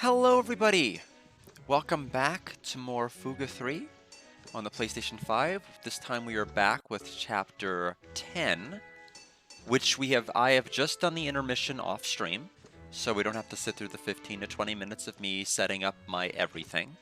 Hello everybody! Welcome back to more Fuga 3 on the PlayStation 5. This time we are back with Chapter 10, which I have just done the intermission off stream, so we don't have to sit through the 15 to 20 minutes of me setting up my everything.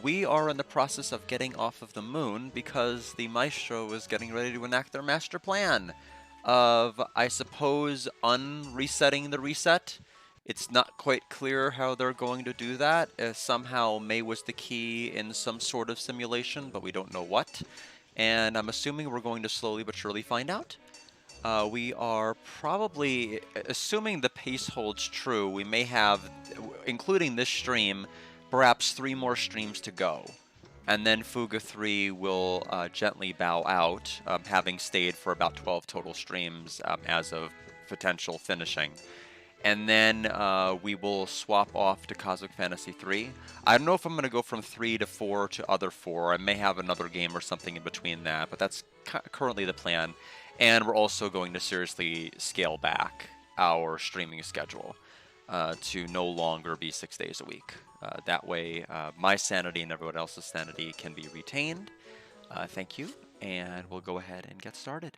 We are in the process of getting off of the moon because the Maestro is getting ready to enact their master plan of, I suppose, unresetting the reset. It's not quite clear how they're going to do that. Somehow May was the key in some sort of simulation, but we don't know what. And I'm assuming we're going to slowly but surely find out. We are probably, assuming the pace holds true, we may have, including this stream, perhaps 3 more streams to go. And then Fuga 3 will gently bow out, having stayed for about 12 total streams as of potential finishing. And then we will swap off to Cosmic Fantasy 3. I don't know if I'm going to go from 3 to 4 to other 4. I may have another game or something in between that, but that's currently the plan. And we're also going to seriously scale back our streaming schedule to no longer be 6 days a week. That way, my sanity and everyone else's sanity can be retained. Thank you, and we'll go ahead and get started.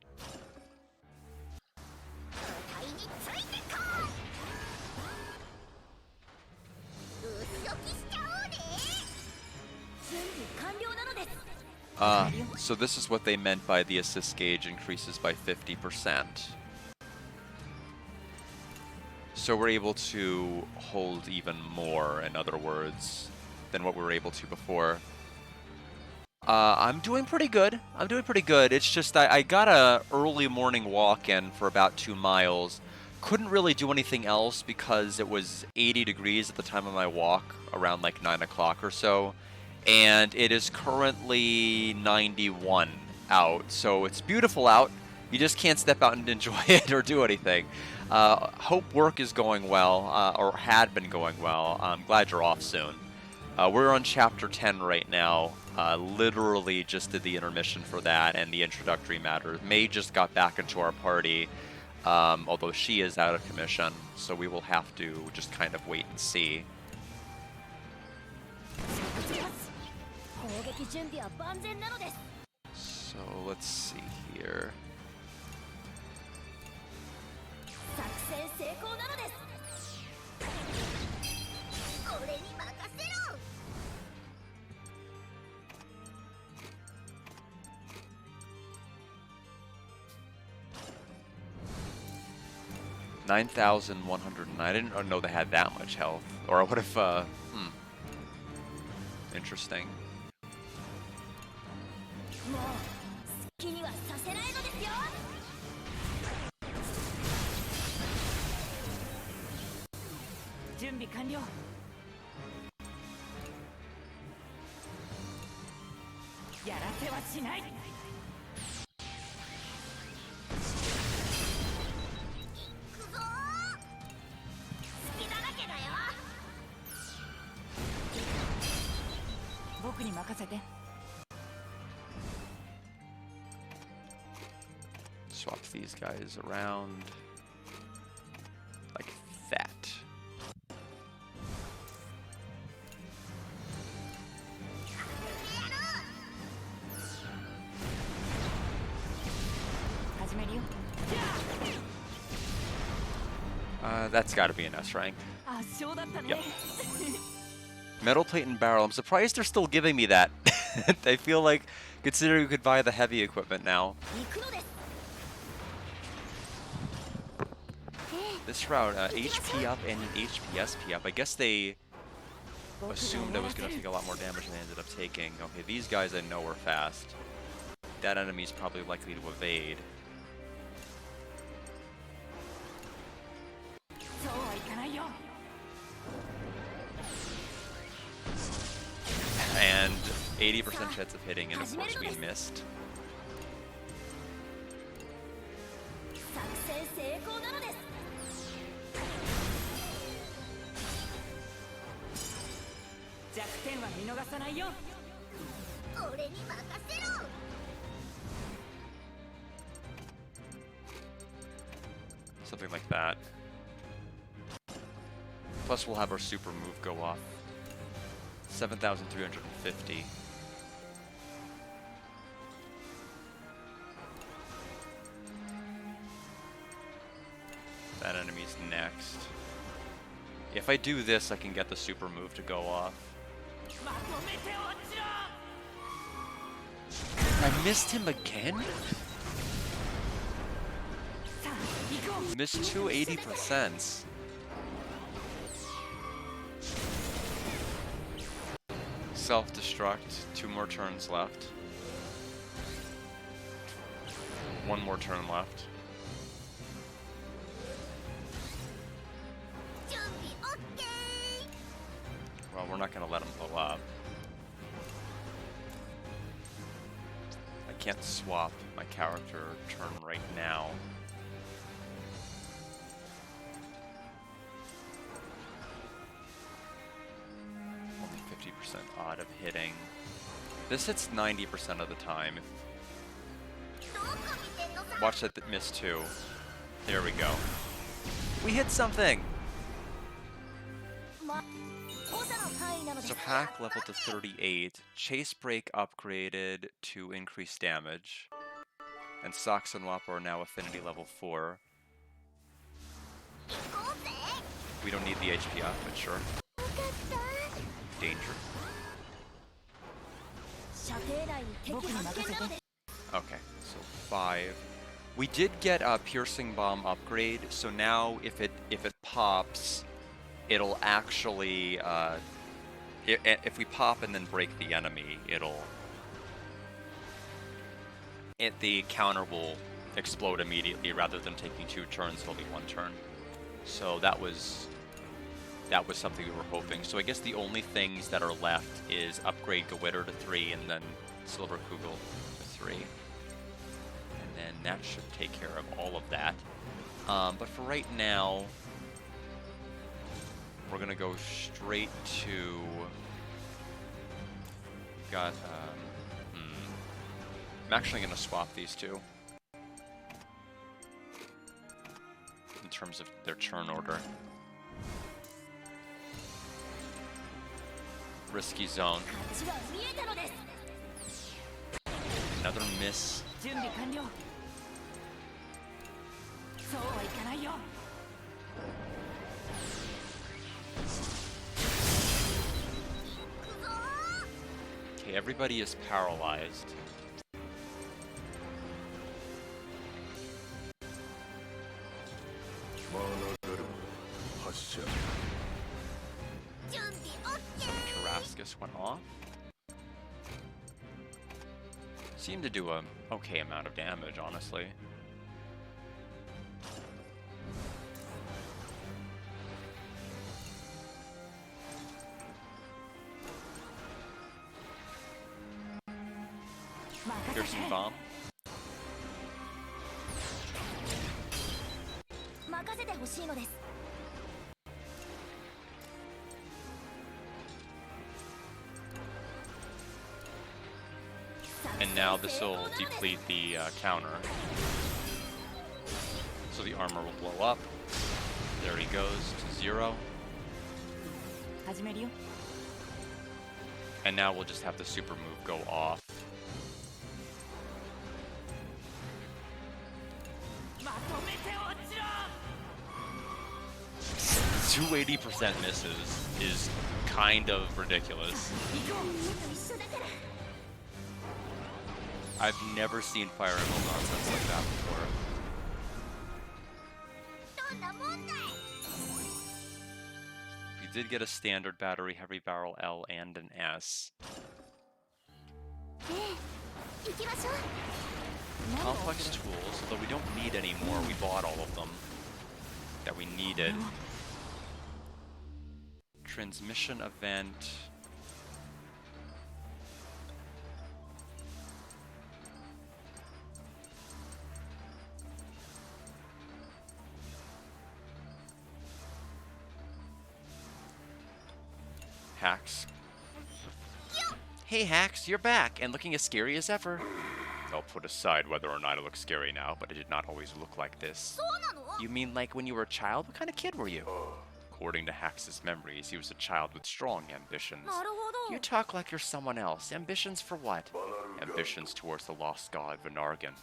So this is what they meant by the assist gauge increases by 50%. So we're able to hold even more, in other words, than what we were able to before. I'm doing pretty good. It's just I got a early morning walk in for about 2 miles. Couldn't really do anything else because it was 80 degrees at the time of my walk, around like 9 o'clock or so. And it is currently 91 out, so it's beautiful out. You just can't step out and enjoy it or do anything. Hope work is going well, or had been going well. I'm glad you're off soon. We're on Chapter 10 right now. Literally just did the intermission for that and the introductory matter. May just got back into our party, although she is out of commission, so we will have to just kind of wait and see. So let's see here. $9,109. I didn't know they had that much health, or I would have. Interesting. Swap these guys around like that. That's got to be an S rank. Yep. Metal plate and barrel. I'm surprised they're still giving me that. I feel like, considering you could buy the heavy equipment now. This route, HP up and an HP SP up. I guess they assumed I was going to take a lot more damage than I ended up taking. Okay, these guys I know are fast. That enemy's probably likely to evade. And 80% chance of hitting, and of course we missed. Something like that. Plus we'll have our super move go off. 7,350. That enemy's next. If I do this, I can get the super move to go off. I missed him again? Missed 280%. Self-destruct, 2 more turns left. 1 more turn left. Well, we're not gonna let him blow up. I can't swap my character turn right now. Only 50% odd of hitting. This hits 90% of the time. Watch that miss too. There we go. We hit something! So hack level to 38, chase break upgraded to increase damage, and Socks and Whopper are now affinity level 4. We don't need the HP up, but sure. Danger. Okay, so 5. We did get a piercing bomb upgrade, so now if it pops, it'll actually if we pop and then break the enemy, the counter will explode immediately rather than taking 2 turns. It'll be 1 turn. So that was something we were hoping. So I guess the only things that are left is upgrade Gewitter to 3 and then Silver Kugel to 3. And then that should take care of all of that. But for right now, we're gonna go straight to. Got. I'm actually gonna swap these two in terms of their turn order. Risky zone. Another miss. Okay, everybody is paralyzed. Tarrascus went off. Seemed to do a okay amount of damage, honestly. Piercing bomb. And now this will deplete the counter. So the armor will blow up. There he goes to 0. And now we'll just have the super move go off. 280% misses is kind of ridiculous. I've never seen Fire Emblem nonsense like that before. We did get a standard battery, heavy barrel L, and an S. Complex tools, although we don't need any more. We bought all of them that we needed. Transmission event. Hax. Hey Hax, you're back and looking as scary as ever. I'll put aside whether or not it looks scary now, but it did not always look like this. You mean like when you were a child? What kind of kid were you? According to Hax's memories, he was a child with strong ambitions. You talk like you're someone else. Ambitions for what? Ambitions towards the lost god Venargand.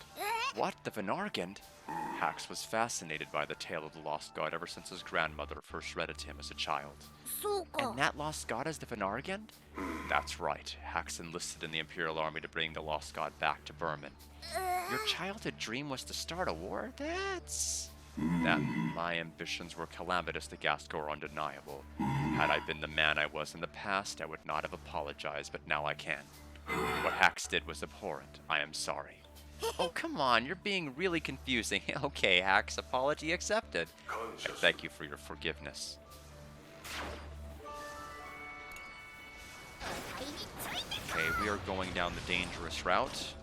What? The Venargand? Hax was fascinated by the tale of the lost god ever since his grandmother first read it to him as a child. And that lost god is the Venargand? That's right. Hax enlisted in the Imperial Army to bring the lost god back to Burman. Your childhood dream was to start a war? That my ambitions were calamitous to Gasco are undeniable. Had I been the man I was in the past, I would not have apologized, but now I can. What Hax did was abhorrent. I am sorry. Oh, come on, you're being really confusing. Okay, Hax, apology accepted. I thank you for your forgiveness. Okay, we are going down the dangerous route.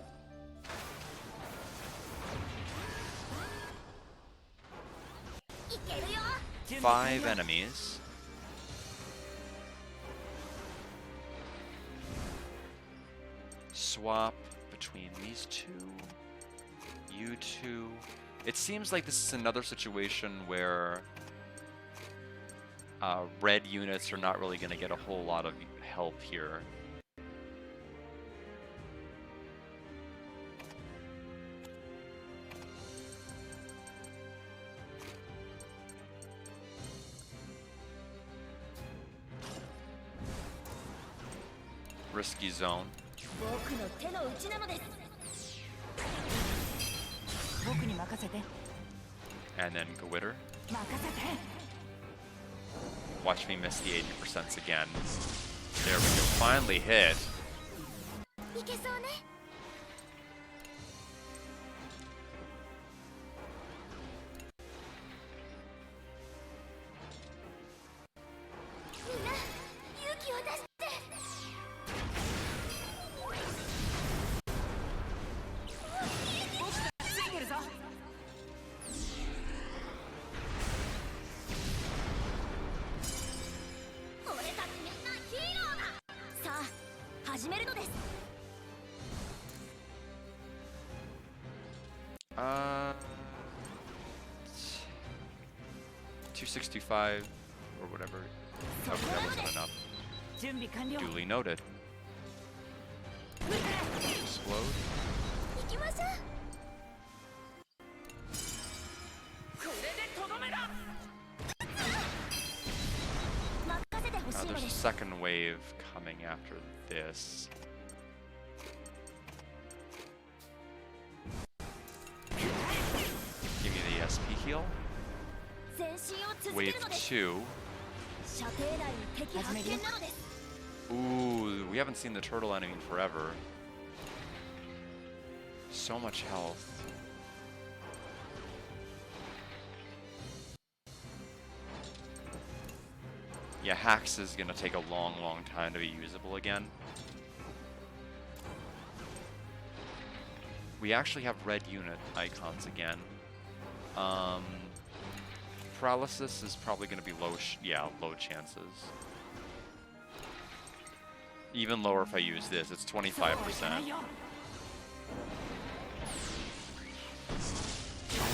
Five enemies. Swap between these two. You two. It seems like this is another situation where red units are not really going to get a whole lot of help here. Risky zone. And then Gwitter. Watch me miss the 80% again. There we go. Finally hit. Uh, 265 or whatever. Okay, that wasn't enough. Duly noted. Explode. There's a second wave coming after this. Give me the SP heal. Wave 2. Ooh, we haven't seen the turtle enemy in forever. So much health. Yeah, Hax is gonna take a long time to be usable again. We actually have red unit icons again. Paralysis is probably gonna be low chances. Even lower if I use this, it's 25%.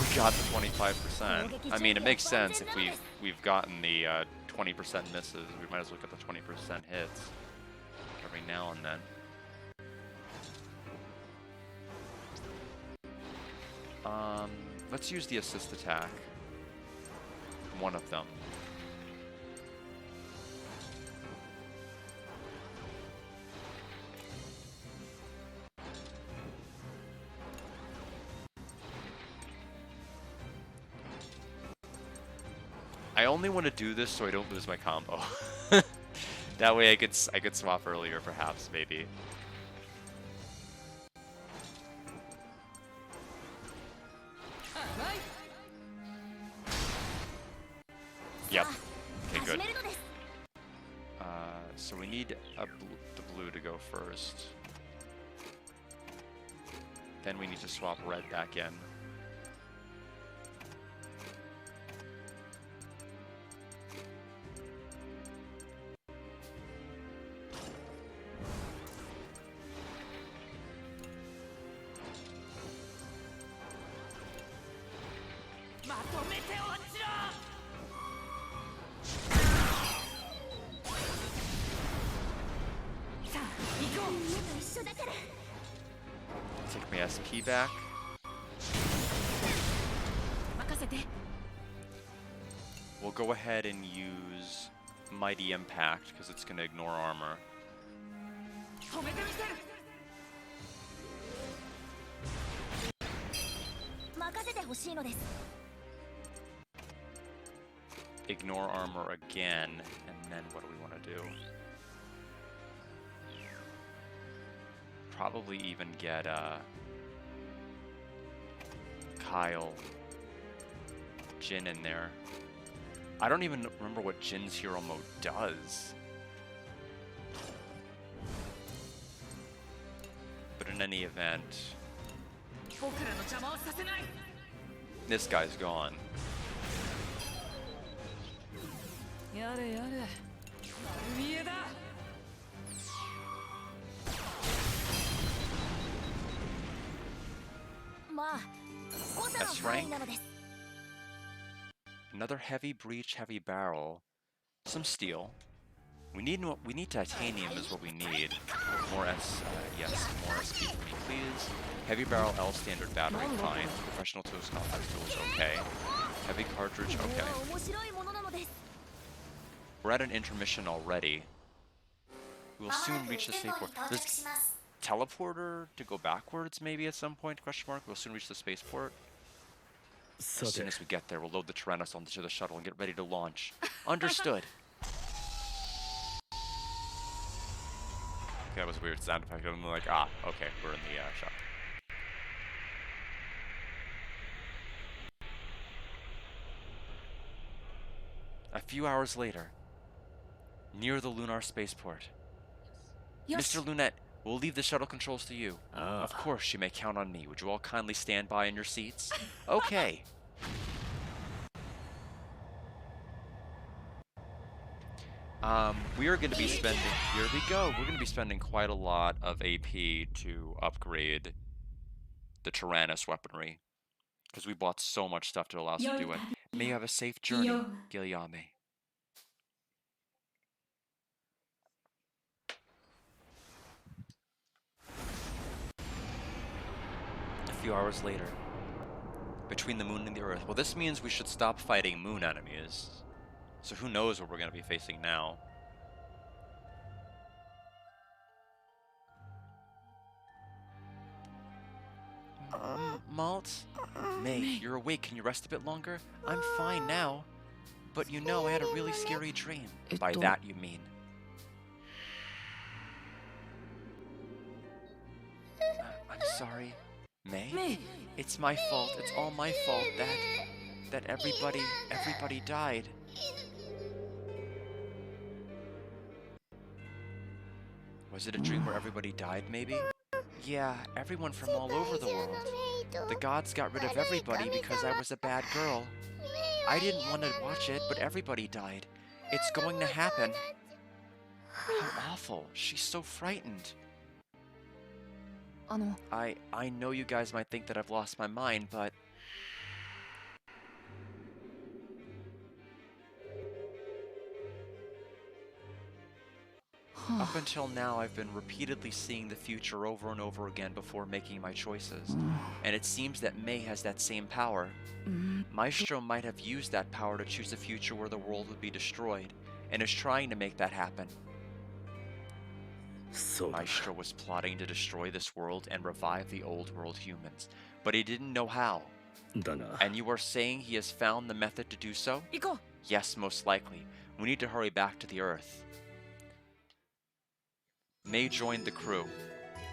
We got the 25%. I mean, it makes sense if we've gotten the 20% misses. We might as well get the 20% hits every now and then. Let's use the assist attack. One of them. I only want to do this so I don't lose my combo. That way I could swap earlier, perhaps, maybe. Yep. Okay, good. So we need the blue to go first. Then we need to swap red back in. Take my SP back. We'll go ahead and use Mighty Impact because it's going to ignore armor. Ignore armor again, and then what do we want to do? Probably even get Kyle, Jin in there. I don't even remember what Jin's hero mode does. But in any event, this guy's gone. S rank. Another heavy breach, heavy barrel, some steel. We need titanium is what we need. More yes, more SP for me, please. Heavy barrel, L standard battery, fine. Professional tools, compact tools, okay. Heavy cartridge, okay. We're at an intermission already. We'll soon reach the spaceport. There's teleporter to go backwards maybe at some point, question mark. We'll soon reach the spaceport. As soon as we get there, we'll load the Tyrannos onto the shuttle and get ready to launch. Understood. Okay, that was a weird sound effect. I'm like, okay, we're in the shuttle. A few hours later, near the lunar spaceport. Mr. Lunette, we'll leave the shuttle controls to you. Of course, you may count on me. Would you all kindly stand by in your seats? Okay. We are going to be spending... Here we go. We're going to be spending quite a lot of AP to upgrade the Tyrannos weaponry. Because we bought so much stuff to allow us to do it. May you have a safe journey, Guillaume. A few hours later, between the moon and the earth. Well, this means we should stop fighting moon enemies. So who knows what we're going to be facing now. Malt? May, you're awake. Can you rest a bit longer? I'm fine now. But you know, I had a really scary dream. By that you mean. I'm sorry. May? It's my fault. It's all my fault that everybody died. Was it a dream where everybody died, maybe? Yeah, everyone from all over the world. The gods got rid of everybody because I was a bad girl. I didn't want to watch it, but everybody died. It's going to happen. How awful. She's so frightened. I know you guys might think that I've lost my mind, but... Up until now, I've been repeatedly seeing the future over and over again before making my choices. And it seems that May has that same power. Maestro might have used that power to choose a future where the world would be destroyed, and is trying to make that happen. Maestro was plotting to destroy this world and revive the old world humans, but he didn't know how. And you are saying he has found the method to do so? Yes, most likely. We need to hurry back to the Earth. May joined the crew.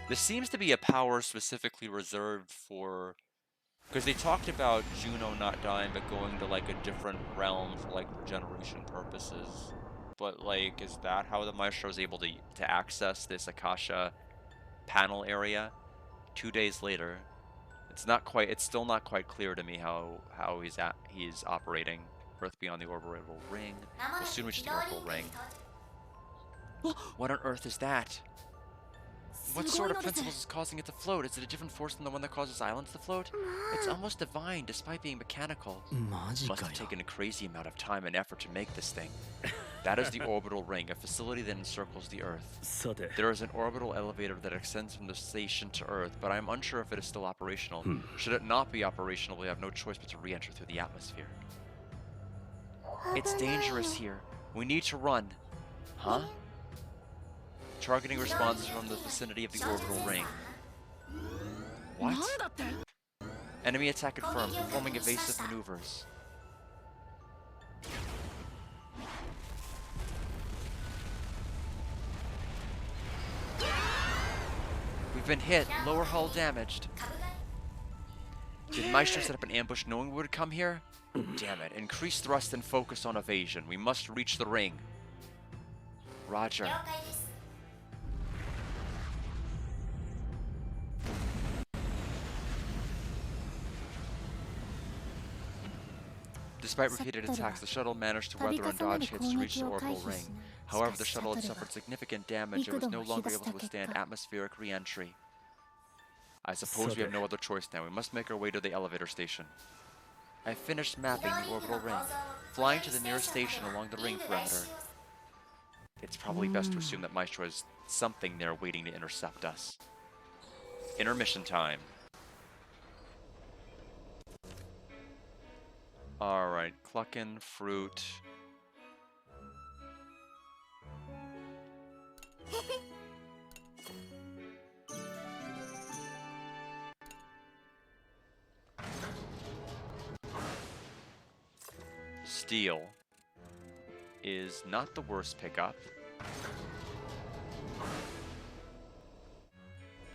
This seems to be a power specifically reserved for... Because they talked about Juno not dying, but going to, like, a different realm for, like, regeneration purposes. But, like, is that how the Maestro is able to access this Akasha panel area? 2 days later. It's still not quite clear to me how he's operating. Earth beyond the orbital ring. We'll soon reach the orbital ring. What on earth is that? What sort of principles is causing it to float? Is it a different force than the one that causes islands to float? It's almost divine, despite being mechanical. Must have taken a crazy amount of time and effort to make this thing. That is the orbital ring, a facility that encircles the Earth. さて There is an orbital elevator that extends from the station to Earth, but I am unsure if it is still operational. Should it not be operational, we have no choice but to re-enter through the atmosphere. It's dangerous here. We need to run. Huh? Targeting responses from the vicinity of the orbital ring. What? Enemy attack confirmed, performing evasive maneuvers. We've been hit. Lower hull damaged. Did Maestro set up an ambush knowing we would come here? Damn it. Increase thrust and focus on evasion. We must reach the ring. Roger. Despite repeated attacks, the shuttle managed to weather and dodge hits to reach the orbital ring. However, the shuttle had suffered significant damage and was no longer able to withstand atmospheric re-entry. I suppose we have no other choice now. We must make our way to the elevator station. I finished mapping the orbital ring, flying to the nearest station along the ring perimeter. It's probably best to assume that Maestro has something there waiting to intercept us. Intermission time. Alright, cluckin' fruit. Steel is not the worst pickup.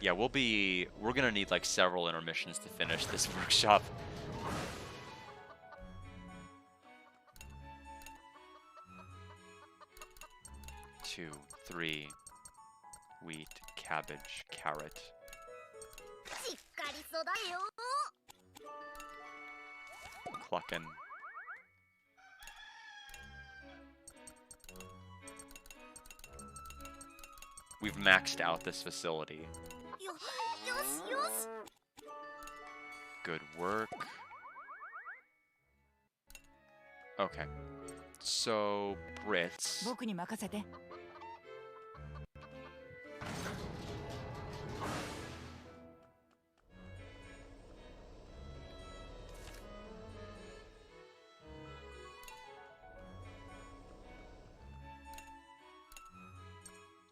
Yeah, we're gonna need like several intermissions to finish this workshop. Two, three, wheat, cabbage, carrot. Cluckin'. We've maxed out this facility. Good work. Okay. So, Brits.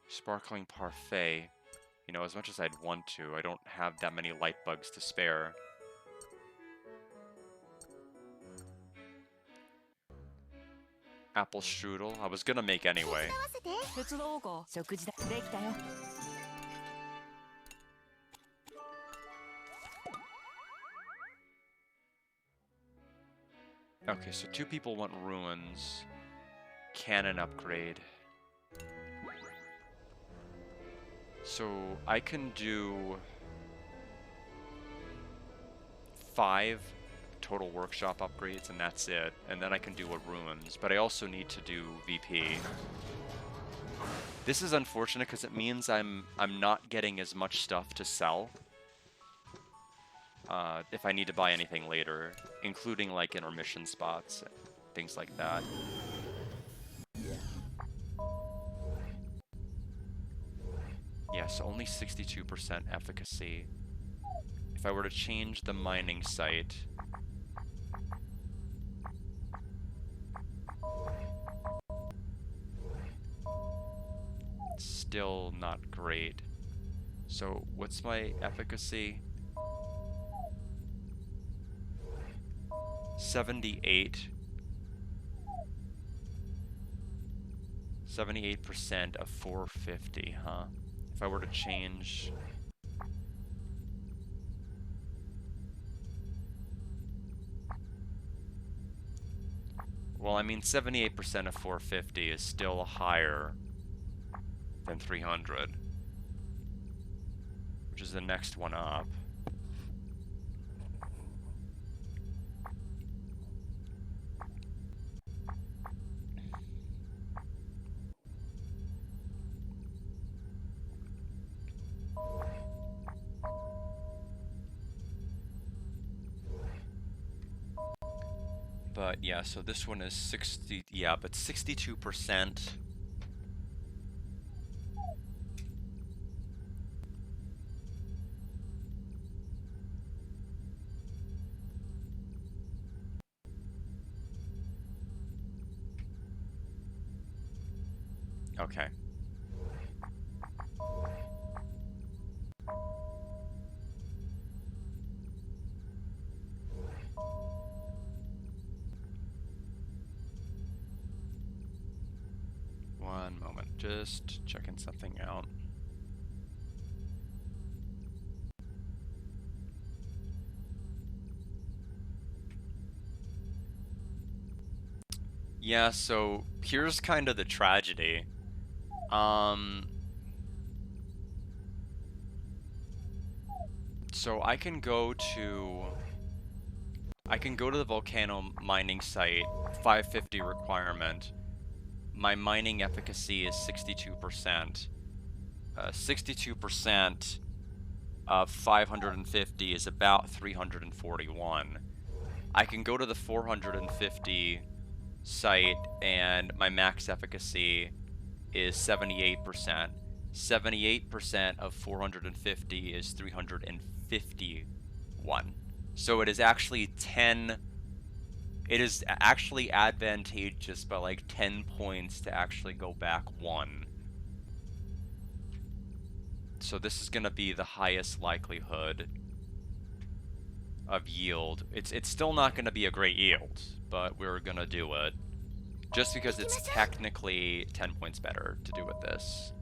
Sparkling Parfait. You know, as much as I'd want to, I don't have that many light bugs to spare. Apple strudel. I was gonna make anyway. Okay, so 2 people want ruins. Cannon upgrade. So I can do 5 total workshop upgrades and that's it. And then I can do a ruins, but I also need to do VP. This is unfortunate because it means I'm not getting as much stuff to sell. If I need to buy anything later, including like intermission spots, things like that. Yes, only 62% efficacy. If I were to change the mining site, still not great. So what's my efficacy? 78. 78% of 450, huh? If I were to change... Well, I mean, 78% of 450 is still higher than 300, which is the next one up. But yeah, so this one is 60, yeah, but 62%. Okay. One moment, just checking something out. Yeah, so here's kind of the tragedy. So I can go to the volcano mining site, 550 requirement. My mining efficacy is 62%. 62% of 550 is about 341. I can go to the 450 site and my max efficacy is 78%. 78% of 450 is 351. So it is actually it is actually advantageous by like 10 points to actually go back one. So this is going to be the highest likelihood of yield. It's still not going to be a great yield, but we're going to do it. Just because it's technically 10 points better to do with this.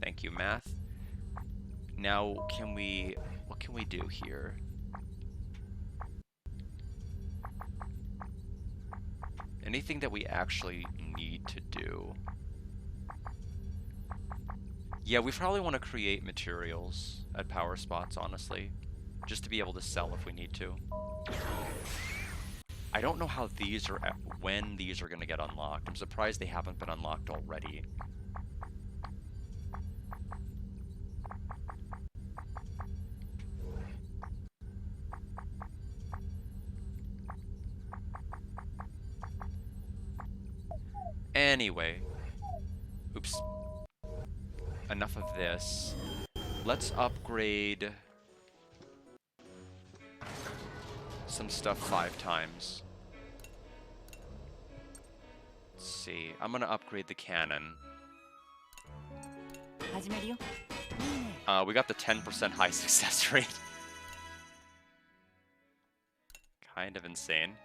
Thank you, math. Now, what can we do here? Anything that we actually need to do? Yeah, we probably want to create materials at power spots, honestly. Just to be able to sell if we need to. I don't know how when these are going to get unlocked. I'm surprised they haven't been unlocked already. Anyway. Oops. Enough of this. Let's upgrade some stuff 5 times. Let's see. I'm gonna upgrade the cannon. We got the 10% high success rate. Kind of insane.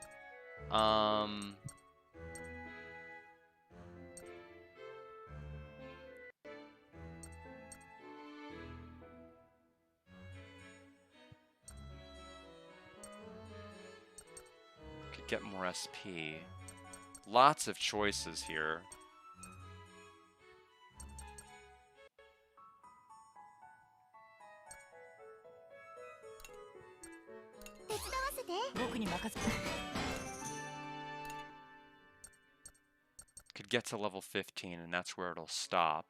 Could get more SP. Lots of choices here. Could get to level 15 and that's where it'll stop.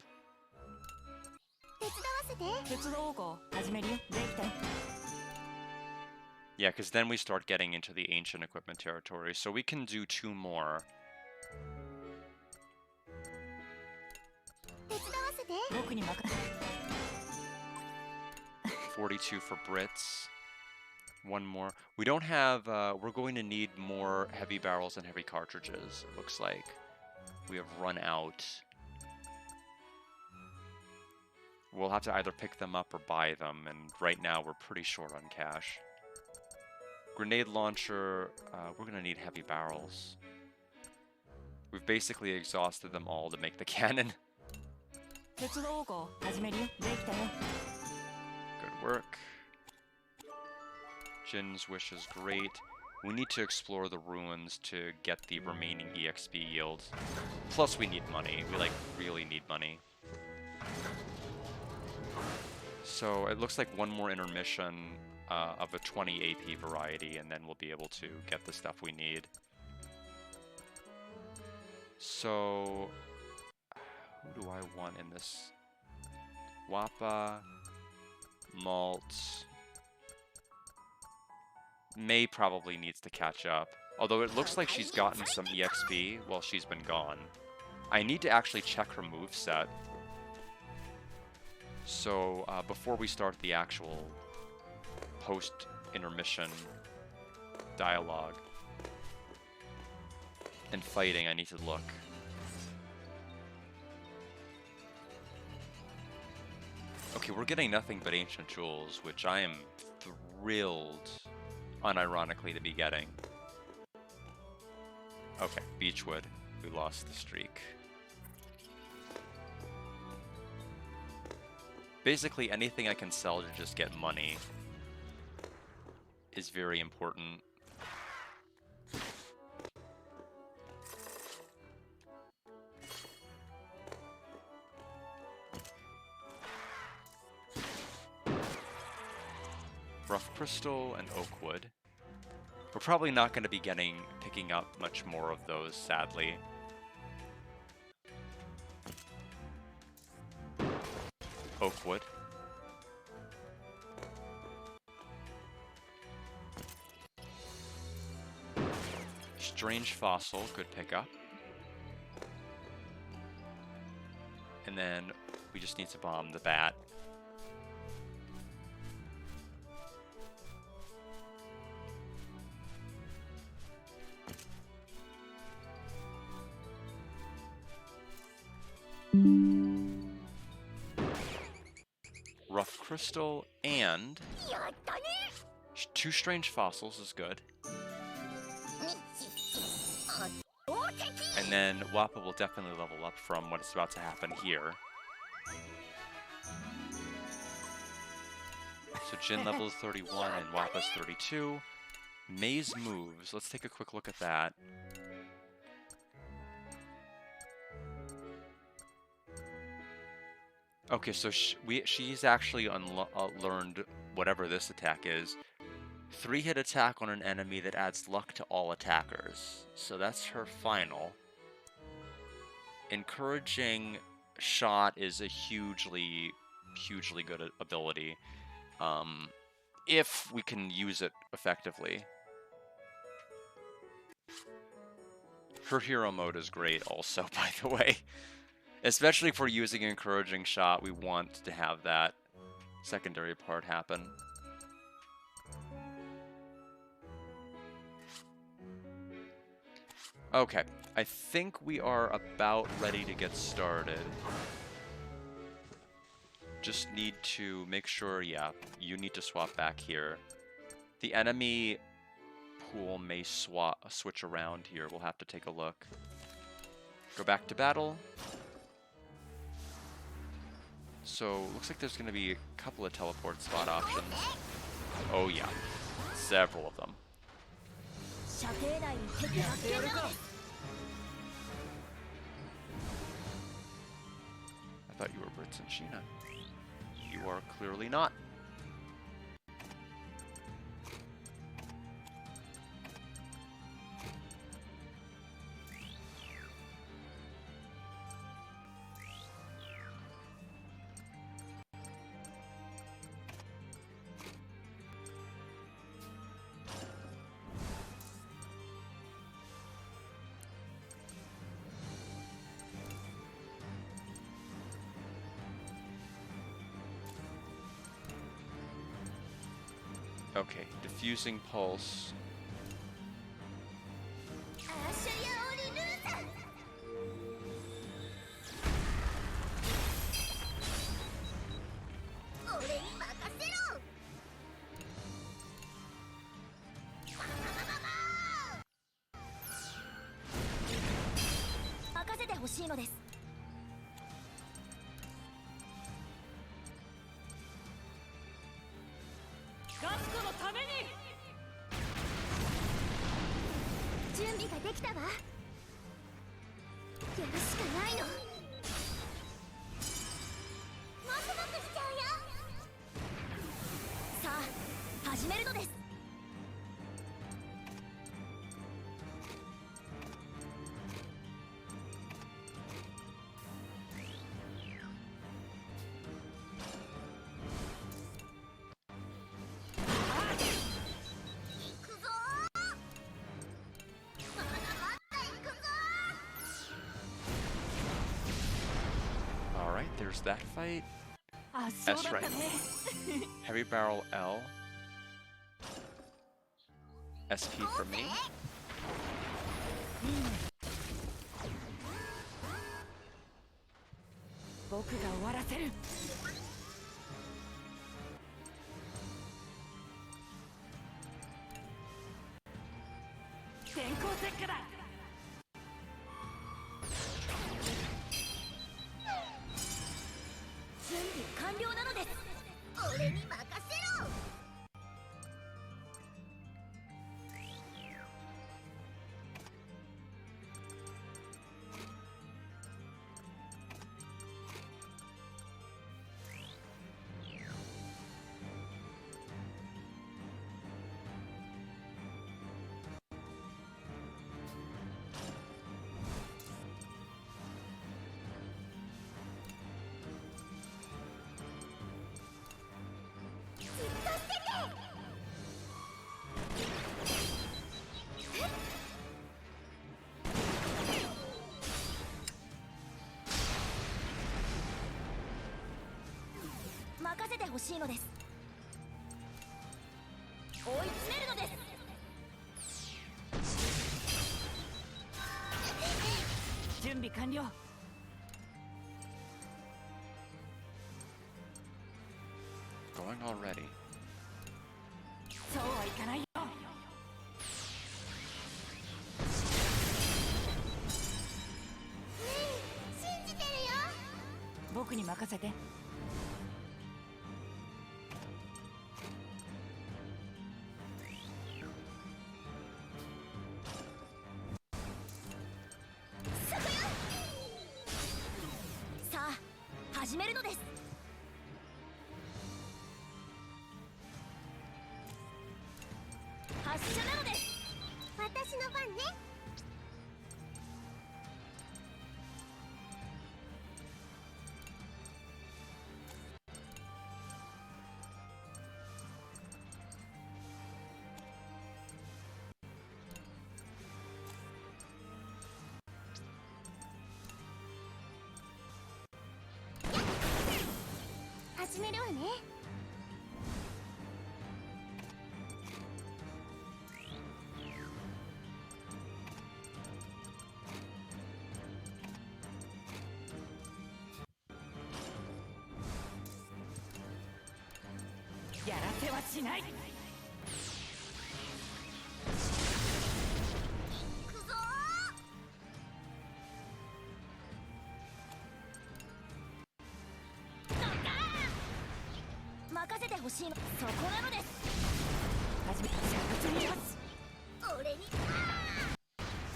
Yeah, because then we start getting into the ancient equipment territory, so we can do 2 more. 42 for Brits. 1 more. We don't have, we're going to need more heavy barrels and heavy cartridges, it looks like. We have run out. We'll have to either pick them up or buy them, and right now we're pretty short on cash. Grenade launcher, we're gonna need heavy barrels. We've basically exhausted them all to make the cannon. Good work. Jin's wish is great. We need to explore the ruins to get the remaining EXP yield. Plus we need money. We like really need money. So it looks like 1 more intermission of a 20 AP variety, and then we'll be able to get the stuff we need. So, who do I want in this? Wappa, Malt. May probably needs to catch up. Although it looks like she's gotten some EXP while she's been gone. I need to actually check her moveset. So before we start the actual post-intermission dialogue and fighting, I need to look. Okay, we're getting nothing but ancient jewels, which I am thrilled, unironically, to be getting. Okay, Beechwood. We lost the streak. Basically, anything I can sell to just get money is very important. Rough crystal and oak wood. We're probably not going to be picking up much more of those, sadly. Oak wood. Strange fossil, good pickup. And then we just need to bomb the bat. Rough crystal and 2 strange fossils is good. And then Wappa will definitely level up from what's about to happen here. So Jin level is 31 and Wappa's 32. Maze moves. Let's take a quick look at that. Okay, so she's actually learned whatever this attack is. 3-hit attack on an enemy that adds luck to all attackers. So that's her final. Encouraging shot is a hugely good ability. If we can use it effectively. Her hero mode is great also, by the way. Especially if we're using encouraging shot, we want to have that secondary part happen. Okay, I think we are about ready to get started. Just need to make sure, yeah, you need to swap back here. The enemy pool may switch around here. We'll have to take a look. Go back to battle. So, looks like there's going to be a couple of teleport spot options. Oh yeah, several of them. I thought you were Brits and Sheena. You are clearly not. Okay, diffusing pulse. there's that fight. S right. Heavy barrel L. SP for me. Going already.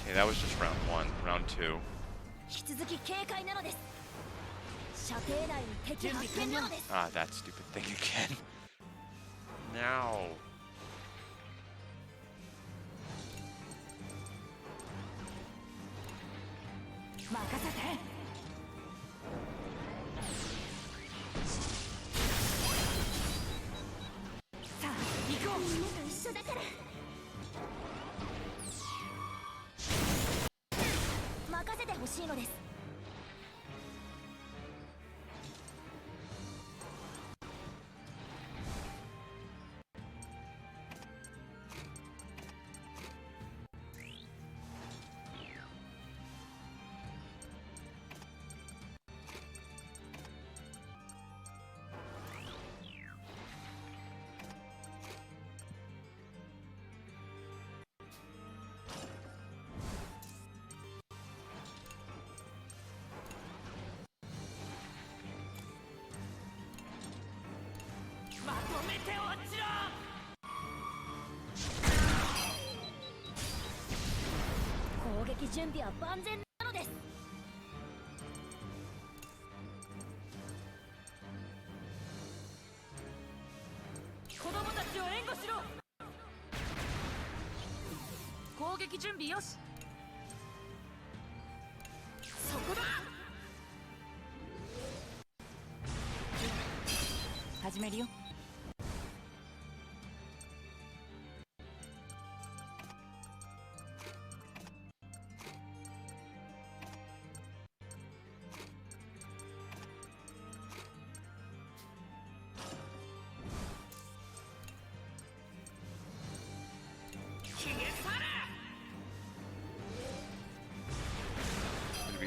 Okay, that was just round 1. Round 2. Ah, that stupid thing again. Now.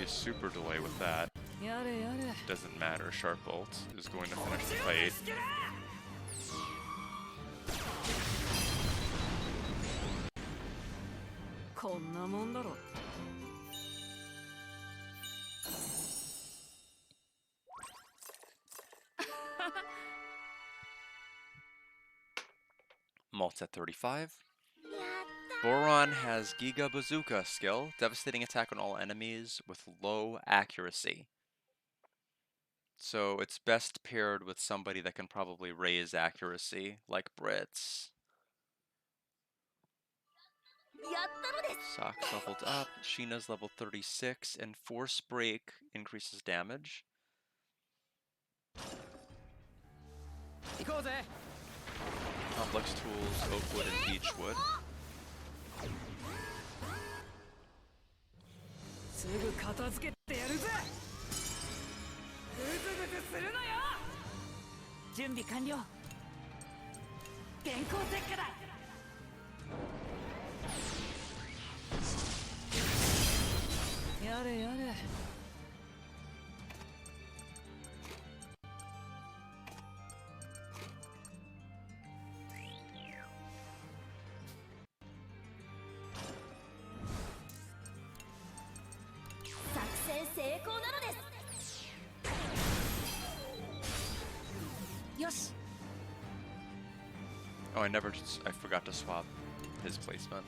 be a super delay with that. Doesn't matter. Sharp Bolt is going to finish the fight. Malt's at 35. Boron has Giga Bazooka skill, devastating attack on all enemies with low accuracy. So it's best paired with somebody that can probably raise accuracy, like Brits. Sock's leveled up, Sheena's level 36, and Force Break increases damage. Complex tools, Oakwood and Beechwood. Oh, I forgot to swap his placement.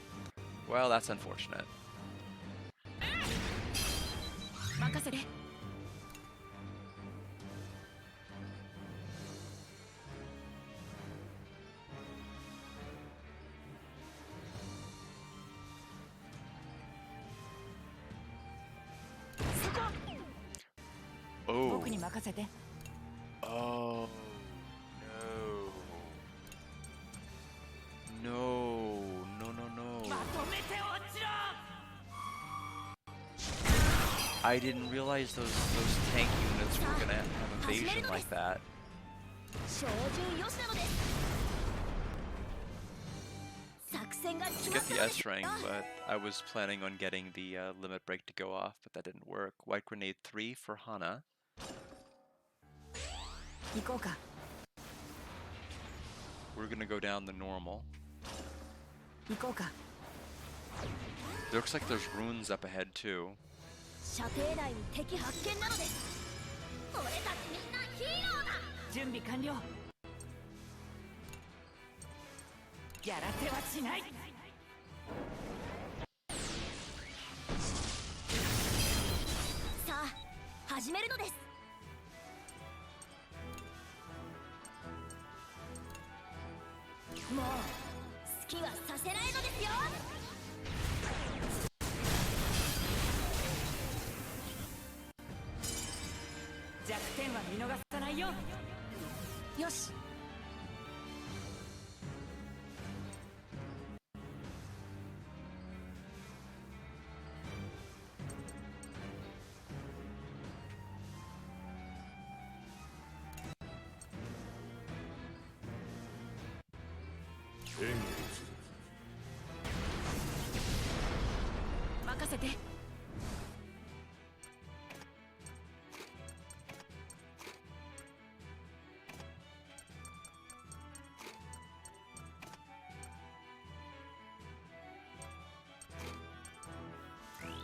Well, that's unfortunate. Oh. Oh. No. No, no, no. I didn't realize those tank units were gonna have evasion like that. To get the S rank, but I was planning on getting the limit break to go off, but that didn't work. White Grenade 3 for Hana. We're gonna go down the normal. Looks like there's runes up ahead too.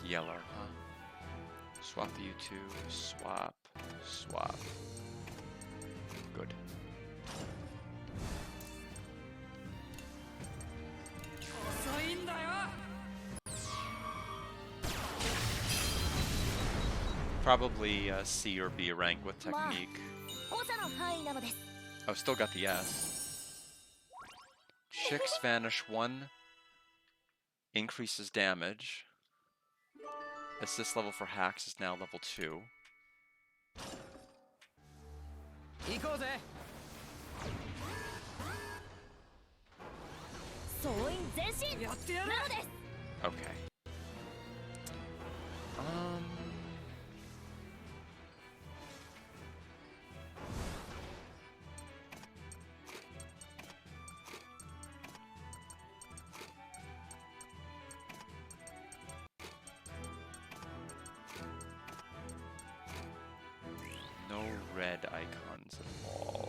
Yeller, huh? Swap you two. Swap. Swap. Good. Probably C or B rank with technique. Oh, still got the S. Chicks Vanish 1 increases damage. Assist level for hacks is now level 2. Okay. red icons at all.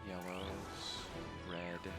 Yellows, red.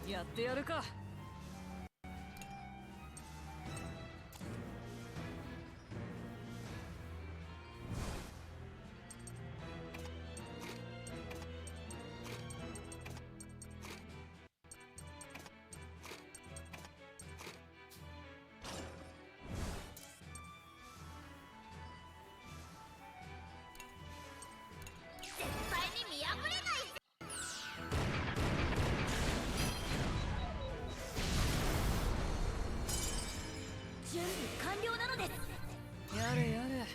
やってやるか。やれやれ。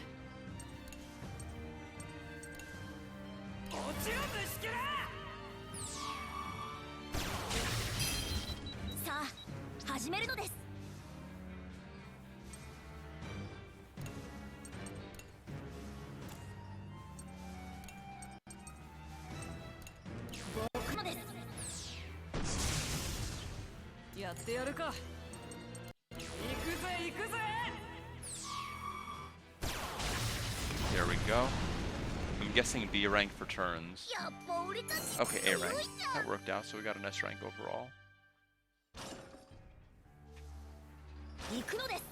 落ちろ虫けら。さあ始めるのです。僕のです。やってやるか。行くぜ行くぜ。There we go. I'm guessing B rank for turns. やっぱ俺たち Okay, A 強 rank. いじゃ That ん worked out, so we got an S rank overall. 行くのです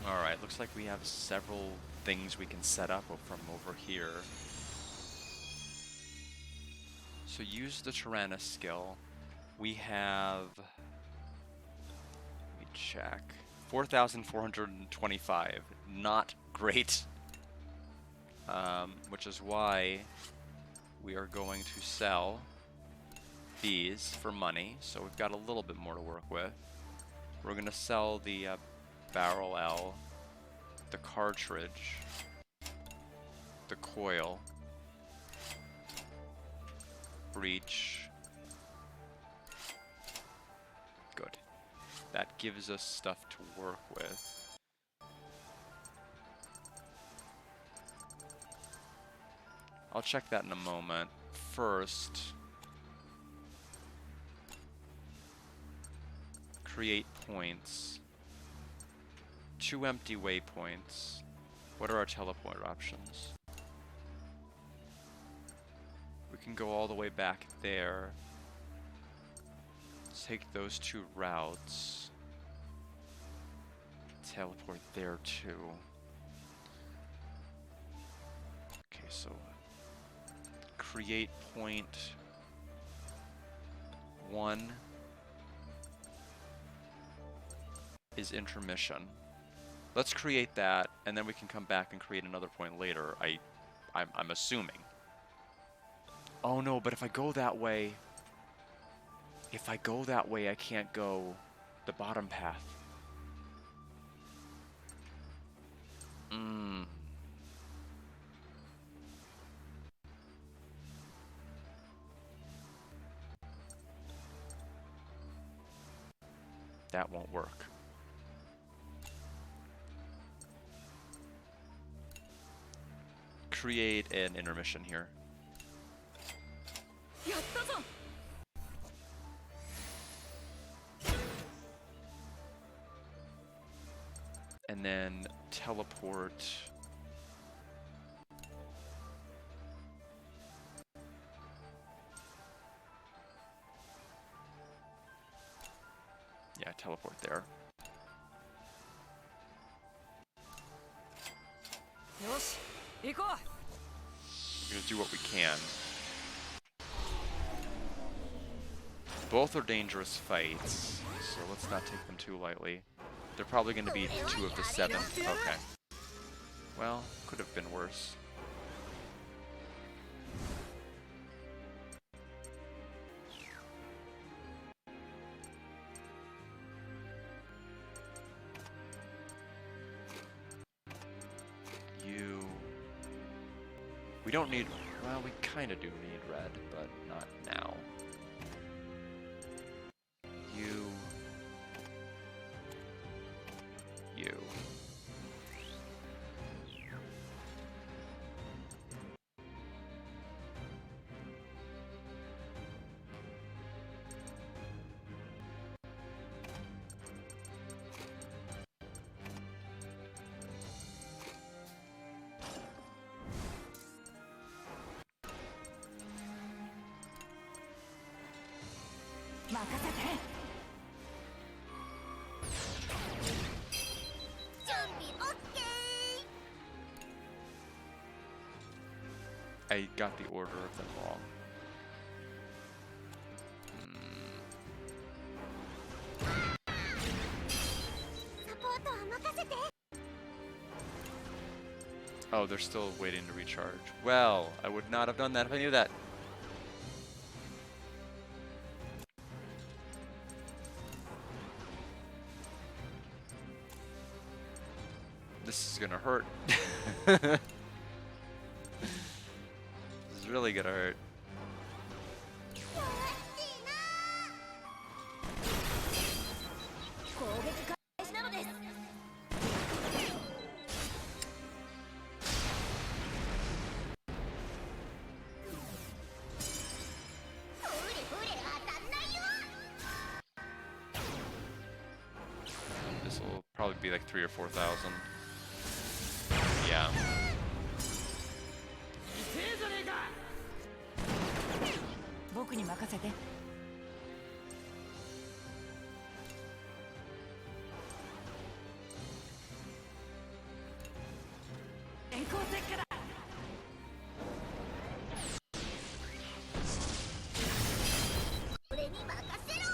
Alright, looks like we have several things we can set up from over here. So use the Tyrannus skill. We have... Let me check. 4,425. Not great. Which is why we are going to sell these for money. So we've got a little bit more to work with. We're going to sell the Barrel L, the cartridge, the coil, breach. Good. That gives us stuff to work with. I'll check that in a moment. First, create points. 2 empty waypoints. What are our teleport options? We can go all the way back there. Take those 2 routes. Teleport there too. Okay, so create point 1 is intermission. Let's create that, and then we can come back and create another point later. I'm assuming. Oh no, but if I go that way, I can't go the bottom path. That won't work. Create an intermission here. やったぞ And then teleport. Yeah, teleport there. よし行こう We're gonna do what we can. Both are dangerous fights, so let's not take them too lightly. They're probably gonna be 2 of the 7. Okay. Well, could have been worse. We don't need... Well, we kind of do need red, but not now. You... I got the order of them wrong. Oh, they're still waiting to recharge. Well, I would not have done that if I knew that. This is gonna hurt. This is really gonna hurt. This will probably be like 3,000 or 4,000. Yeah. せて。電光石火だ。俺に任せろ。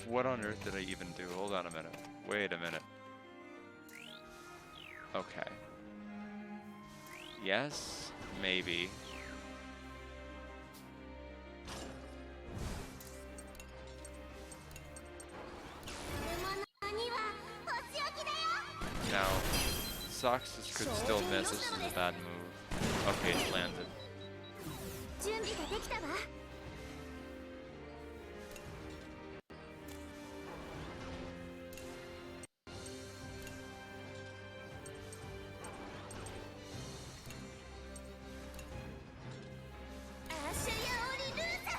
What on earth did I even do? Hold on a minute. Wait a minute. Okay. Yes, maybe. Now, Soxus could still miss. This is a bad move. Okay, it's landed. 準備ができたわ。アッシュヤオリルーザ。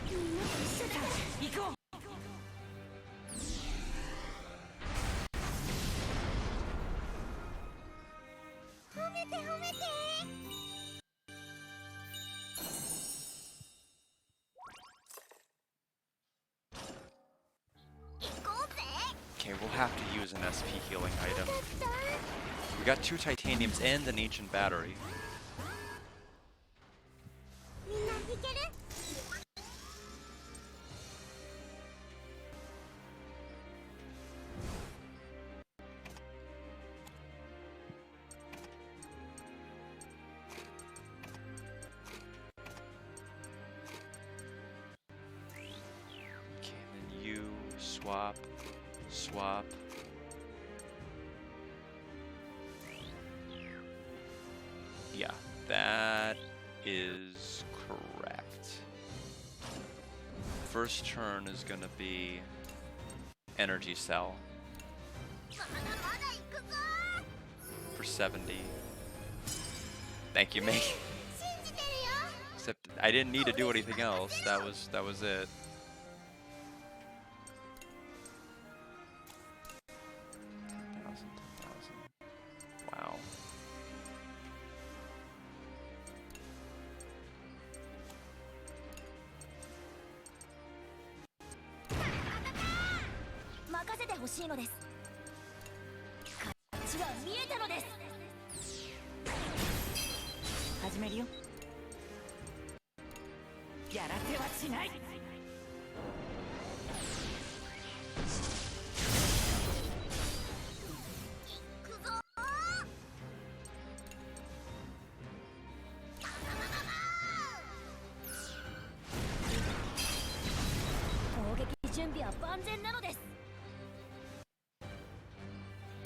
みんなと一緒だ。行こう。褒めて褒めて。行こうぜ。 Okay, we'll have to use an SP healing item. We got 2 titaniums and an ancient battery. みんないける？ Okay, then you swap, swap. Yeah, that is correct. First turn is gonna be energy cell まだまだ行くぞ。 for 70. Thank you, mate. 信じてるよ。 Except I didn't need to do anything else. That was it. Wow.「任せてほしいのです」「形は見えたのです」始めるよ。やらせはしない。行くぞ攻撃準備は万全なのです。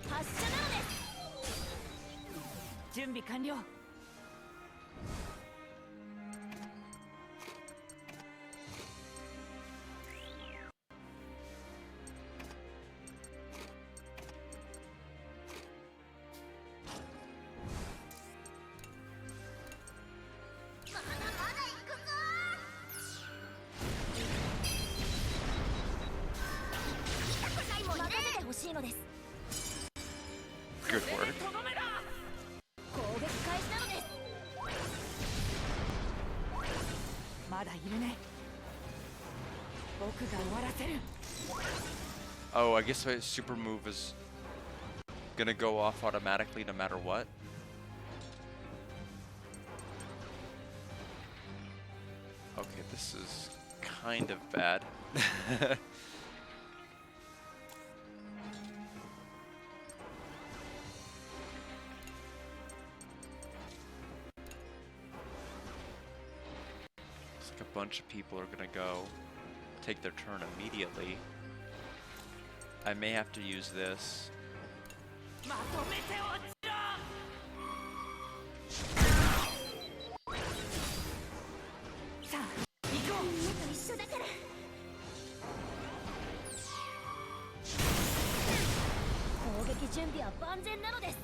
発射なのです。準備完了。まだまだ行くぞ。痛くないもんね。任せてほしいのです。 Good work. とどめだ。攻撃開始なのです。まだいるね。僕が終わらせる。 Oh, I guess my super move is gonna go off automatically no matter what. This is kind of bad. Looks like a bunch of people are gonna go take their turn immediately. I may have to use this. まとめて落ちろ。さあ行こう。みんなと一緒だから。攻撃準備は万全なのです。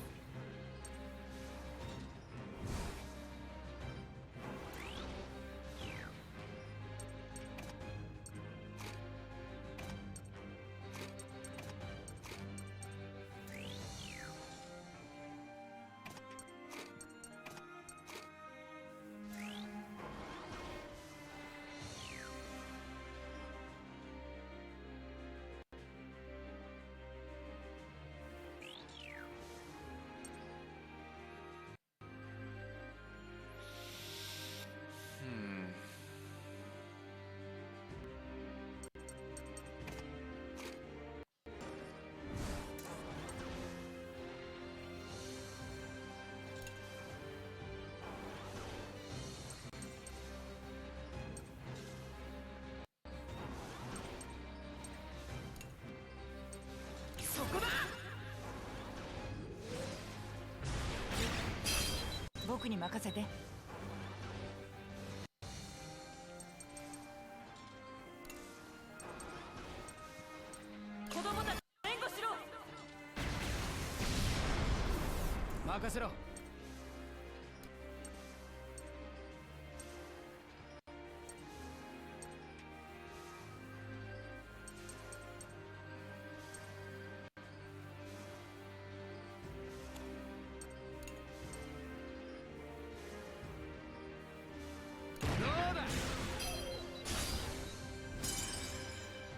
そこだ。僕に任せて。子供たち援護しろ。任せろ。どうだ。も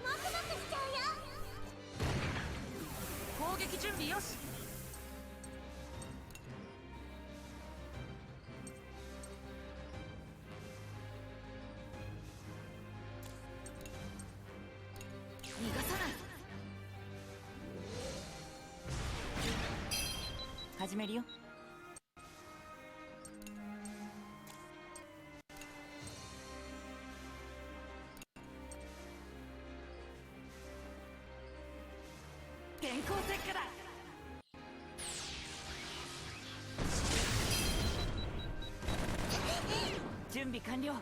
くもくしちゃうよ。攻撃準備よし。逃がさない。始めるよ。電光石火だ。準備完了。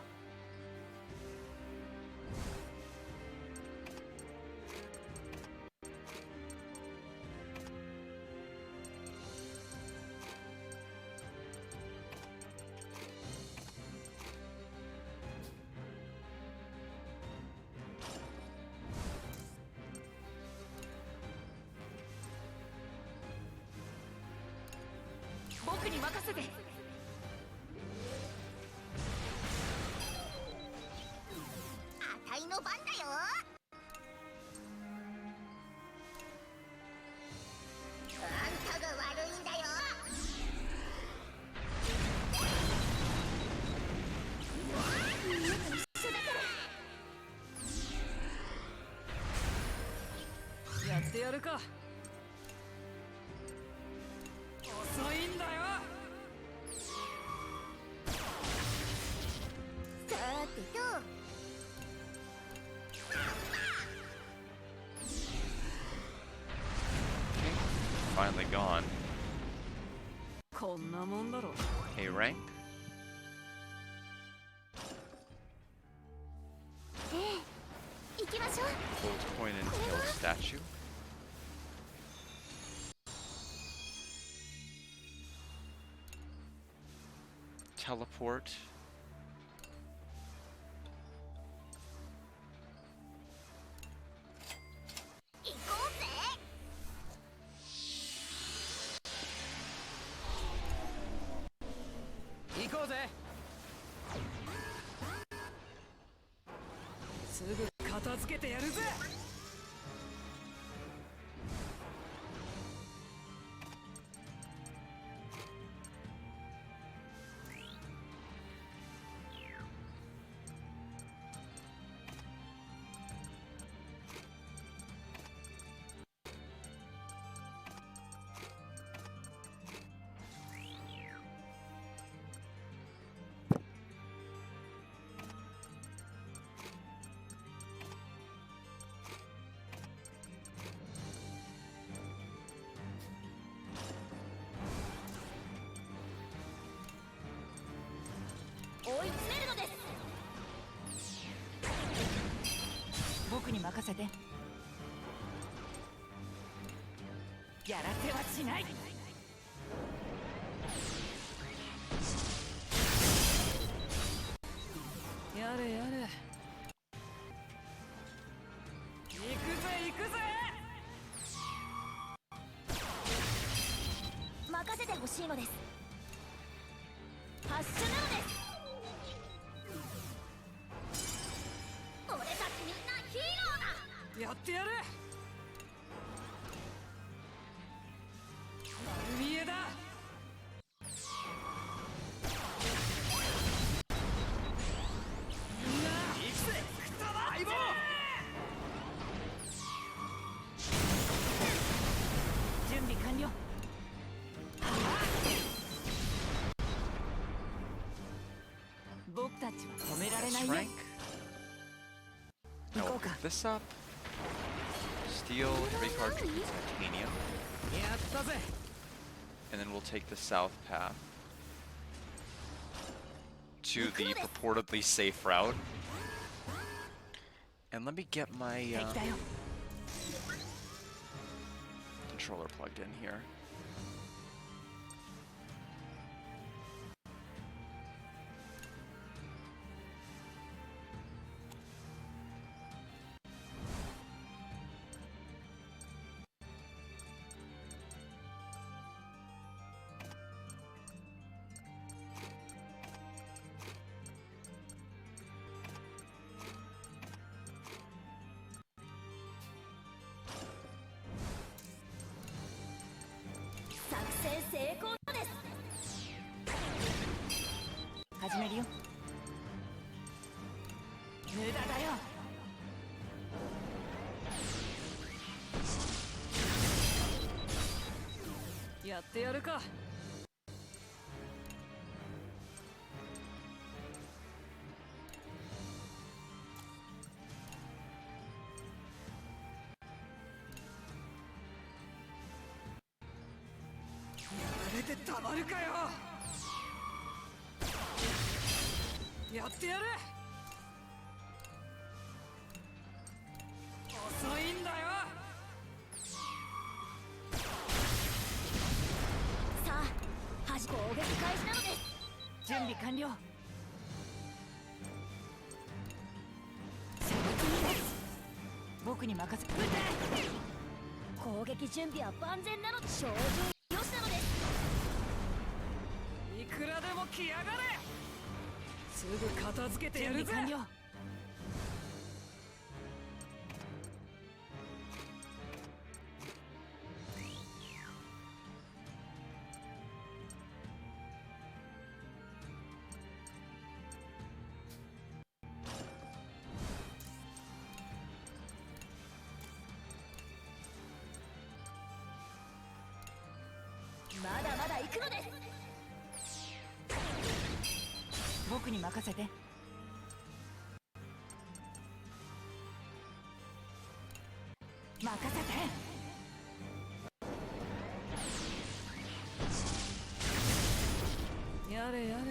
僕に任せて。あたいの番だよ。あんたが悪いんだよ。みんなと一緒だから。やってやるか。遅いんだよ。さてと。Finally gone. こんなもんだろ。 A rank. ええ、行きましょう。 Gold coin and tail statue. Teleport. 行こうぜ。行こうぜ。すぐ片付けてやるぜ。任せて。やらせはしない。やれやれ。行くぜ行くぜ。任せてほしいのです。ハッシュなのです。俺たちみんなヒーローだ。やってやる。丸見えだ。みんな行くぜ。くたばって準備完了。僕たちは止められないよ。 Rank. Now we'll pick this up. Steel, heavy cartridges, titanium. やったぜ。 And then we'll take the south path to the purportedly safe route. And let me get my 敵だよ。 controller plugged in here.成功です。始めるよ。無駄だよ。やってやるか。やれてたまるかよ。やってやる。遅いんだよ。さあ、攻撃開始なのです。準備完了。僕に任せ。撃て。攻撃準備は万全なの。照準よしなのです。いくらでも来やがれ。すぐ片付けてやるぜ。まだまだ行くのです。僕に任せて。任せて。やれやれ。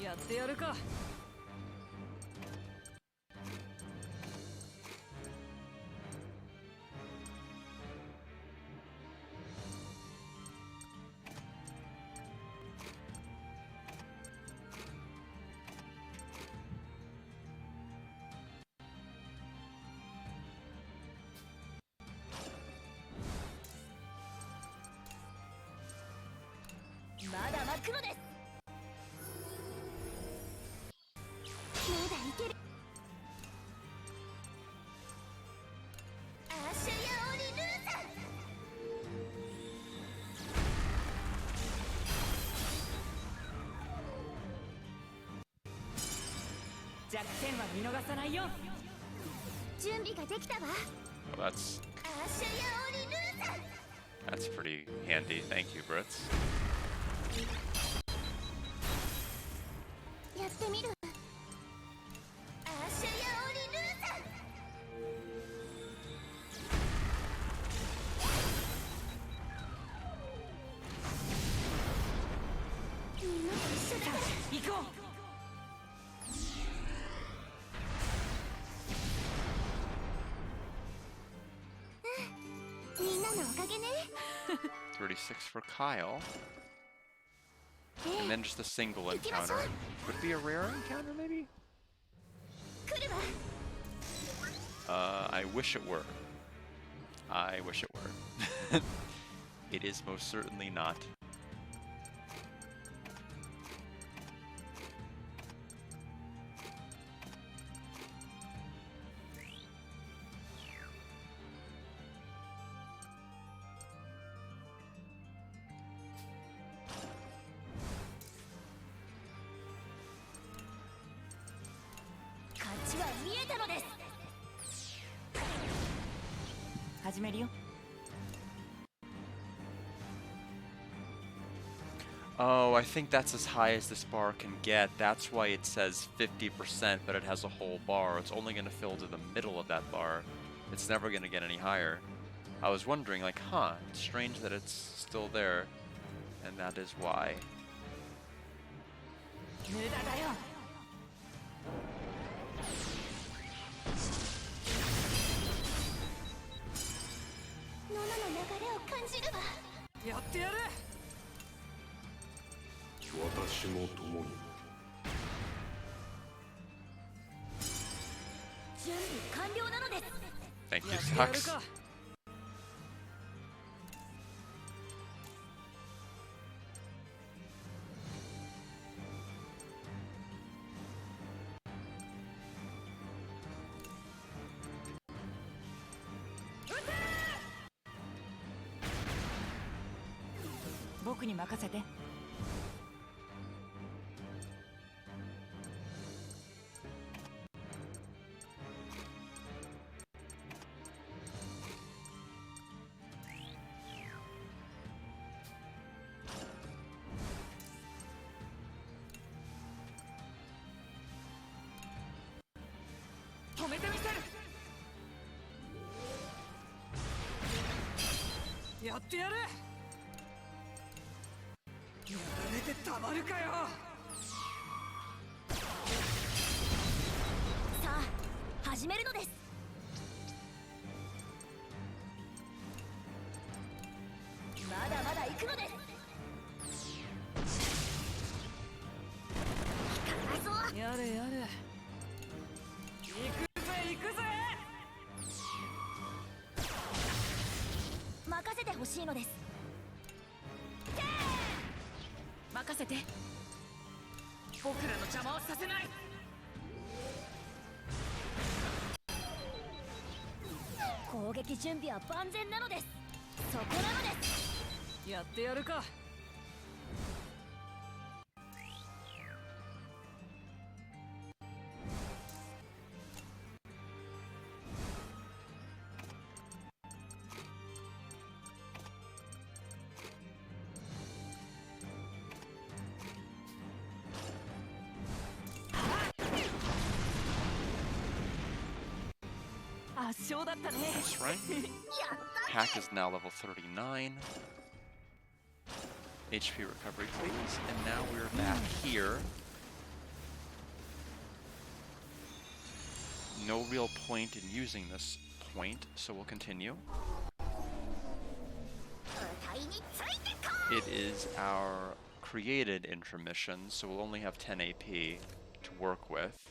やってやるか。まだ巻くのです。まだいける。アッシュヤオリルーさん。弱点は見逃さないよ。準備ができたわ。Well, アッシュヤオリルーさん。 that's pretty handy. Thank you, Brits. やってみる。アッシュヤオリルーさん。みんなと一緒だから。のおかげね。 36 for Kyle. え And え、 then just a single 行きましょ encounter. う。 Would it be a rare encounter, maybe? 来るわ。 I wish it were. I wish it were. It is most certainly not. Oh, I think that's as high as this bar can get. That's why it says 50%, but it has a whole bar. It's only going to fill to the middle of that bar. It's never going to get any higher. I was wondering, like, huh, it's strange that it's still there. And that is why. 無駄だよ。ノナの流れを感じるわ。やってやる。私も共に。準備完了なのです。 Thank you, やってやる Sux. か。僕に任せて。止めてみせる。やってやる。やられてたまるかよ。さあ、始めるのです。まだまだ行くのです。光らそう。やれやれ。行くぜ行くぜ。任せてほしいのです。任せて。僕らの邪魔をさせない。攻撃準備は万全なのです。そこなのです。やってやるか。圧勝だったね。 That's right. Hack is now level 39. HP recovery, please. And now we're back here. No real point in using this point, so we'll continue. It is our created intermission, so we'll only have 10 AP to work with.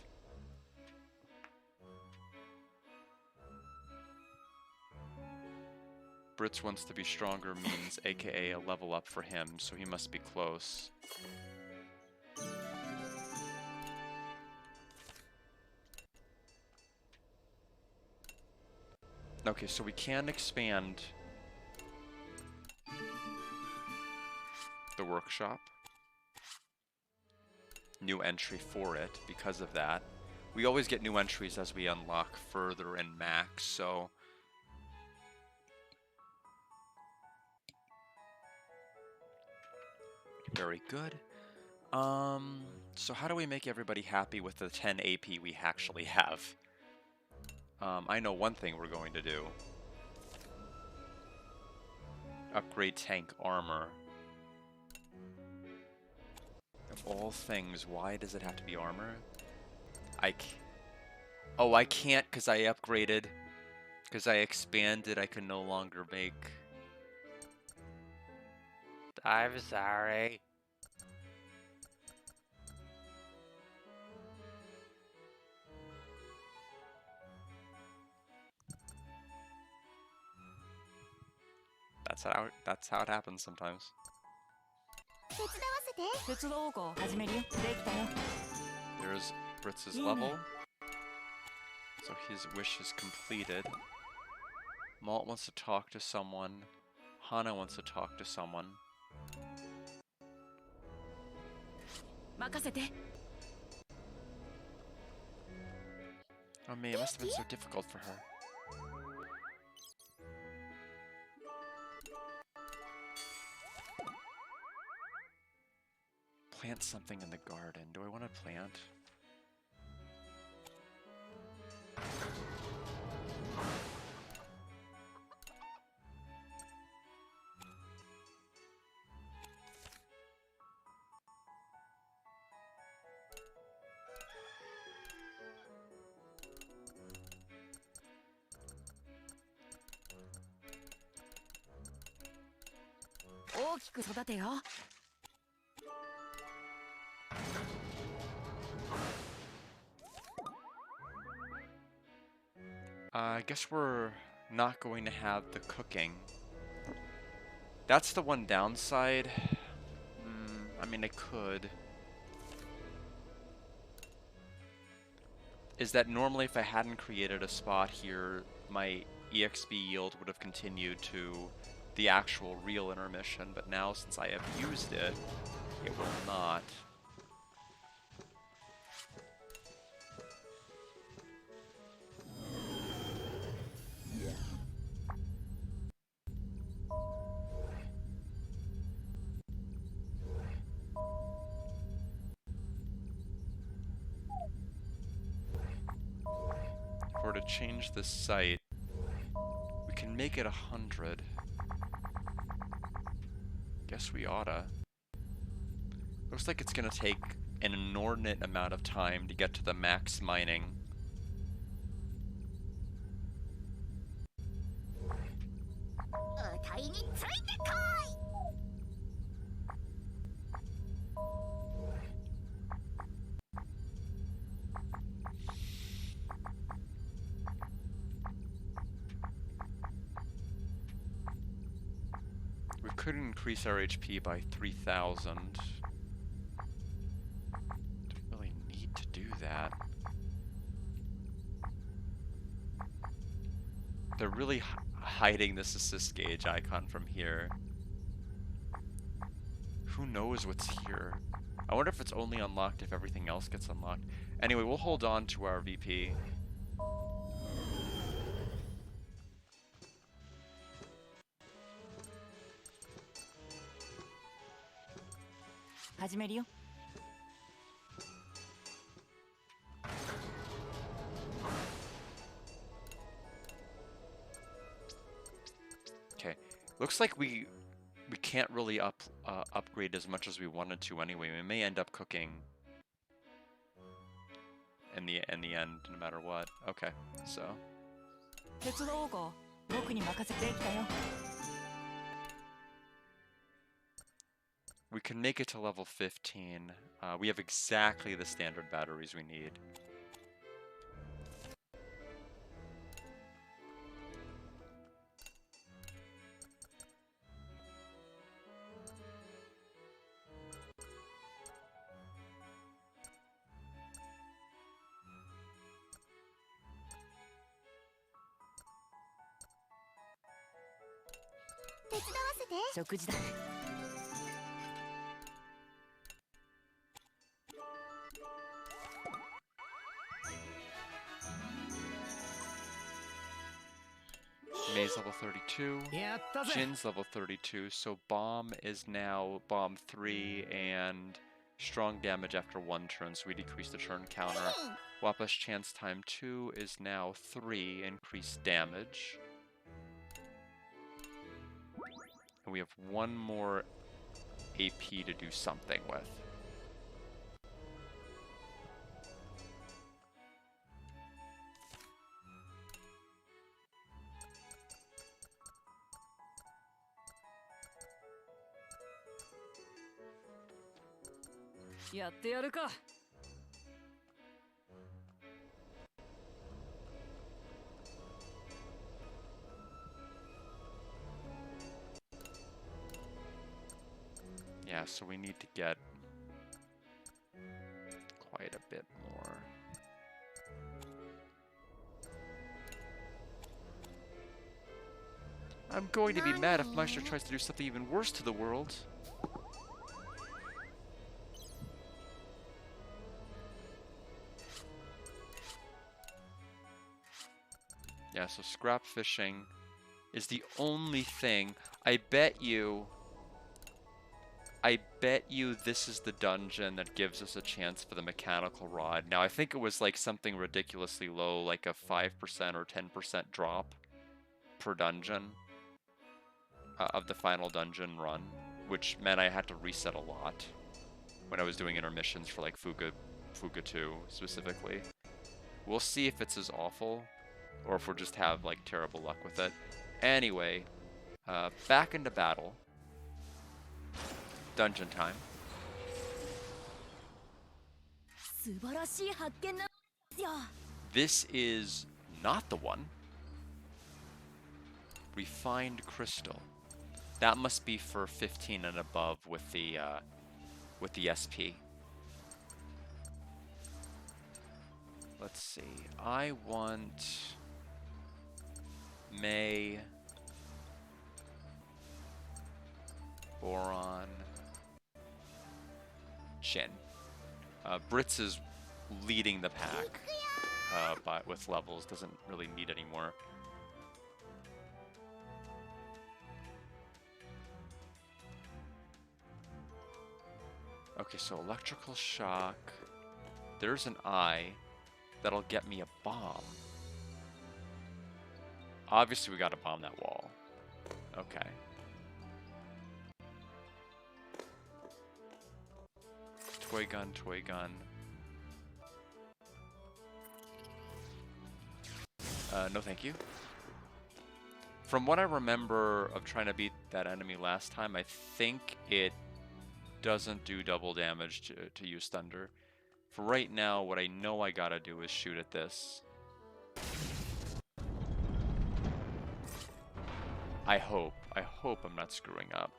Brits wants to be stronger means aka a level up for him, so he must be close. Okay, so we can expand the workshop. New entry for it because of that. We always get new entries as we unlock further in max, so very good. So how do we make everybody happy with the 10 AP we actually have? I know one thing we're going to do. Upgrade tank armor. Of all things, why does it have to be armor? Oh, I can't because I upgraded. Because I expanded, I can no longer make I'm sorry. That's how it happens sometimes. 手伝わせて。鉄道王始めるよ。できたよ。 There's Britz's Yeah. level. So his wish is completed. Malt wants to talk to someone. Hana wants to talk to someone. 任せて。 Oh man, it must have been so difficult for her. Plant something in the garden. Do I want to plant? .大きく育てよ。 I guess we're not going to have the cooking. That's the one downside. I mean, I could. Is that normally if I hadn't created a spot here, my EXP yield would have continued to the actual real intermission, but now since I have used it, it will not. If we're to change this site, we can make it 100. Guess we oughta. Looks like it's gonna take an inordinate amount of time to get to the max mining. We could increase our HP by 3,000. Don't really need to do that. They're really hiding this assist gauge icon from here. Who knows what's here? I wonder if it's only unlocked if everything else gets unlocked. Anyway, we'll hold on to our VP. 始めるよ。 Okay, looks like we can't really upgrade as much as we wanted to anyway. We may end up cooking in the end, no matter what. Okay, so 鉄道王僕に任せて。できたよ。 we can make it to level 15. We have exactly the standard batteries we need. Tetsudawa 食事だ。 May's level 32. Jin's level 32. So bomb is now bomb 3 and strong damage after 1 turn, so we decrease the turn counter. Wapa's chance time 2 is now 3 increased damage. And we have 1 more AP to do something with. やってやるか。 Yeah, so we need to get quite a bit more. I'm going to be mad if Meister tries to do something even worse to the world. Yeah, so scrap fishing is the only thing. I bet you this is the dungeon that gives us a chance for the mechanical rod. Now, I think it was like something ridiculously low, like a 5% or 10% drop per dungeon of the final dungeon run, which meant I had to reset a lot when I was doing intermissions for like Fuga 2 specifically. We'll see if it's as awful or if we'll just have like terrible luck with it. Anyway, back into battle. Dungeon time. 素晴らしい発見なんですよ。 This is not the one. Refined crystal. That must be for 15 and above with the SP. Let's see. I want May, Boron, Jin. Brits is leading the pack, but with levels doesn't really need any more. Okay, so electrical shock. There's an eye that'll get me a bomb. Obviously, we gotta bomb that wall. Okay. Toy gun, toy gun. No thank you. From what I remember of trying to beat that enemy last time, I think it doesn't do double damage to use thunder. For right now, what I know I gotta do is shoot at this. I hope I'm not screwing up.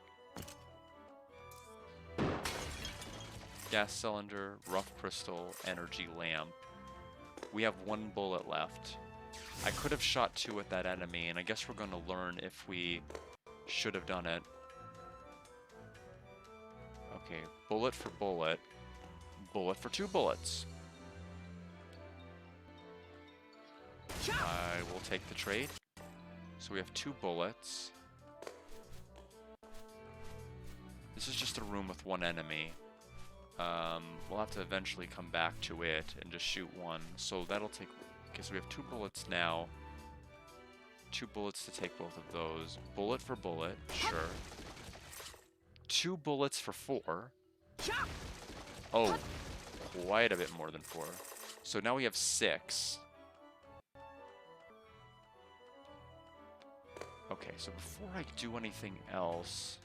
Gas cylinder, rough crystal, energy lamp. We have one bullet left. I could have shot 2 at that enemy, and I guess we're gonna learn if we should have done it. Okay, bullet for bullet. Bullet for 2 bullets. I will take the trade. So we have 2 bullets. This is just a room with 1 enemy. We'll have to eventually come back to it and just shoot 1. So that'll take... Okay, so we have 2 bullets now. 2 bullets to take both of those. Bullet for bullet, sure. 2 bullets for 4. Oh, quite a bit more than 4. So now we have 6. Okay, so before I do anything else...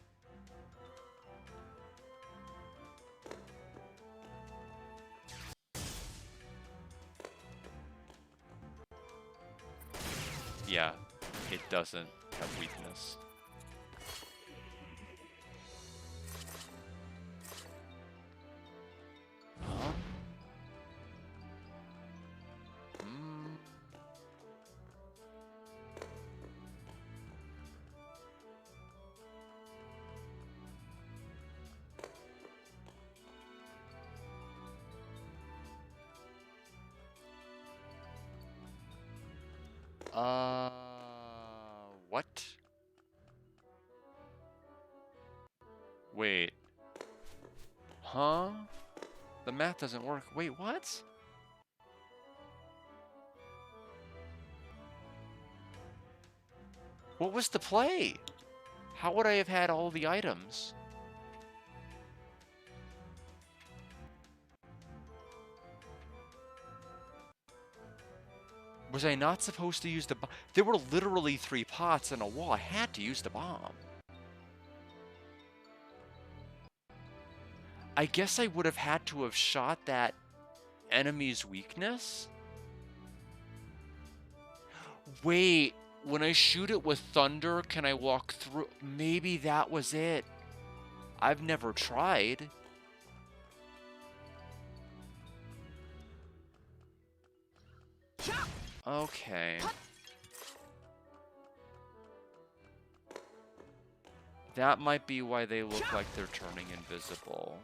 Yeah, it doesn't have weakness. Huh? What? Wait. Huh? The math doesn't work. Wait, what? What was the play? How would I have had all the items? Was I not supposed to use the bomb? There were literally 3 pots and a wall. I had to use the bomb. I guess I would have had to have shot that enemy's weakness? Wait, when I shoot it with thunder, can I walk through? Maybe that was it. I've never tried. Okay. That might be why they look like they're turning invisible.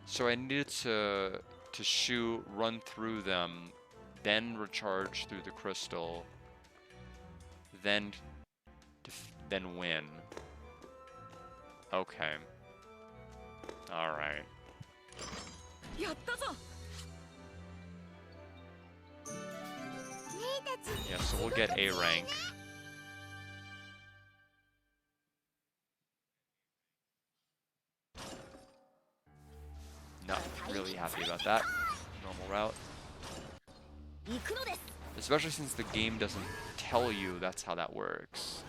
So I needed to shoot, run through them, then recharge through the crystal, then win. Okay. All right. Yeah, so we'll get A rank. Not really happy about that. Normal route. Especially since the game doesn't tell you that's how that works.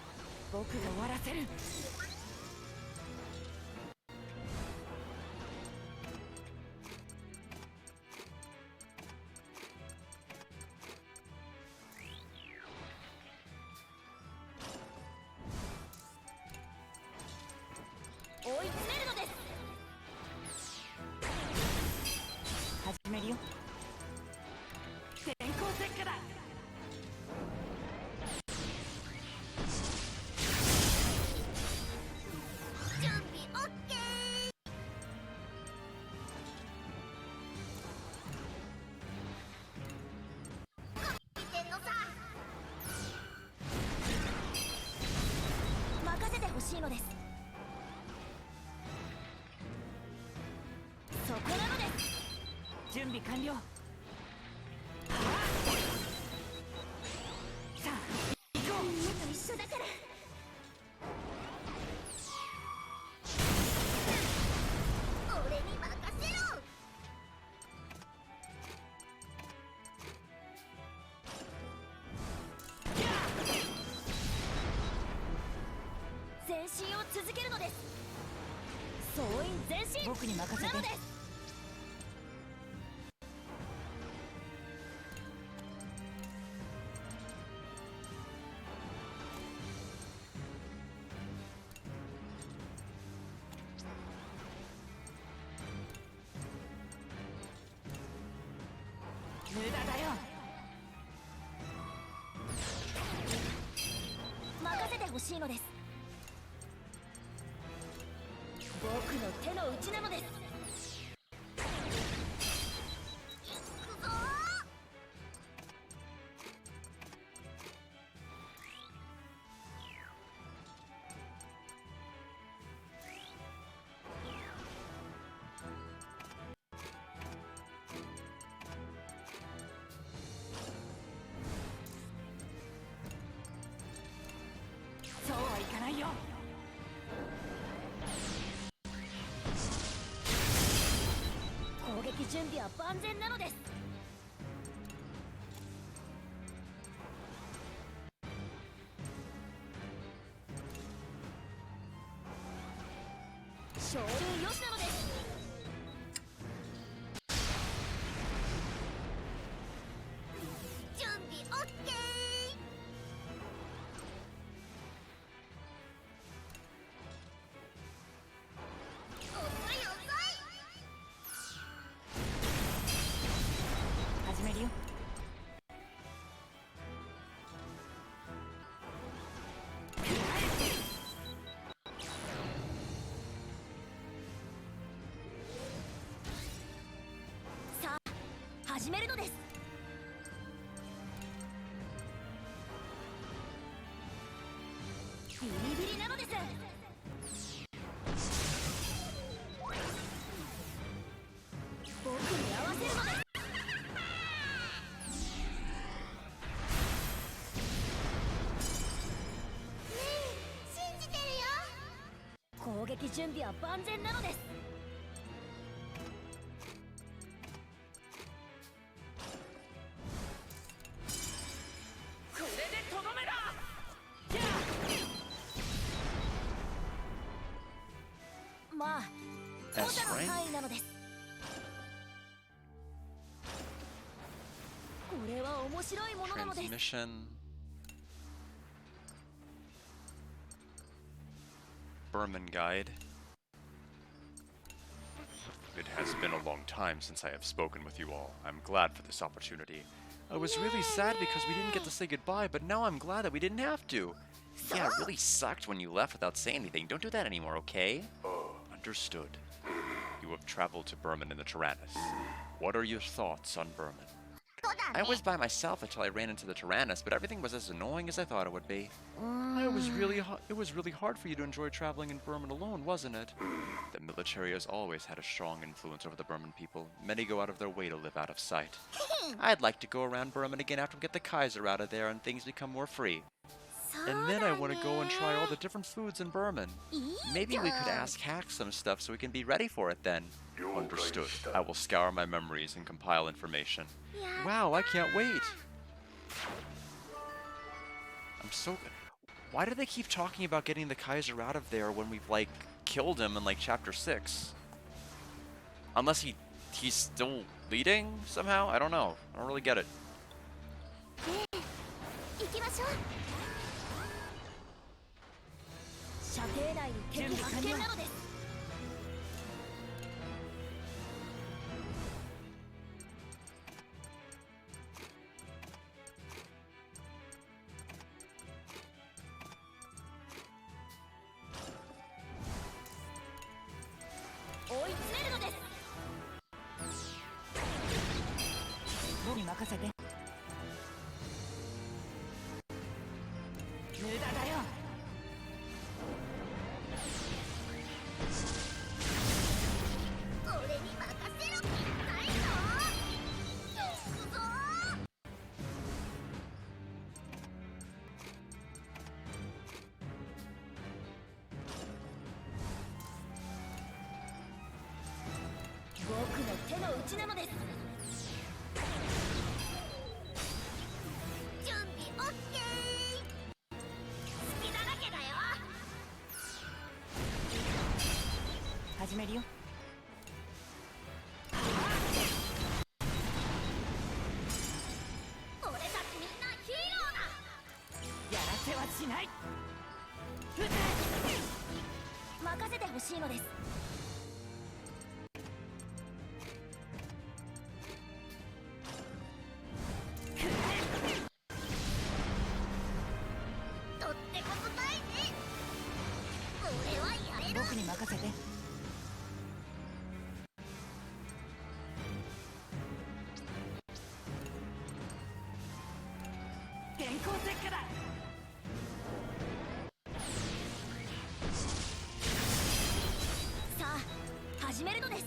S 者の rank. 範囲なのです。これは面白いものなのです。 Transmission. Berman Guide. It has been a long time since I have spoken with you all. I'm glad for this opportunity. I was really sad because we didn't get to say goodbye, but now I'm glad that we didn't have to. Yeah, it really sucked when you left without saying anything. Don't do that anymore, okay? Understood. You have traveled to Berman in the Tyrannus. What are your thoughts on Berman? そうだ I ね was by myself until I ran into the Tyrannus, but everything was as annoying as I thought it would be. It was really hard for you to enjoy traveling in Berman alone, wasn't it? The military has always had a strong influence over the Berman people. Many go out of their way to live out of sight. I'd like to go around Berman again after we get the Kaiser out of there and things become more free. そうだ And ね then I want to go and try all the different foods in Berman. いい Maybe じゃ we could ん ask Hack some stuff so we can be ready for it then. Understood. I will scour my memories and compile information. や Wow, I can't wait. I'm so... Why do they keep talking about getting the Kaiser out of there when we've, like, killed him in, like, Chapter 6? Unless he's still leading somehow? I don't know. I don't really get it. 行きましょう。射程内に敵発見なのです。追い詰めるのです。僕に任せて。無駄だよ。俺に任せろ。ないぞ。行くぞ。僕の手の内なのです。準備オッケー。隙だらけだよ。始めるよ。俺たちみんなヒーローだ。やらせはしない。任せてほしいのです。とってこそ大事。俺はやれる。僕に任せて。電光石火だ。さあ始めるのです。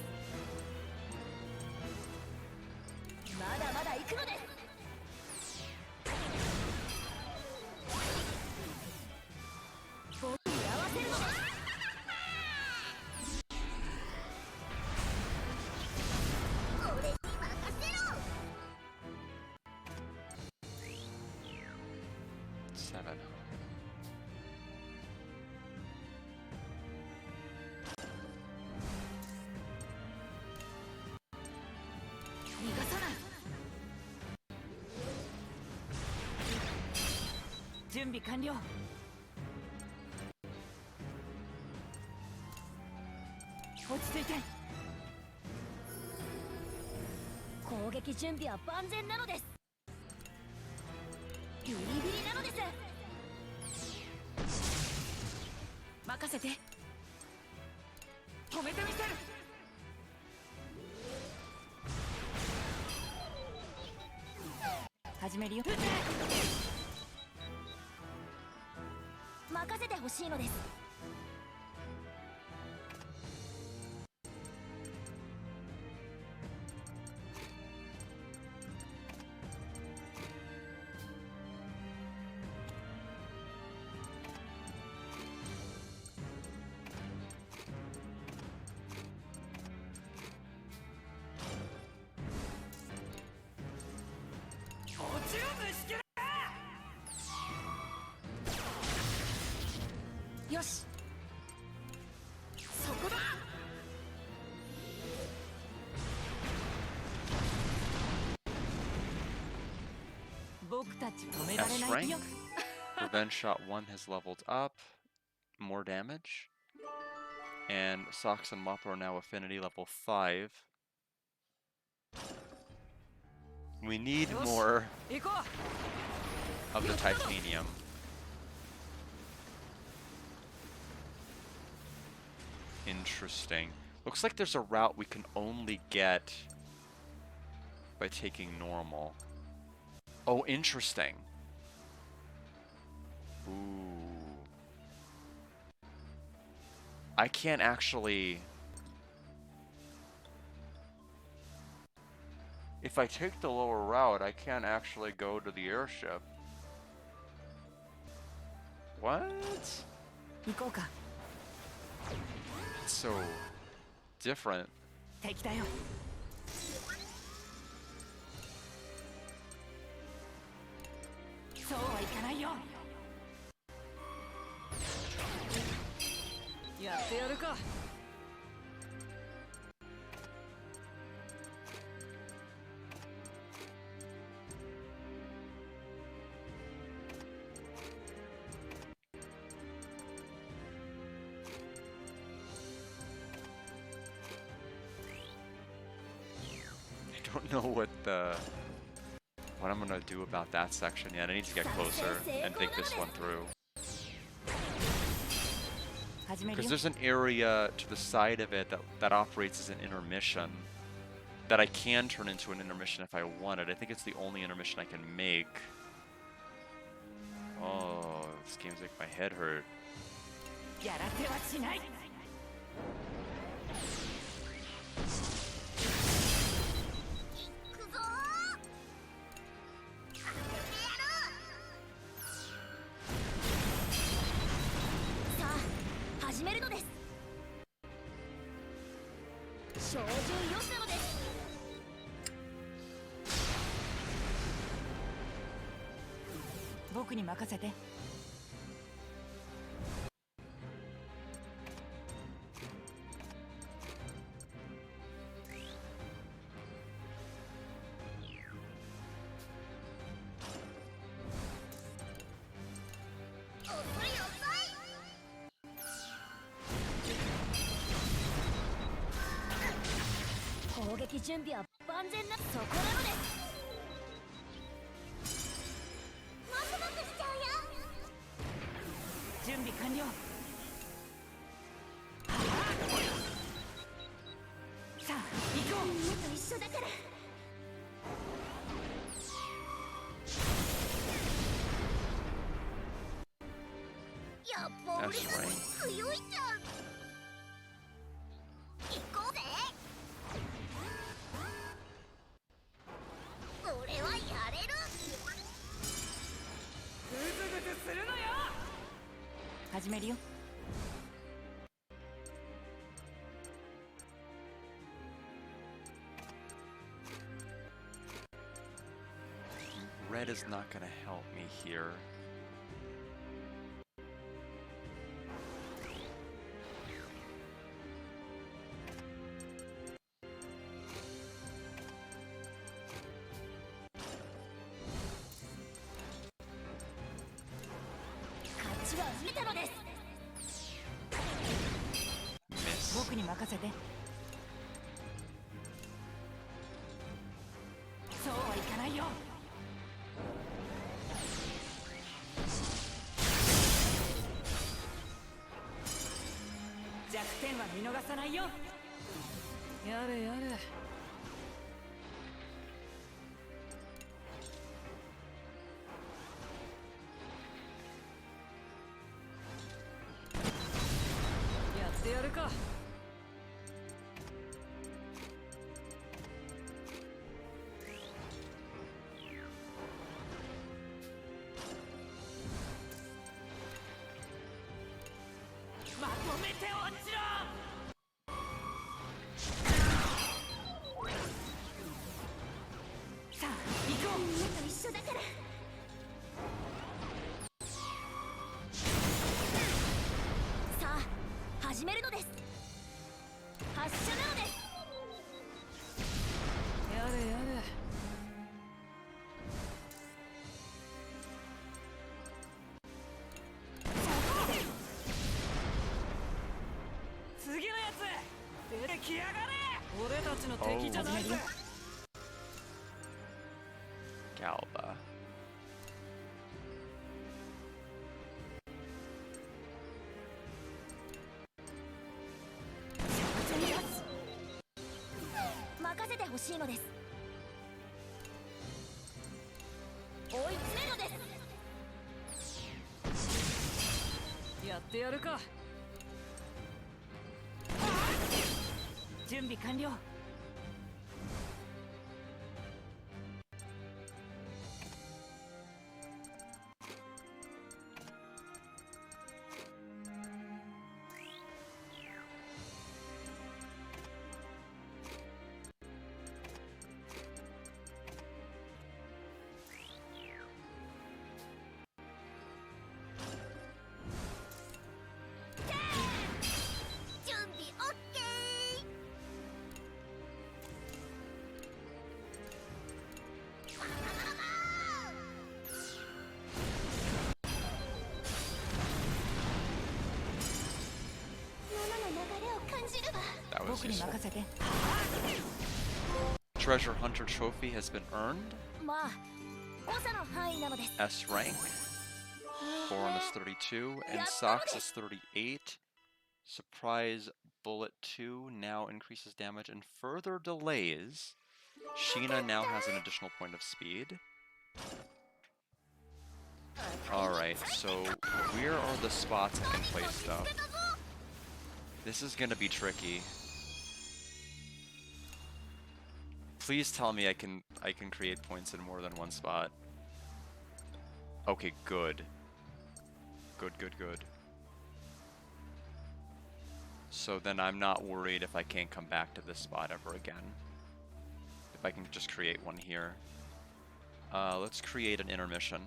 まだまだ行くのです。僕に合わせるのです。俺に任せろ。 7. 逃がさない。準備完了。落ち着いて。攻撃準備は万全なのです。ビリビリなのです。任せて。止めてみせる。始めるよ。任せてほしいのです。落ちる虫けら。よし。そこだ。僕たち止められ S ないよ rank. Revenge Shot 1 has leveled up. More damage. And Socks and Mopper are now Affinity level 5. We need more 行こ of the titanium. Interesting. Looks like there's a route we can only get by taking normal. Oh, interesting. Ooh. I can't actually... If I take the lower route, I can't actually go to the airship. What? う行こうか It's so different. 敵だよそうはいかないよやってやるか I don't know what I'm gonna do about that section yet. I need to get closer and think this one through. 始める Because よ there's an area to the side of it that operates as an intermission that I can turn into an intermission if I wanted. I think it's the only intermission I can make. Oh, this game's making my head hurt. やらせはしない 行くぞーやってやるさあ始めるのです照準よしなのです僕に任せて 遅い遅い攻撃準備は万全なそこなのですモクモクしちゃうよ準備完了さあ行こうみんなと一緒だからやっぱ俺たち強いじゃん行こうぜ俺はやれるグズグズするのよ始めるよ Red is not gonna help me here. Miss. 僕に任せてそうはいかないよ弱点は見逃さないよやれやれやってやるかまとめて落ちろ Galba. That was useful. Treasure Hunter trophy has been earned. S rank. Boron is 32, and Sox is 38. Surprise Bullet 2 now increases damage and further delays. Sheena now has an additional point of speed. Alright, so where are the spots I can place stuff? This is gonna be tricky. Please tell me I can create points in more than one spot. Okay, good. Good. So then I'm not worried if I can't come back to this spot ever again. If I can just create one here. Let's create an intermission.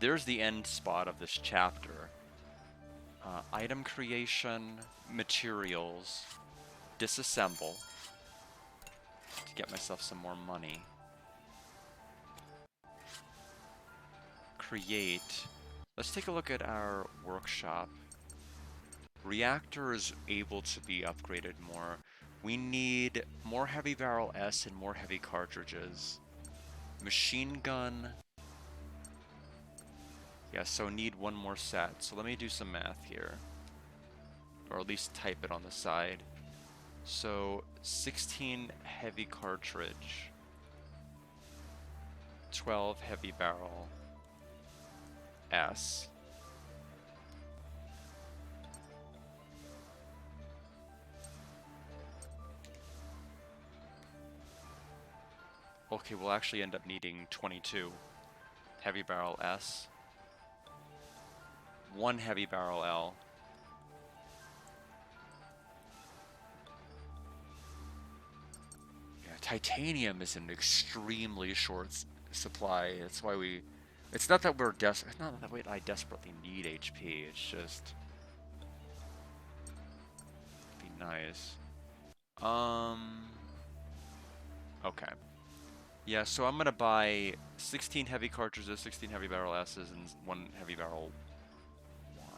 There's the end spot of this chapter. Item creation, materials, disassemble to get myself some more money. Create. Let's take a look at our workshop. Reactor is able to be upgraded more. We need more heavy barrel S and more heavy cartridges. Machine gun. Yeah, so need one more set. So let me do some math here. Or at least type it on the side. So 16 heavy cartridge. 12 heavy barrel S. Okay, we'll actually end up needing 22 heavy barrel S. 1 heavy barrel L. Yeah, titanium is an extremely short supply. That's why we... It's not that we're it's not that I desperately need HP. It's just... It'd be nice. Okay. Yeah, so I'm gonna buy 16 heavy cartridges, 16 heavy barrel S's, and 1 heavy barrel 1.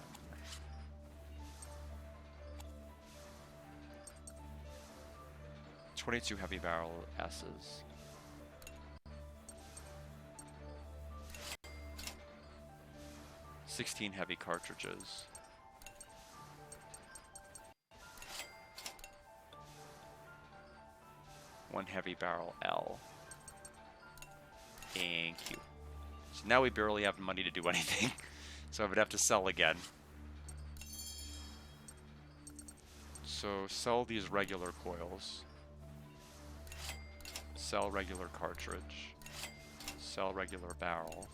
22 heavy barrel S's. $16 heavy cartridges. One heavy barrel L. Thank you. So now we barely have money to do anything. So I would have to sell again. So sell these regular coils. Sell regular cartridge. Sell regular barrel.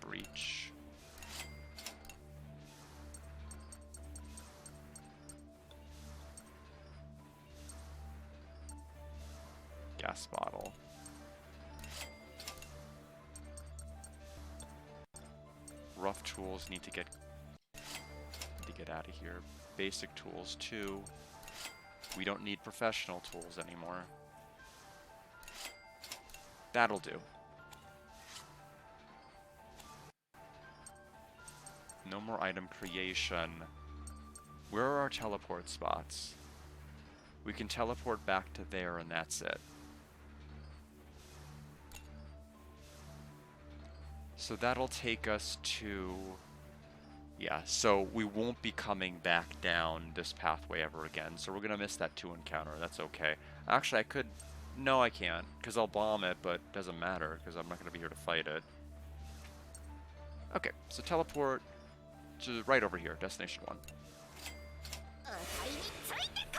Breach. Gas bottle. Rough tools need to get out of here. Basic tools too. We don't need professional tools anymore. That'll do. No more item creation. Where are our teleport spots? We can teleport back to there and that's it. So that'll take us to... Yeah, so we won't be coming back down this pathway ever again. So we're going to miss that 2 encounter. That's okay. Actually, I could... No, I can't, because I'll bomb it, but it doesn't matter, because I'm not going to be here to fight it. Okay, so teleport to right over here, Destination 1. 当たりについてこ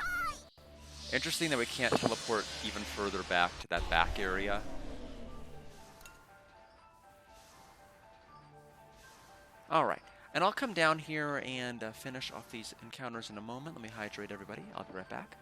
い Interesting that we can't teleport even further back to that back area. Alright, and I'll come down here and finish off these encounters in a moment. Let me hydrate everybody. I'll be right back.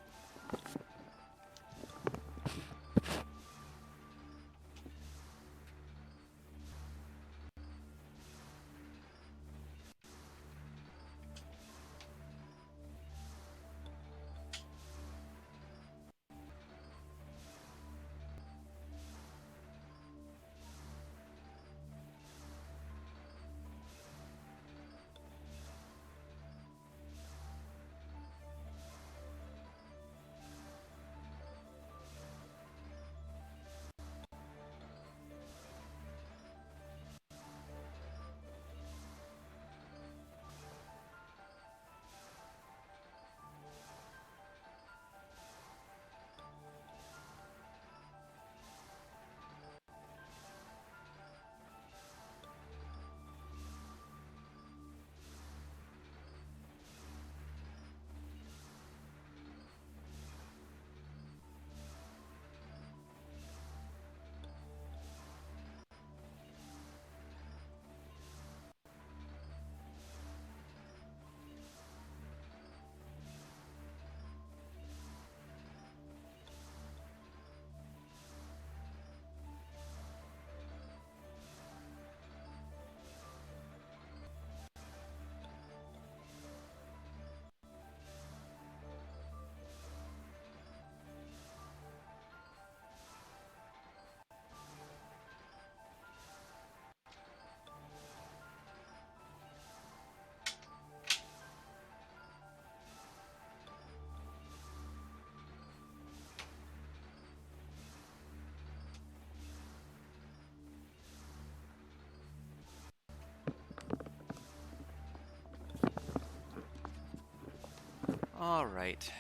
Alright.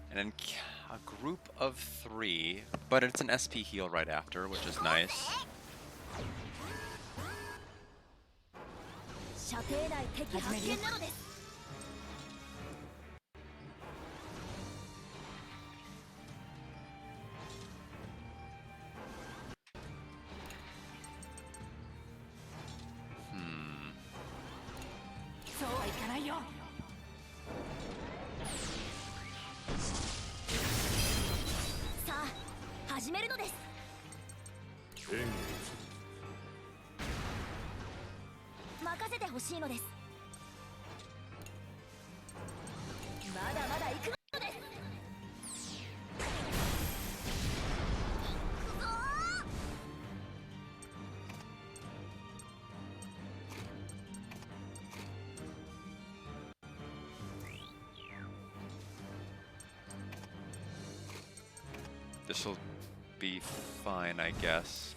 And then a group of 3, but it's an SP heal right after, which is nice. 射程内敵発見なのです そうはいかないよ さあ始めるのです 援護任せてほしいのですまだまだ行くのです行くぞ This'll be fine, I guess.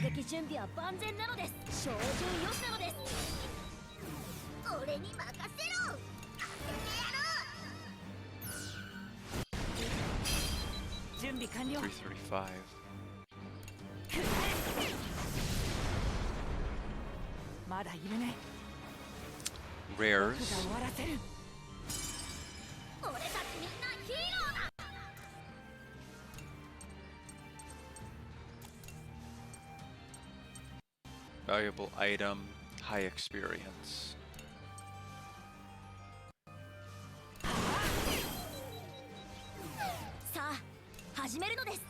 撃準備は万全なのです。照準よしなのです。俺に任せろ。当ててやろう。準備完了。 335. まだいるね。 Rares. 僕が終わらせる。俺たちみんなヒーローだ。 He valuable item, high experience. さあ始めるのです。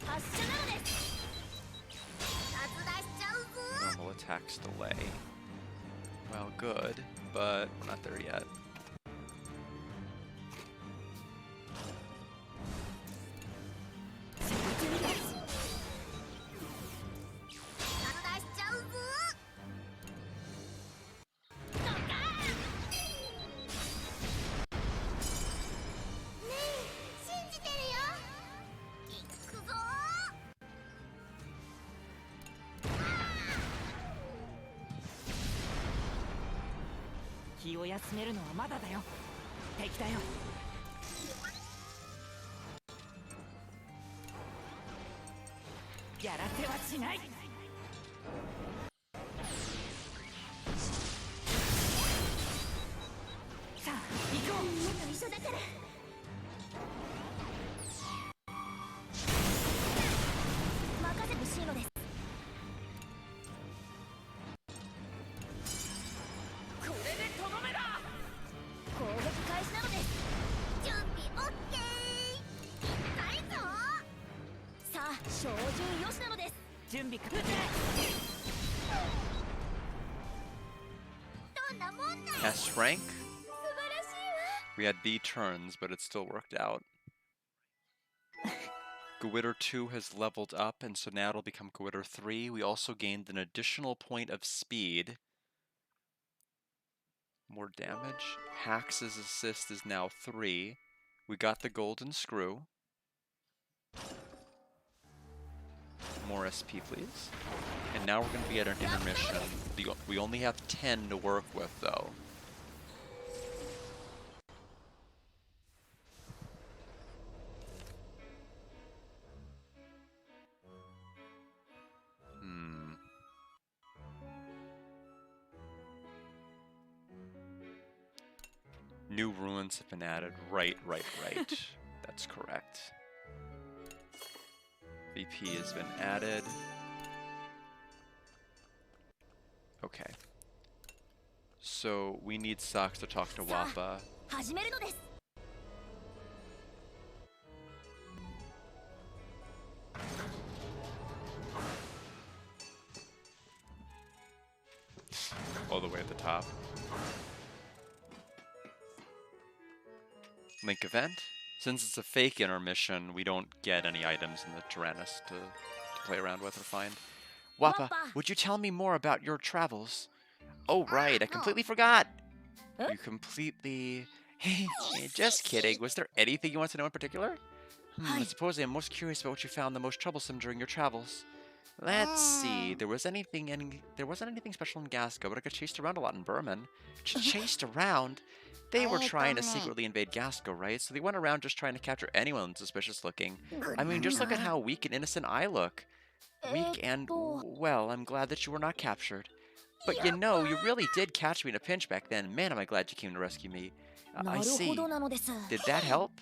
発射なのです。殺出しちゃうぞ。 Normal attacks delay. Well, good, but we're not there yet. 殺出しちゃうぞ。ドカーン。ねえ信じてるよ。行くぞ。気を休めるのはまだだよ。敵だよ。やらせはしない。さあ行こう。みんなと一緒だから。任せてほしいのです。これでとどめだ。攻撃開始なのです。準備オッケー。痛いぞ。さあ照準よしなのです。準備か。どんなもんだ。 S rank? 素晴らしいわ。 We had B turns, but it still worked out. Gewitter 2 has leveled up, and so now it'll become Gewitter 3. We also gained an additional point of speed. More damage. Hax's assist is now 3. We got the golden screw. More SP, please. And now we're going to be at an intermission. We only have 10 to work with, though. New ruins have been added. Right. That's correct. VP has been added. Okay. So we need Socks to talk to Wappa. 始めるのです。 All the way at the top. Link event. Since it's a fake intermission, we don't get any items in the Tyrannus to play around with or find. Wappa, would you tell me more about your travels? Oh, right, I completely forgot! Huh? You completely... Just kidding. Was there anything you want to know in particular? I suppose I'm most curious about what you found the most troublesome during your travels. Let's see. There wasn't anything special in Gasco, but I got chased around a lot in Berman. Chased around? They were trying to secretly invade Gasco, right? So they went around just trying to capture anyone suspicious looking. I mean, just look at how weak and innocent I look. Weak and, well, I'm glad that you were not captured. But you know, you really did catch me in a pinch back then. Man, am I glad you came to rescue me. I see. Did that help?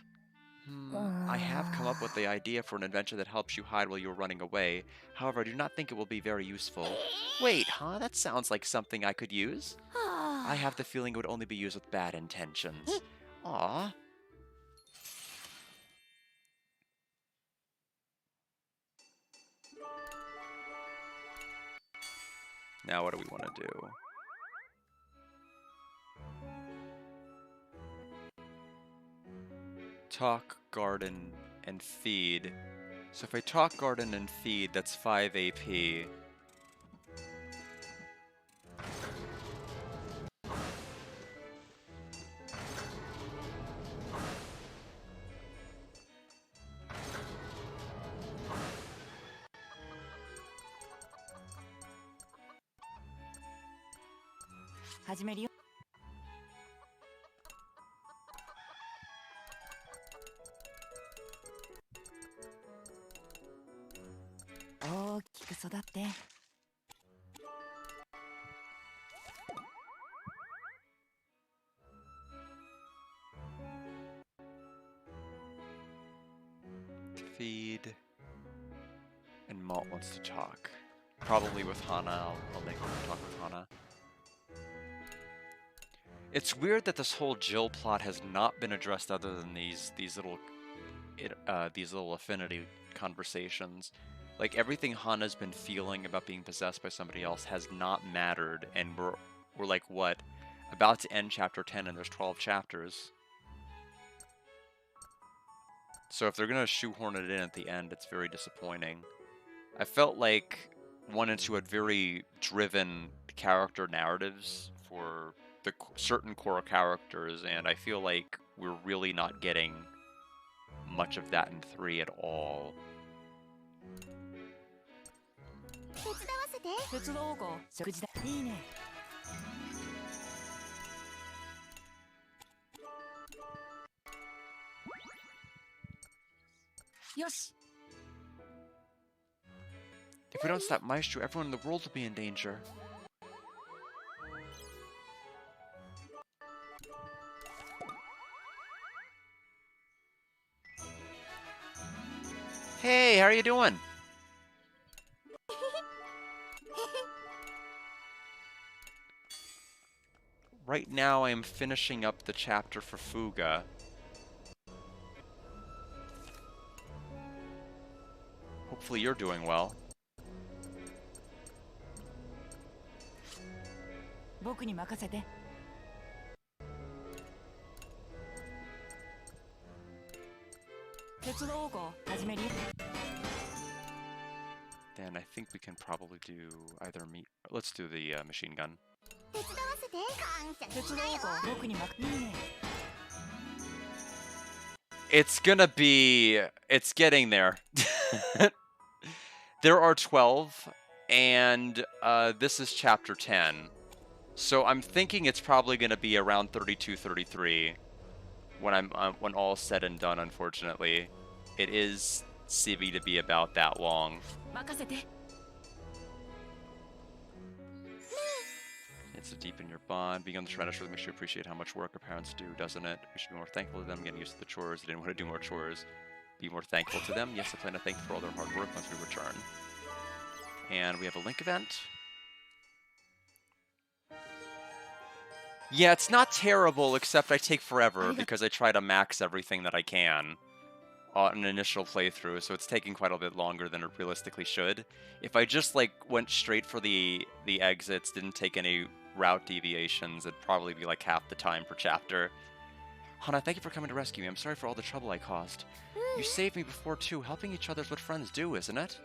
I have come up with the idea for an adventure that helps you hide while you're running away. However, I do not think it will be very useful. Wait, huh? That sounds like something I could use. I have the feeling it would only be used with bad intentions. Aww. Now what do we want to do? Talk, garden, and feed. So if I talk, garden, and feed, that's 5 AP. Feed. Malt wants to talk. Probably with Hana. I'll make her talk with Hana. It's weird that this whole Jill plot has not been addressed other than these little affinity conversations. Like everything Hana's been feeling about being possessed by somebody else has not mattered, and we're like what, about to end chapter 10 and there's 12 chapters. So if they're gonna shoehorn it in at the end, it's very disappointing. I felt like 1 and 2 had very driven character narratives for the certain core characters, and I feel like we're really not getting much of that in 3 at all. 手伝わせて。手伝おうか。食事だ。いいね。よし。 If we don't stop Maestro, everyone in the world will be in danger. Hey, how are you doing? Right now, I am finishing up the chapter for Fuga. Hopefully you're doing well. 僕に任せて。手伝おうか。始めるよ。 Then I think we can probably do either me. Let's do the machine gun. 手伝わせて。感謝手伝おうか。僕に任せ。いいね。 It's gonna be. It's getting there. There are 12, and this is chapter 10. So I'm thinking it's probably gonna be around 32, 33 when when all's said and done. Unfortunately, it is CV to be about that long. 任せて。 It's to deepen your bond. Being on the Shrine really makes you appreciate how much work our parents do, doesn't it? We should be more thankful to them. Getting used to the chores. They didn't want to do more chores. Be more thankful to them. Yes, I plan to thank them for all their hard work once we return. And we have a link event. Yeah, it's not terrible, except I take forever because I try to max everything that I can on an initial playthrough, so it's taking quite a bit longer than it realistically should. If I just like went straight for the exits, didn't take any route deviations, it'd probably be like half the time per chapter. Hana, thank you for coming to rescue me. I'm sorry for all the trouble I caused. You saved me before too. Helping each other is what friends do, isn't it?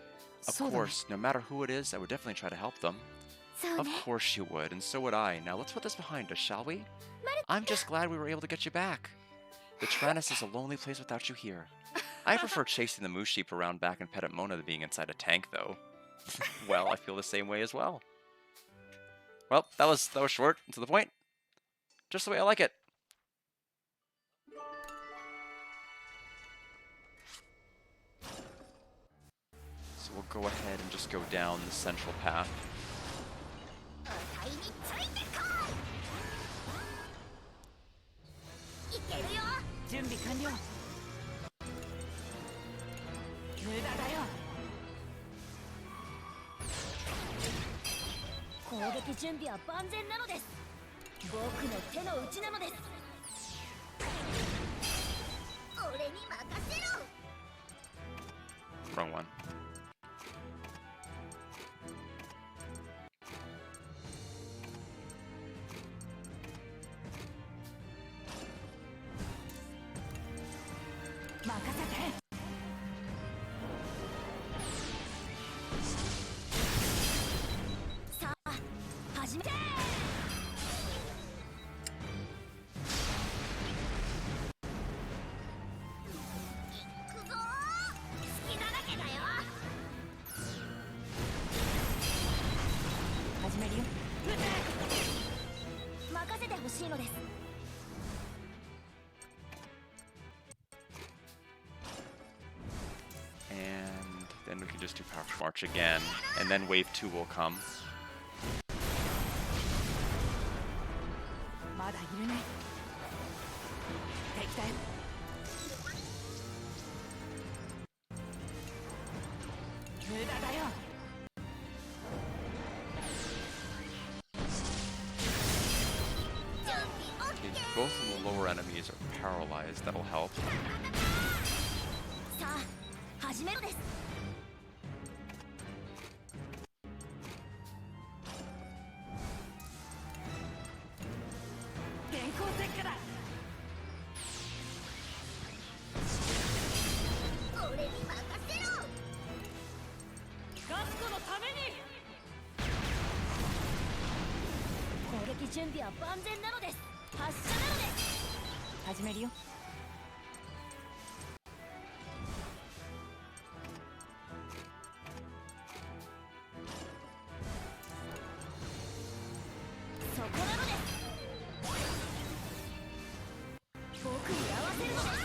Of course, no matter who it is, I would definitely try to help them. そう Of ね。 course you would, and so would I. Now let's put this behind us, shall we? I'm just glad we were able to get you back. The Trannis is a lonely place without you here. I prefer chasing the moose sheep around back in Petit Mona to being inside a tank, though. Well, I feel the same way as well. Well, that was short and to the point. Just the way I like it. So we'll go ahead and just go down the central path. あたいについてこい。いけるよ。準備完了。無駄だよ。攻撃準備は万全なのです。僕の手の内なのです。俺に任せろ。 Wrong one. And then we can just do Power March again, and then Wave 2 will come. まだいるね。敵だよ。無駄だよ。both of the lower enemies are paralyzed. That'll help. さあ始めるです。電光石火だ。俺に任せろ。ガスコのために。攻撃準備は万全なのです。発射なのです。始めるよ。そこなのです。僕に合わせるのです。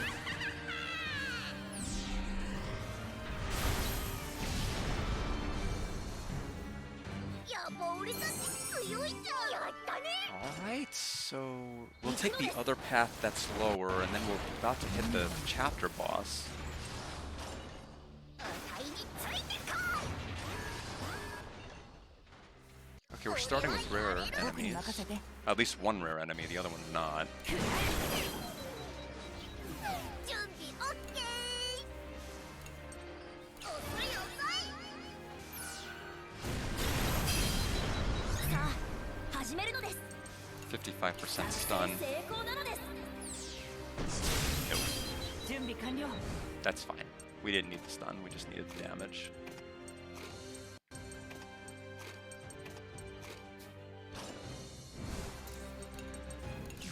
やっぱ俺たち強いじゃん。やったね。Alright, so we'll take the other path that's lower, and then we're about to hit the chapter boss. あたいについてこい。 Okay, we're starting with rare enemies. At least one rare enemy, the other one's not. 準備オッケー。遅い遅い。さあ始めるのです。 55% stun. 成功なのです。 Nope. 準備完了。 That's fine. We didn't need the stun, we just needed the damage.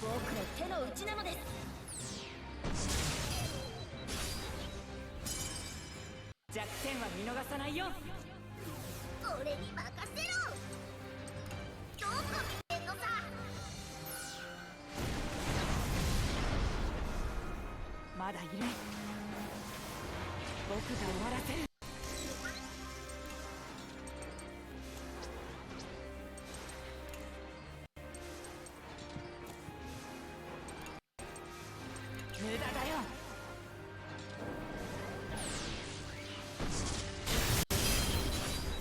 僕の手の内なのです。弱点は見逃さないよ。俺に任せろ。どこ見てんのさ。まだいる。僕が終わらせる。無駄だよ。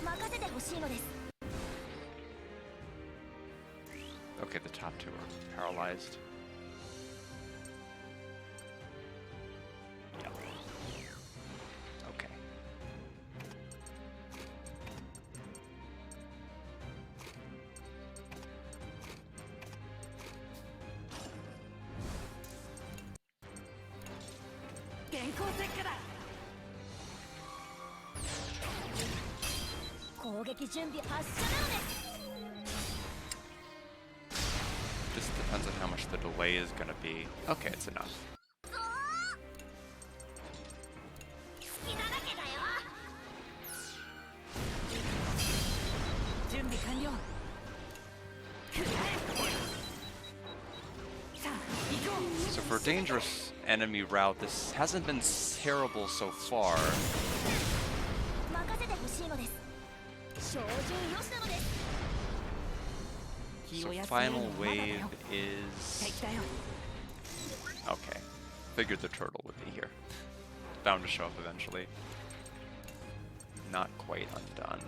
任せてほしいのです。 Okay, the top two are paralyzed. Yeah. Okay. Just depends on how much the delay is gonna be. Okay, it's enough. 好きだらけだよ。準備完了。さあ行こう。 So for a dangerous enemy route, this hasn't been terrible so far. 任せてほしいのです。照準よしなのです。 So final wave is... Okay. Figured the turtle would be here. Bound to show up eventually. Not quite undone.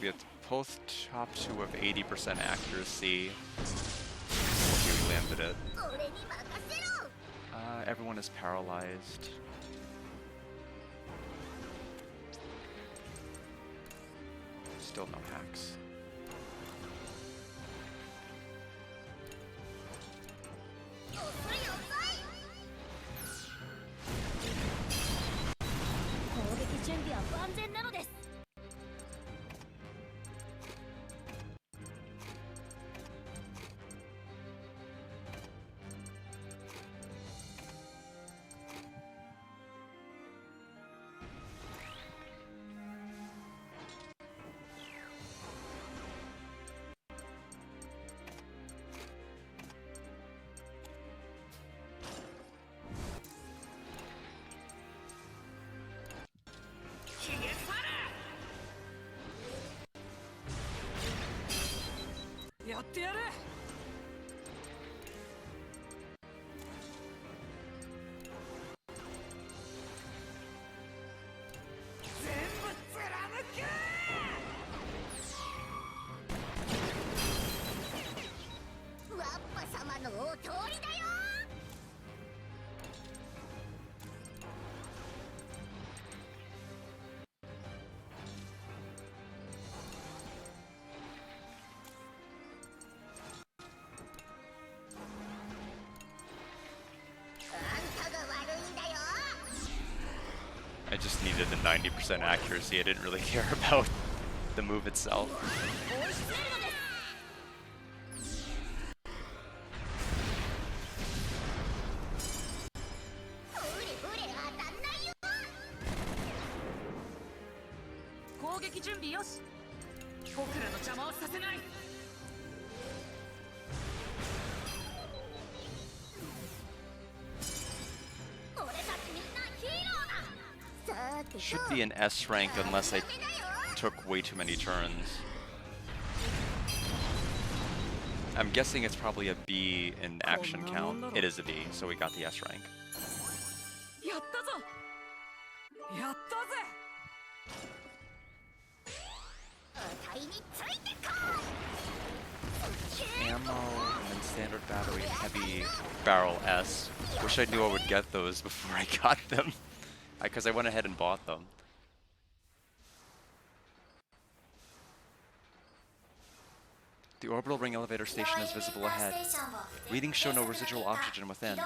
We have both top two of 80% accuracy. Okay, we landed it. 俺に任せろ。 Everyone is paralyzed. Still no hacks. やってやる。全部貫け。ワッパ様のお通りだよ。あんたが悪いんだよ。 I just needed a 90% accuracy. I didn't really care about the move itself. 追い詰めるのです。ほれほれ当たんないよ。攻撃準備よし。僕らの邪魔をさせない。俺たちみんなヒーローだ。さてと Should be an S rank unless I took way too many turns. I'm guessing it's probably a B in action count. It is a B, so we got the S rank. やったぞ。やったぜ。あたいについてこい。 Ammo and then standard battery and heavy barrel S. Wish I knew I would get those before I got them. Because I went ahead and bought them. The orbital ring elevator station is visible ahead. Readings show no residual oxygen within.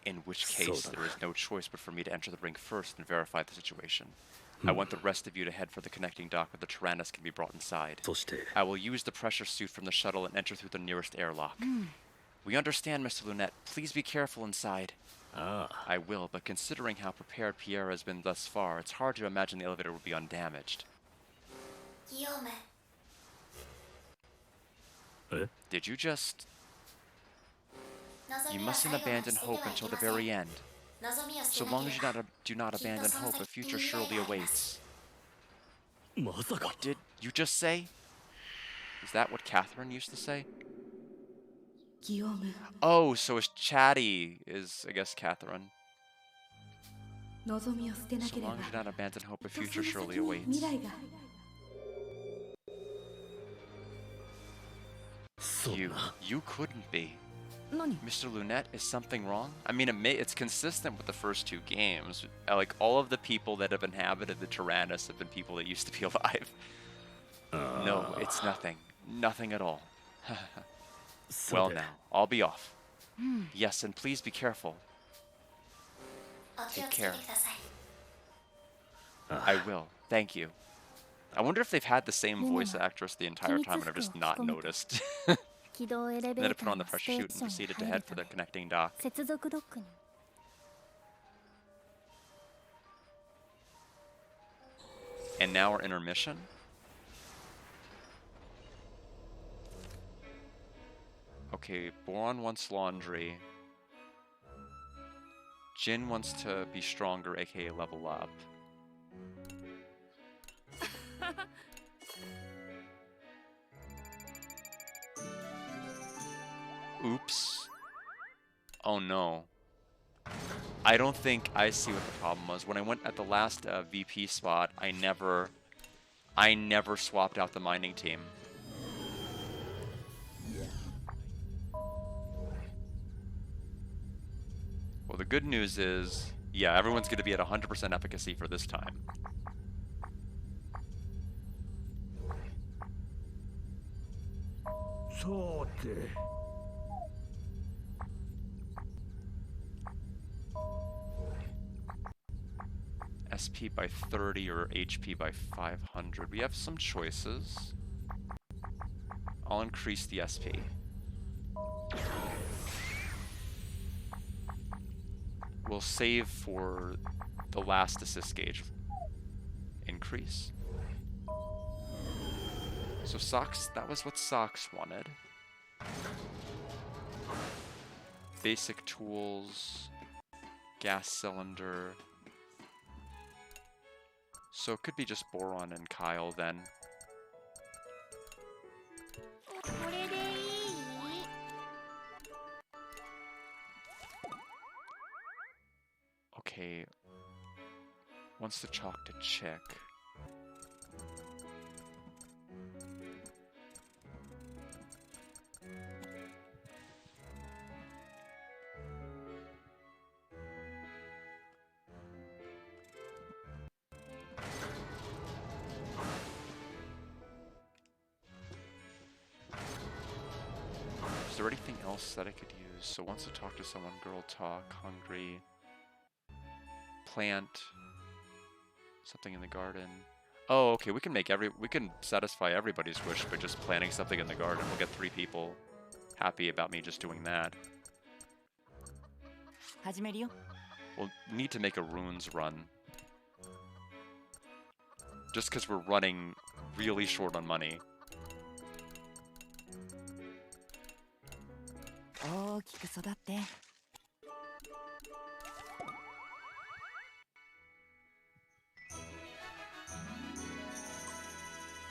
In which case, there is no choice but for me to enter the ring first and verify the situation. I want the rest of you to head for the connecting dock where the Tyrannus can be brought inside. そして I will use the pressure suit from the shuttle and enter through the nearest airlock. We understand, Mr. Lunette. Please be careful inside. ああ I will, but considering how prepared Pierre has been thus far, it's hard to imagine the elevator will be undamaged. ギヨーム、 え Did you just... 望 You みは mustn't 最後まで abandon 捨てて hope はい until け the ません。 very end. 望みを捨 So てな long け as れ you ば do not abandon hope, a future surely awaits. まさか Did you just say? Is that what Catherine used to say? ギヨーム、 Oh, so it's Chatty is, I guess, Catherine. 望みを捨てな So ければ long as you do not abandon hope, a きっと future その surely 先に awaits. 未来が。そん You な couldn't be. 何？ Mr. Lunette, is something wrong? I mean, it's consistent with the first two games. Like, all of the people that have inhabited the Tyrannus have been people that used to be alive. No, it's nothing. Nothing at all. さ Well て now, I'll be off. Yes, and please be careful. お気をつけてください。 I will. Thank you. I wonder if they've had the same voice actress the entire time and I've just not noticed. 軌道エレ And ベ then ー it タ put ー on の the ス pressure テ chute ー and ションに proceeded to 入 head る for た the め connecting dock. 接続ドックに。 And now our intermission. Okay, Boron wants laundry. Jin wants to be stronger, aka level up. Oops. Oh no. I don't think I see what the problem was. When I went at the last VP spot, I never swapped out the mining team. Well, the good news is, yeah, everyone's going to be at 100% efficacy for this time. さて SP by 30 or HP by 500. We have some choices. I'll increase the SP. We'll save for the last assist gauge increase. So Socks, that was what Socks wanted. Basic tools, gas cylinder. So it could be just Boron and Kyle then. これでいい？ Okay. Wants to talk to Chick. Is there anything else that I could use? So wants to talk to someone, girl talk, hungry, plant, something in the garden. Oh, okay, we can satisfy everybody's wish by just planting something in the garden. We'll get 3 people happy about me just doing that. 始めるよ。 We'll need to make a runes run. Just because we're running really short on money. 大きく育って。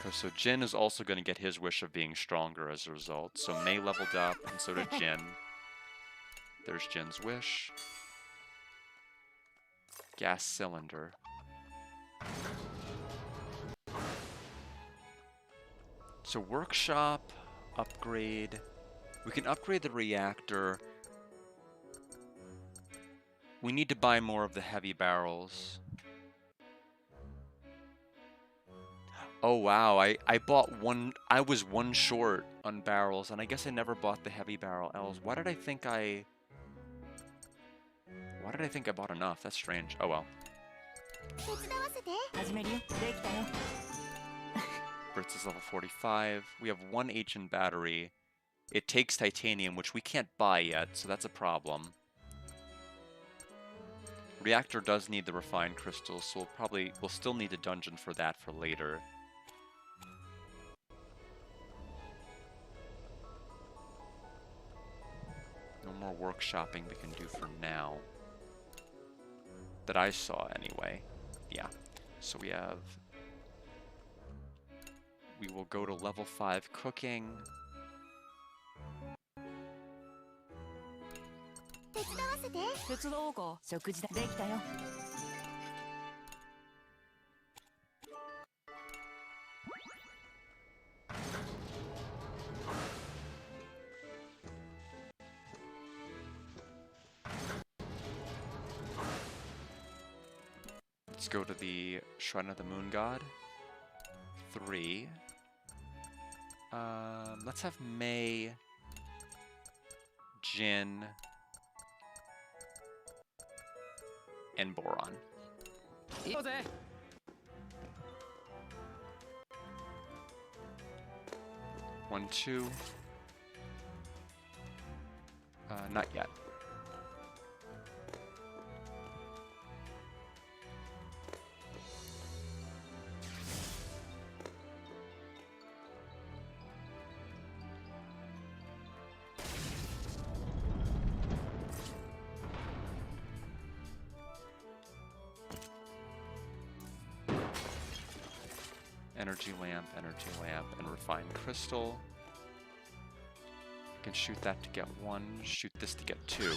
Okay, so Jin is also going to get his wish of being stronger as a result. So Mei leveled up, and so did Jin. There's Jin's wish. Gas cylinder. So workshop, upgrade. We can upgrade the reactor. We need to buy more of the heavy barrels. Oh wow, I bought one, I was 1 short on barrels, and I guess I never bought the heavy barrel L's. Why did I think I bought enough? That's strange. Oh well. 手伝わせて。 始めるよ。できたよ。 Fritz is level 45. We have 1 ancient battery. It takes titanium, which we can't buy yet, so that's a problem. Reactor does need the refined crystals, so we'll still need a dungeon for that for later. No more workshopping we can do for now. That I saw, anyway. Yeah. So we will go to level 5 cooking. 手伝わせて。手伝おうか。食事だ。できたよ。 Let's go to the Shrine of the Moon God. 3. Let's have Mei, Jin, and Boron. いいよぜ。 1, 2. Not yet. Energy lamp, and refined crystal. I can shoot that to get 1, shoot this to get 2.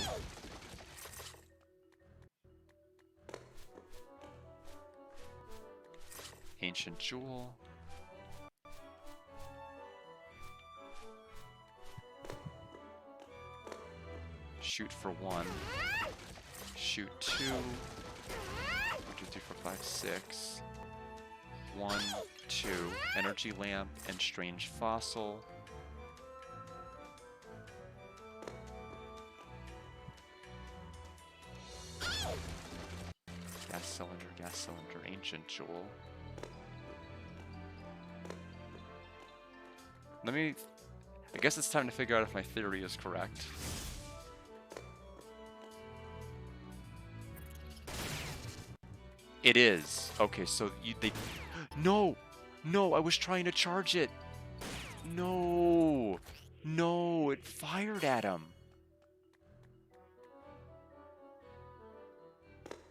Ancient jewel. Shoot for 1. Shoot 2. 1, 2, 3, 4, 5, 6. 1, 2. Energy lamp and strange fossil. Gas cylinder, ancient jewel. I guess it's time to figure out if my theory is correct. It is. Okay, so no! No, I was trying to charge it! No! No, it fired at him!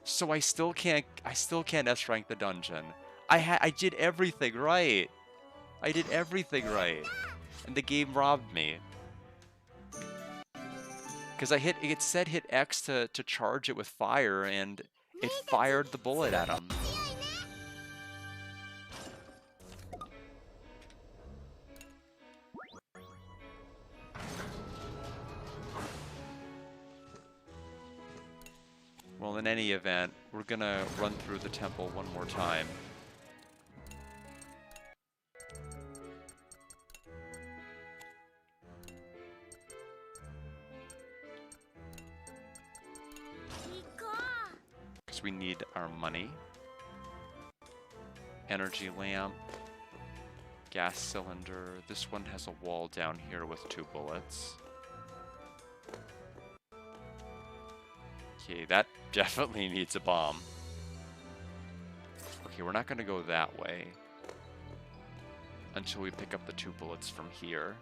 So I still can't S rank the dungeon. I did everything right. I did everything right. And the game robbed me. Because it said hit X to charge it with fire, and it fired the bullet at him. Well, in any event, we're gonna run through the temple one more time. Because we need our money. Energy lamp. Gas cylinder. This one has a wall down here with 2 bullets. Okay, that definitely needs a bomb. Okay, we're not going to go that way until we pick up the 2 bullets from here.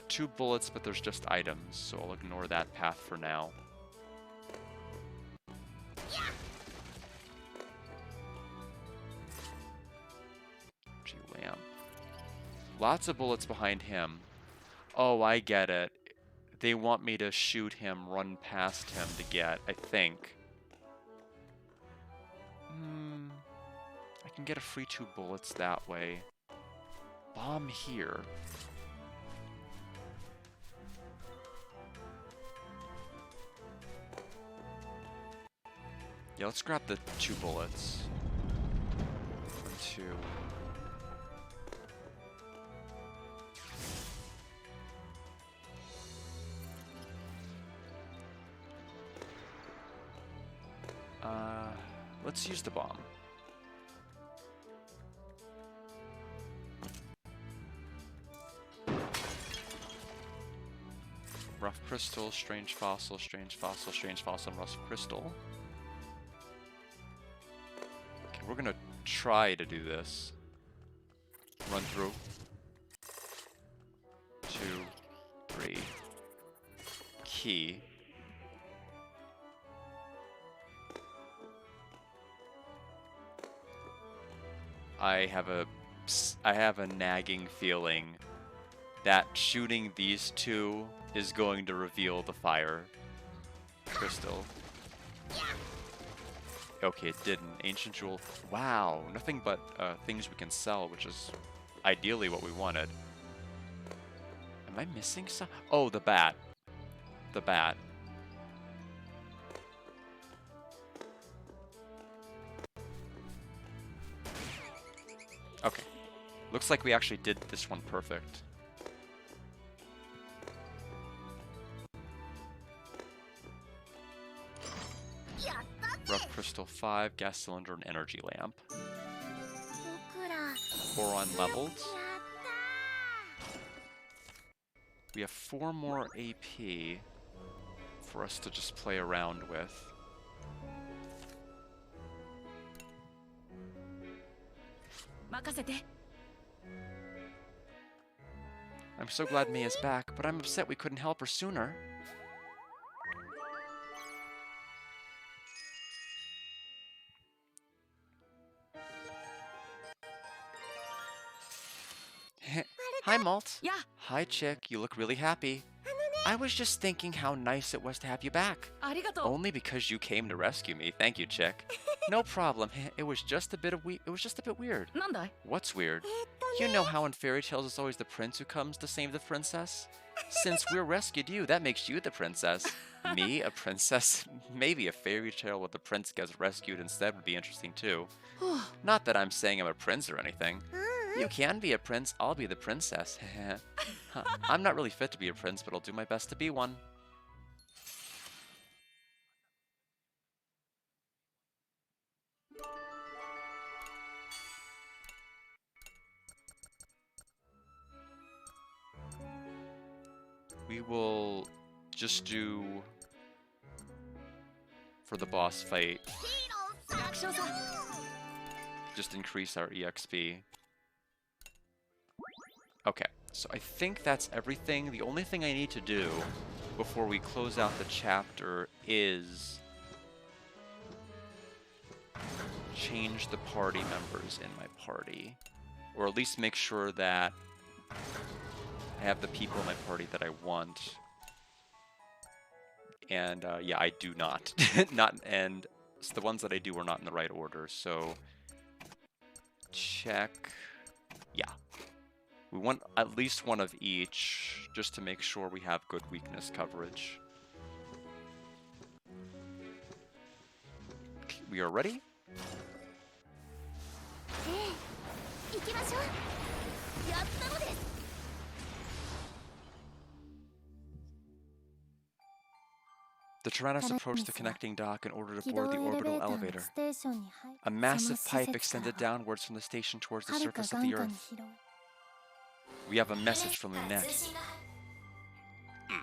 2 bullets, but there's just items, so I'll ignore that path for now. Lamp. Lots of bullets behind him. Oh, I get it. They want me to shoot him, run past him to get, I think. I can get a free 2 bullets that way. Bomb here. Yeah, let's grab the 2 bullets. 1, 2. Let's use the bomb. Rough crystal, strange fossil, strange fossil, strange fossil, and rough crystal. Okay, we're gonna try to do this. Run through. 2, 3. Key. I have a nagging feeling that shooting these 2 is going to reveal the fire crystal. Okay, it didn't. Ancient jewel. Wow, nothing but things we can sell, which is ideally what we wanted. Am I missing some? Oh, the bat. The bat. Okay. Looks like we actually did this one perfect. Rough crystal 5, gas cylinder, and energy lamp. Boron leveled. We have 4 more AP for us to just play around with. I'm so glad Mia's back, but I'm upset we couldn't help her sooner. Hi, Malt. Yeah. Hi, Chick. You look really happy. I was just thinking how nice it was to have you back. Only because you came to rescue me. Thank you, Chick. No problem. It was just a bit weird. What's weird? You know how in fairy tales it's always the prince who comes to save the princess? Since we rescued you, that makes you the princess. Me, a princess? Maybe a fairy tale where the prince gets rescued instead would be interesting too. Not that I'm saying I'm a prince or anything. You can be a prince, I'll be the princess. I'm not really fit to be a prince, but I'll do my best to be one. We will just do for the boss fight. Just increase our EXP. Okay, so I think that's everything. The only thing I need to do before we close out the chapter is change the party members in my party. Or at least make sure that I have the people in my party that I want. And yeah, I do not. And the ones that I do are not in the right order, so check. Yeah. We want at least one of each, just to make sure we have good weakness coverage. We are ready? 行きましょう。やったのです。 The Tyrannus approached the connecting dock in order to board the orbital elevator. A massive pipe extended downwards from the station towards the surface of the Earth. We have a message from Lunette.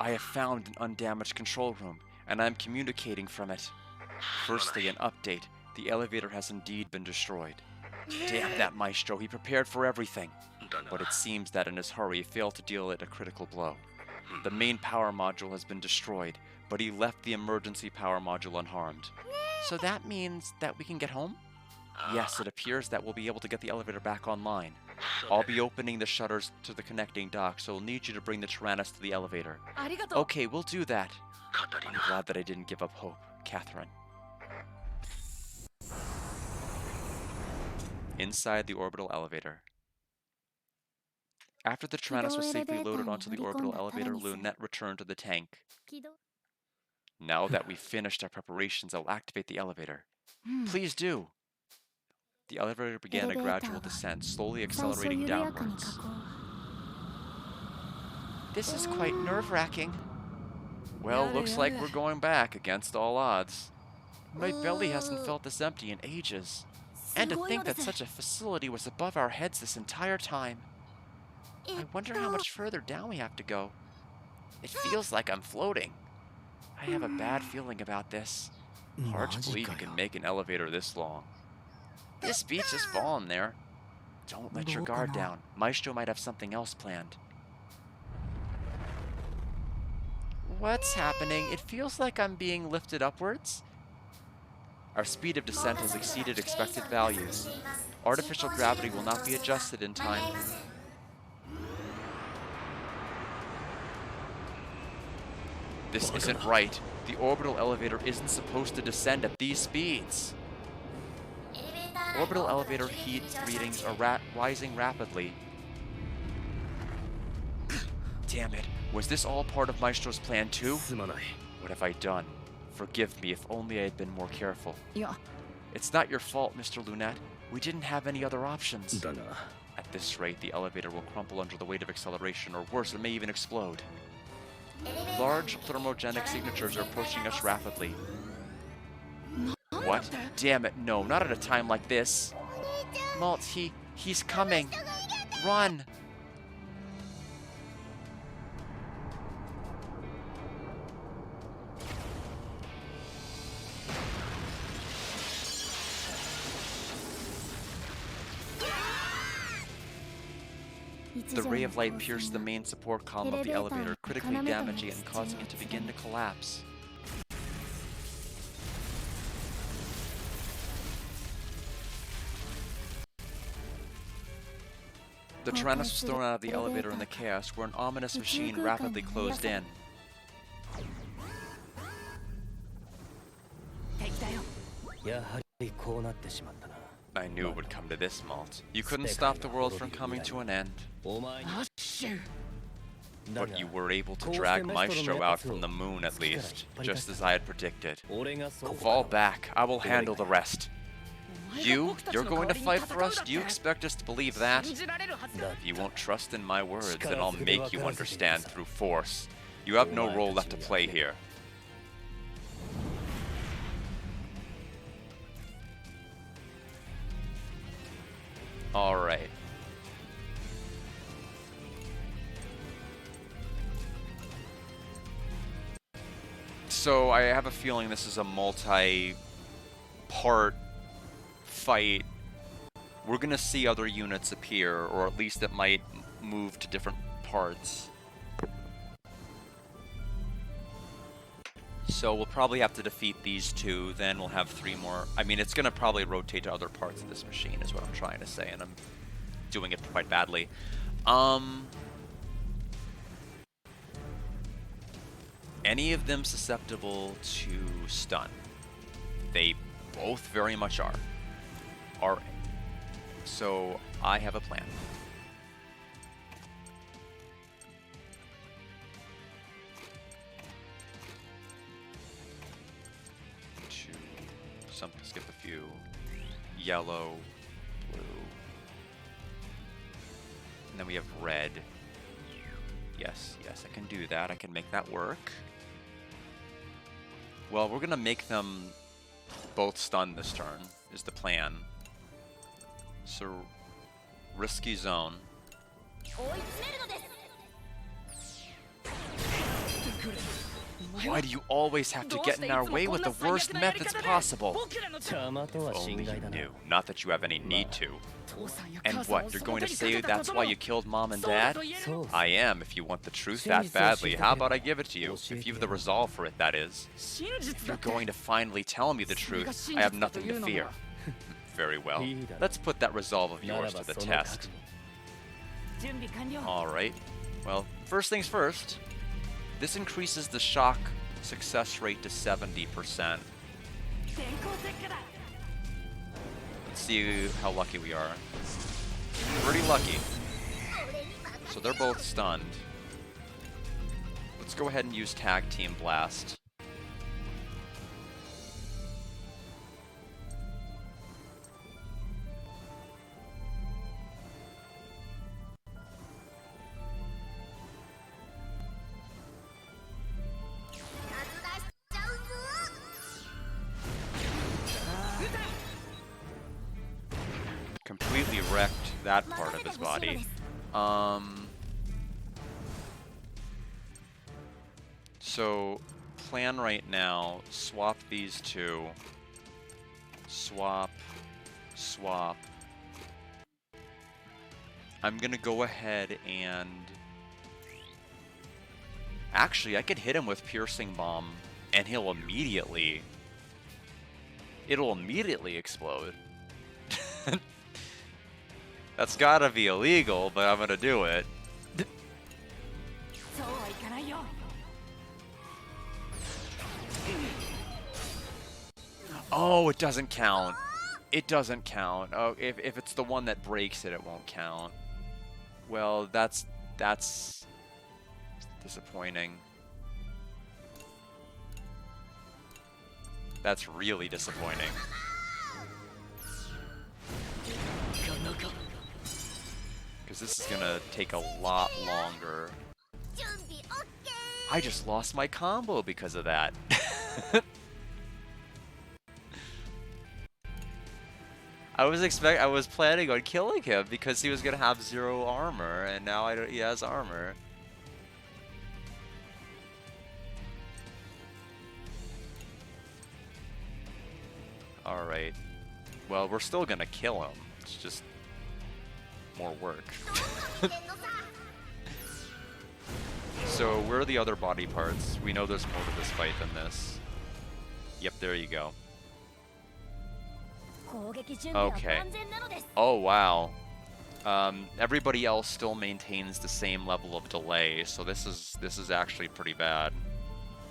I have found an undamaged control room, and I am communicating from it. Firstly, an update. The elevator has indeed been destroyed. Damn that Maestro, he prepared for everything. But it seems that in his hurry he failed to deal it a critical blow. The main power module has been destroyed, but he left the emergency power module unharmed. So that means that we can get home? Yes, it appears that we'll be able to get the elevator back online. I'll be opening the shutters to the connecting dock, so we'll need you to bring the Tyrannus to the elevator. Okay, we'll do that. I'm glad that I didn't give up hope, Catherine. Inside the orbital elevator. After the Tyrannus was safely loaded onto the orbital elevator, Lunette returned to the tank. Now that we've finished our preparations, I'll activate the elevator. Please do. The elevator began a gradual descent, slowly accelerating downwards. This is quite nerve-wracking. Well, looks like we're going back against all odds. My belly hasn't felt this empty in ages. And to think that such a facility was above our heads this entire time. I wonder how much further down we have to go. It feels like I'm floating. I have a bad feeling about this. Hard to believe you can make an elevator this long. This beats us falling there. Don't let your guard down. Maestro might have something else planned. What's happening? It feels like I'm being lifted upwards. Our speed of descent has exceeded expected values. Artificial gravity will not be adjusted in time. This isn't right. The orbital elevator isn't supposed to descend at these speeds. Orbital elevator heat readings are rising rapidly. Damn it. Was this all part of Maestro's plan too? What have I done? Forgive me, if only I had been more careful. It's not your fault, Mr. Lunette. We didn't have any other options. At this rate, the elevator will crumple under the weight of acceleration, or worse, it may even explode. Large thermogenic signatures are approaching us rapidly. What? Damn it, no, not at a time like this. Malt, he's coming. Run! The ray of light pierced the main support column of the elevator, critically damaging it and causing it to begin to collapse. The Tyrannus was thrown out of the elevator in the chaos, where an ominous machine rapidly closed in. I knew it would come to this, Malt. You couldn't stop the world from coming to an end. But you were able to drag Maestro out from the moon at least, just as I had predicted. Fall back, I will handle the rest. You're going to fight for us? Do you expect us to believe that? If you won't trust in my words, then I'll make you understand through force. You have no role left to play here. Alright. So I have a feeling this is a multi-part fight. We're gonna see other units appear, or at least it might move to different parts. So we'll probably have to defeat these two, then we'll have 3 more. I mean, it's gonna probably rotate to other parts of this machine is what I'm trying to say, and I'm doing it quite badly. Any of them susceptible to stun? They both very much are. Alright. So I have a plan. Skip a few. Yellow, blue. And then we have red. Yes, yes, I can do that. I can make that work. Well, we're gonna make them both stun this turn, is the plan. So, risky zone. Why do you always have to get in our way with the worst methods possible? If only you knew. Not that you have any need to. And what, you're going to say that's why you killed Mom and Dad? I am, if you want the truth that badly. How about I give it to you? If you have the resolve for it, that is. If you're going to finally tell me the truth, I have nothing to fear. Very well. Let's put that resolve of yours to the test. Alright. Well, first things first. This increases the shock success rate to 70%. Let's see how lucky we are. Pretty lucky. So they're both stunned. Let's go ahead and use Tag Team Blast. Completely wrecked that part of his body. So, plan right now, swap these two. Swap, swap. I'm gonna go ahead and... Actually, I could hit him with Piercing Bomb, and he'll immediately... It'll immediately explode. That's gotta be illegal, but I'm gonna do it. Oh, it doesn't count. It doesn't count. Oh, if it's the one that breaks it, it won't count. Well, that's disappointing. That's really disappointing. Because this is gonna take a lot longer. I just lost my combo because of that. I was planning on killing him because he was gonna have 0 armor, and now he has armor. All right. Well, we're still gonna kill him. It's just more work. So where are the other body parts? We know there's more to this fight than this. Yep, there you go. Okay. Oh, wow. Everybody else still maintains the same level of delay, so this is actually pretty bad.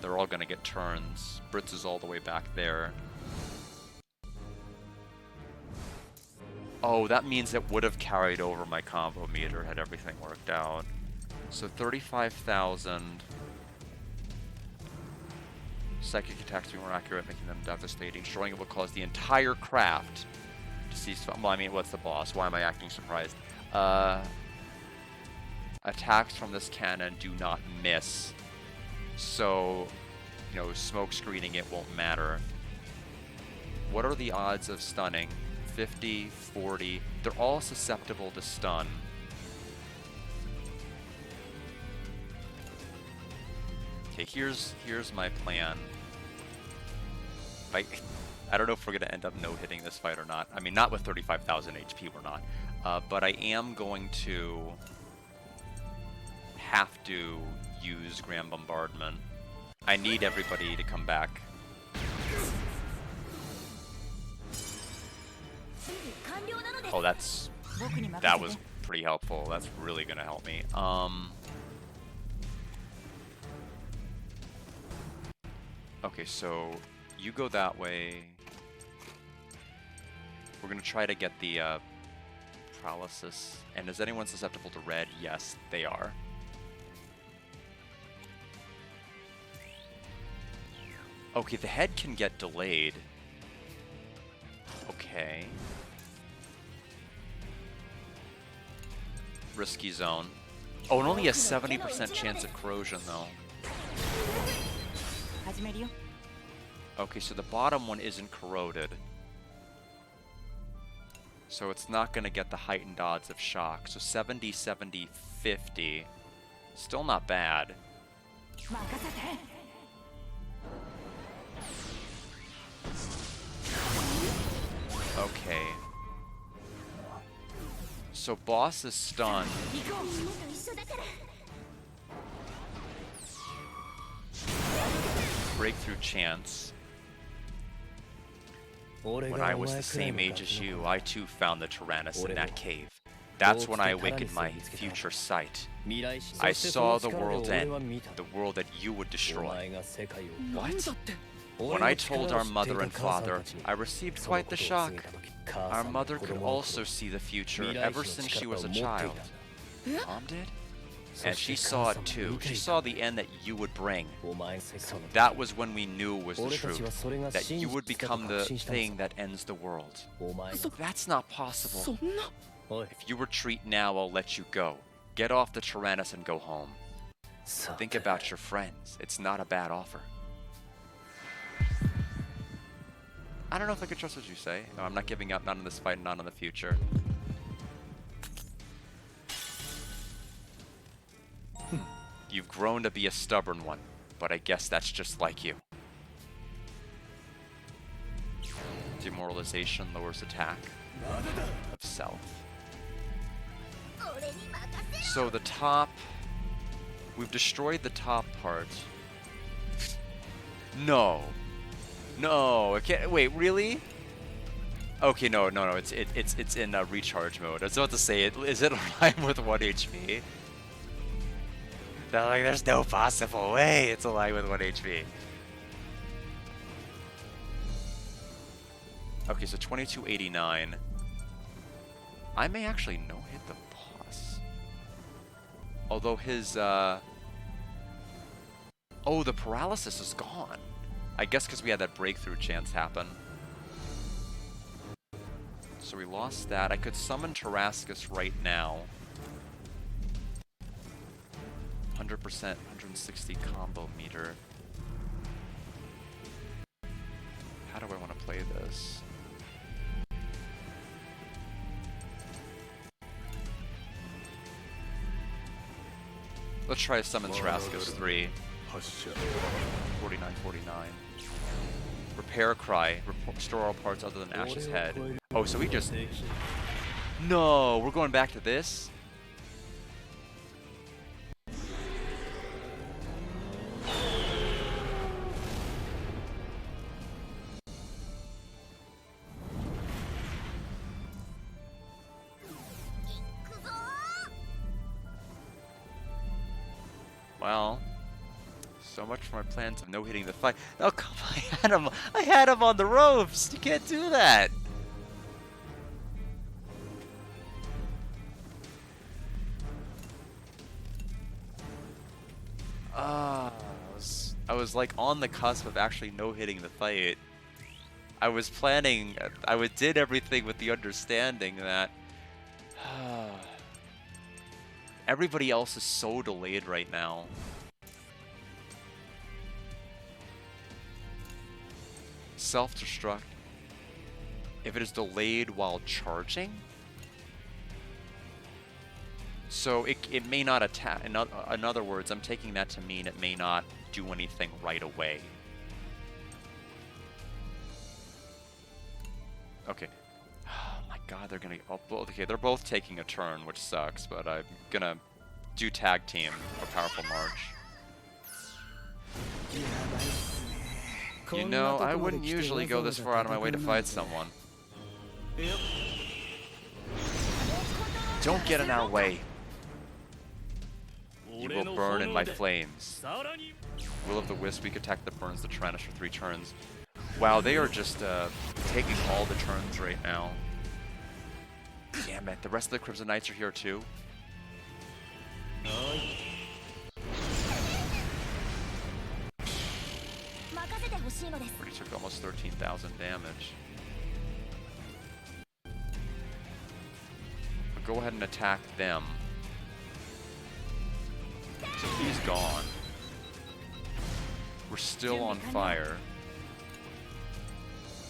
They're all gonna get turns. Brits is all the way back there. Oh, that means it would have carried over my combo meter had everything worked out. So 35,000. Psychic attacks being more accurate, making them devastating. Destroying it will cause the entire craft to cease. Well, I mean, what's the boss? Why am I acting surprised? Attacks from this cannon do not miss. So, you know, smoke screening it won't matter. What are the odds of stunning? 50, 40. They're all susceptible to stun. Okay, here's my plan. I don't know if we're going to end up no-hitting this fight or not. I mean, not with 35,000 HP, we're not. But I am going to have to use Grand Bombardment. I need everybody to come back. Oh, that pretty helpful. That's really gonna help me. Okay, so you go that way. We're gonna try to get the paralysis. And is anyone susceptible to red? Yes, they are. Okay, the head can get delayed. Okay. Risky zone. Oh, and only a 70% chance of corrosion, though. 始めるよ Okay, so the bottom one isn't corroded. So it's not going to get the heightened odds of shock. So 70, 70, 50. Still not bad. 任せて Okay. So boss is stunned. 行こう Breakthrough chance. When I was the same age as you, I too found the Tyrannus in that cave. That's when I awakened my future sight. I saw the world end, the world that you would destroy. What? When I told our mother and father, I received quite the shock. Our mother could also see the future ever since she was a child. Mom did? And she saw it too. She saw the end that you would bring. That was when we knew it was the truth. That you would become the thing that ends the world. That's not possible. If you retreat now, I'll let you go. Get off the Tyrannus and go home. Think about your friends. It's not a bad offer. I don't know if I can trust what you say. No, I'm not giving up, not in this fight, not in the future. You've grown to be a stubborn one, but I guess that's just like you. Demoralization lowers attack of self. So the top... We've destroyed the top part. No. No, I can't... Wait, really? Okay, no, it's in recharge mode. I was about to say, is it aligned with 1 HP? They're like, there's no possible way it's aligned with 1 HP. Okay, so 2289. I may actually no-hit the boss. Although his, Oh, the paralysis is gone. I guess because we had that breakthrough chance happen. So we lost that. I could summon Tarascus right now. 100%, 160 combo meter. How do I want to play this? Let's try summon Tarascus 3. 4949. Repair cry. Restore all parts other than Ash's head. Oh, so we just... No! We're going back to this? Well, so much for my plans of no hitting the fight. Oh, come on, I had him on the ropes. You can't do that. I was like on the cusp of actually no hitting the fight. I was planning. Did everything with the understanding that everybody else is so delayed right now. Self-destruct. If it is delayed while charging? So it may not attack. In other words, I'm taking that to mean it may not do anything right away. Okay. Oh my god, they're gonna... Okay, they're both taking a turn, which sucks, but I'm gonna do tag team for Powerful March. You know, I wouldn't usually go this far out of my way to fight someone. Don't get in our way. You will burn in my flames. さらに Will of the Wisp, weak attack that burns the Tyrannosaurus for 3 turns. Wow, they are just taking all the turns right now. Damn it, the rest of the Crimson Knights are here too. Already took almost 13,000 damage. But go ahead and attack them. So he's gone. We're still on fire.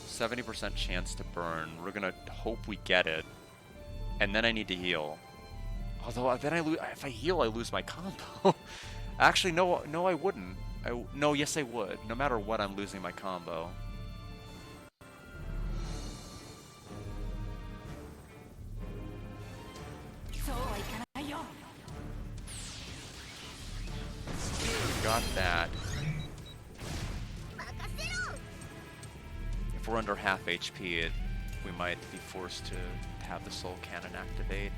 70% chance to burn. We're gonna hope we get it. And then I need to heal. Although then if I heal, I lose my combo. Actually, no, I wouldn't. No, yes, I would. No matter what, I'm losing my combo. Got that. If we're under half HP, we might be forced to have the Soul Cannon activate.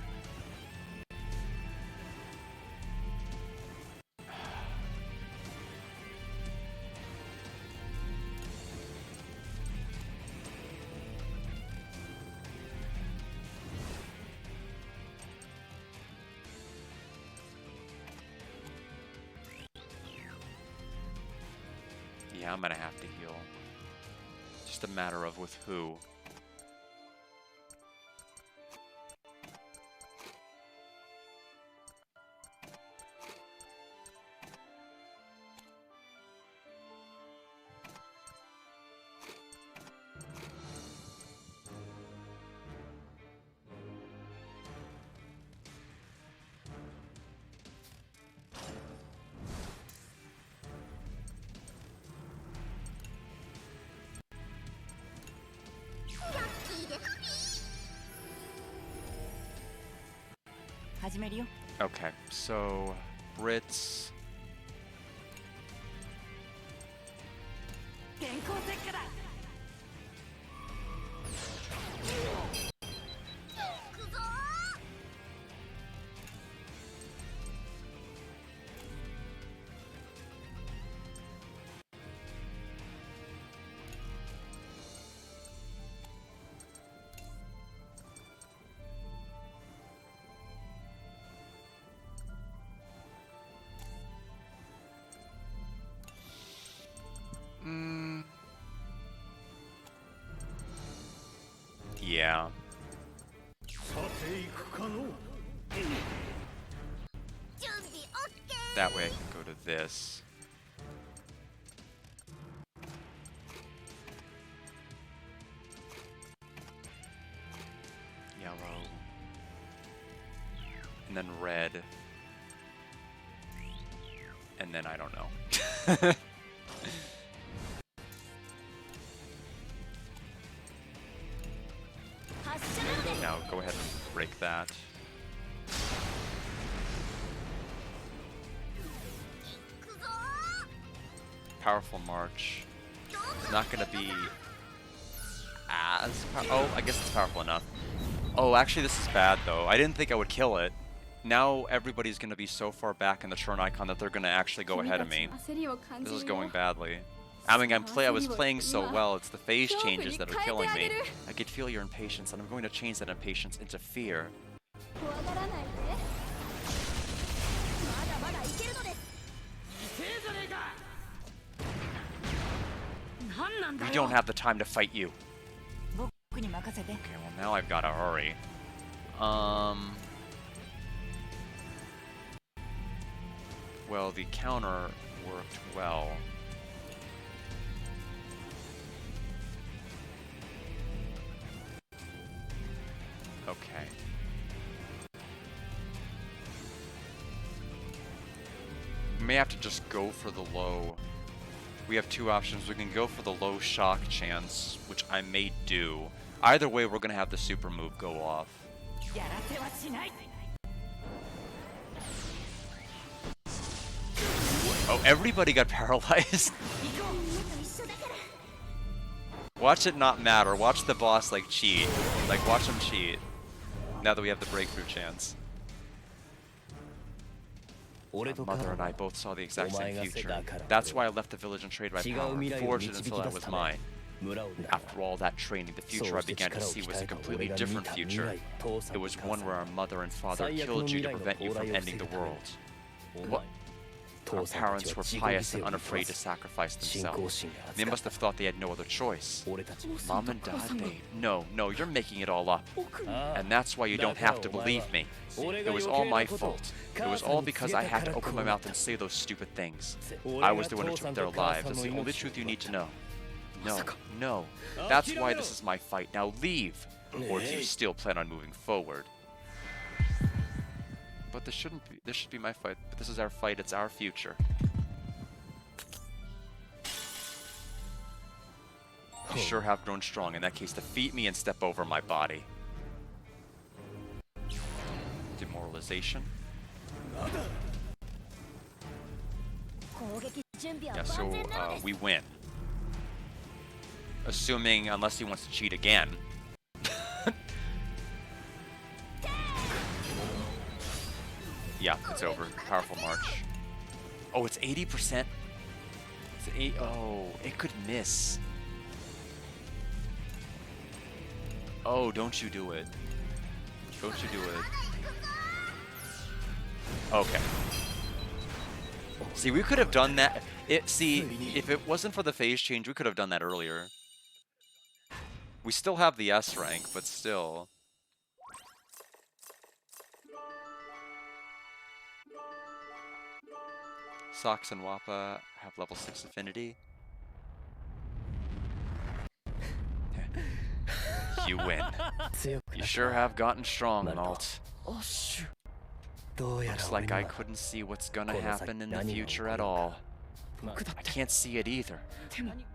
Yeah, I'm gonna have to heal. Just a matter of with who. Okay, so Brits. Yeah. さていくかの That way I can go to this. Yellow. And then red. And then I don't know. Now go ahead and break that. Powerful March. It's not gonna be as oh, I guess it's powerful enough. Oh, actually this is bad though. I didn't think I would kill it. Now everybody's gonna be so far back in the turn icon that they're gonna actually go ahead of me. This is going badly. I mean, I was playing so well, it's the phase changes that are killing me. I could feel your impatience, and I'm going to change that impatience into fear. We don't have the time to fight you. Okay, well now I've got to hurry. Well, the counter worked well. Okay. We may have to just go for the low. We have two options. We can go for the low shock chance, which I may do. Either way, we're gonna have the super move go off. Oh, everybody got paralyzed. Watch it not matter. Watch the boss like cheat. Like watch him cheat. Now that we have the breakthrough chance. My mother and I both saw the exact same future. That's why I left the village and traded my power, forged it until that was mine. After all that training, the future I began to see was a completely different future. It was one where our mother and father killed you to prevent you from ending the world. What? Our parents were pious and unafraid to sacrifice themselves. They must have thought they had no other choice. Mom and Dad, no, you're making it all up. And that's why you don't have to believe me. It was all my fault. It was all because I had to open my mouth and say those stupid things. I was the one who took their lives. That's the only truth you need to know. No. That's why this is my fight. Now leave. Or do you still plan on moving forward? But this shouldn't be. This should be my fight. But this is our fight. It's our future. You sure have grown strong. In that case, defeat me and step over my body. Demoralization. Yeah, so we win. Assuming, unless he wants to cheat again. Yeah, it's over. Powerful march. Oh, it's 80%. Oh, it could miss. Oh, don't you do it. Don't you do it. Okay. See, we could have done that. See, if it wasn't for the phase change, we could have done that earlier. We still have the S rank, but still. Sox and Wappa have level 6 affinity. You win. You sure have gotten strong, Malt. Looks like I couldn't see what's gonna happen in the future at all. I can't see it either.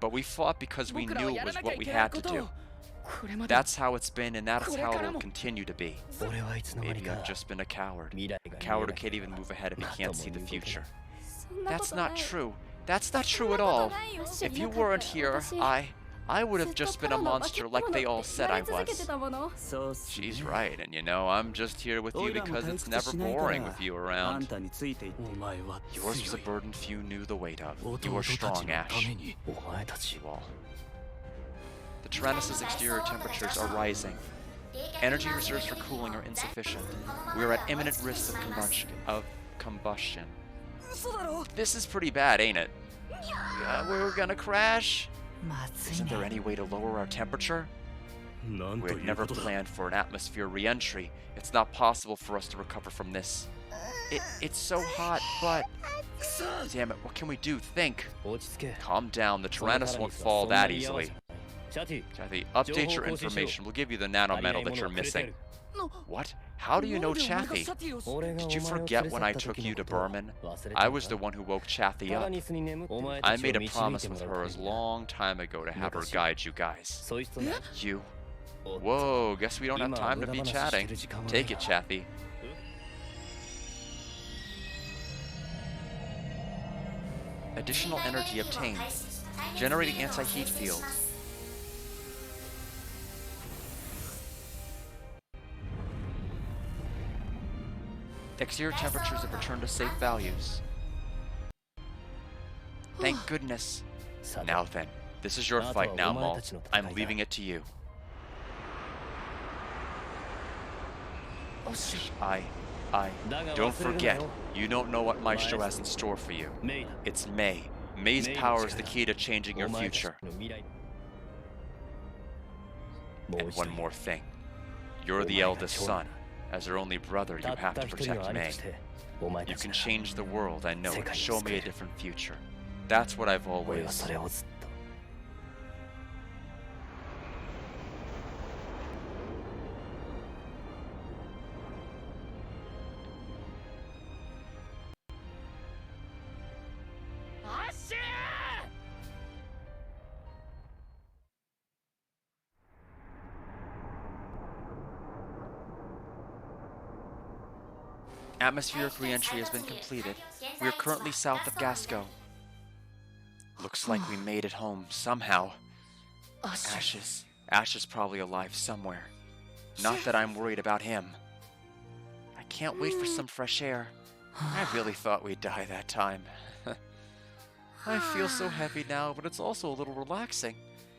But we fought because we knew it was what we had to do. That's how it's been, and that's how it'll continue to be. Maybe I've just been a coward. A coward who can't even move ahead if he can't see the future. That's not true. That's not true at all. If you weren't here, I would have just been a monster like they all said I was. She's right, and you know, I'm just here with you because it's never boring with you around. Yours was a burden few knew the weight of. You are strong, Ash. You all. The Tyrannus' exterior temperatures are rising. Energy reserves for cooling are insufficient. We are at imminent risk of combustion. This is pretty bad, ain't it? We're gonna crash? Isn't there any way to lower our temperature? We had never planned for an atmosphere re-entry. It's not possible for us to recover from this. It's so hot, but... Damn it, what can we do? Think. Calm down, the Tyrannus won't fall that easily. Chathy, update your information. We'll give you the nanometal that you're missing. What? How do you know Chathy? Did you forget when I took you to Berman? I was the one who woke Chathy up. I made a promise with her a long time ago to have her guide you guys. You? Whoa, guess we don't have time to be chatting. Take it, Chathy. Additional energy obtained. Generating anti-heat fields. Exterior temperatures have returned to safe values. Thank goodness. Now then, this is your fight now, Maul. I'm leaving it to you. Don't forget, you don't know what Maestro has in store for you. It's Mei. Mei's power is the key to changing your future. And one more thing. You're the eldest son. As her only brother, you have to protect Mei. You can change the world, I know it. Show me a different future. That's what I've always... Atmospheric re-entry has been completed. We are currently south of Gasco. Looks like we made it home, somehow. Ash is probably alive somewhere. Not that I'm worried about him. I can't wait for some fresh air. I really thought we'd die that time. I feel so heavy now, but it's also a little relaxing.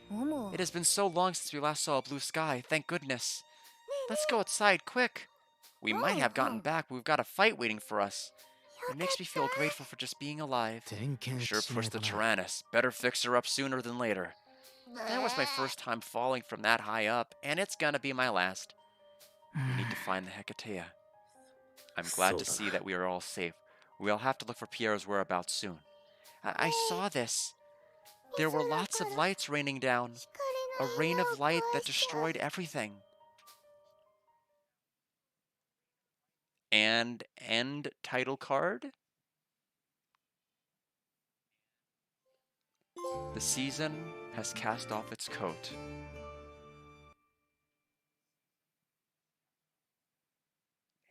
モモ It has been so long since we last saw a blue sky, thank goodness. Let's go outside, quick. We might have gotten back, but we've got a fight waiting for us. It makes me feel grateful for just being alive. 全然 Sure しね pushed え the とな Tyrannus. Better fix her up sooner than later. That was my first time falling from that high up, and it's gonna be my last. We need to find the Hecatea. I'm glad to see that we are all safe. We'll have to look for Pierre's whereabouts soon. I saw this. There were lots of lights raining down. A rain of light that destroyed everything. And end title card? The season has cast off its coat.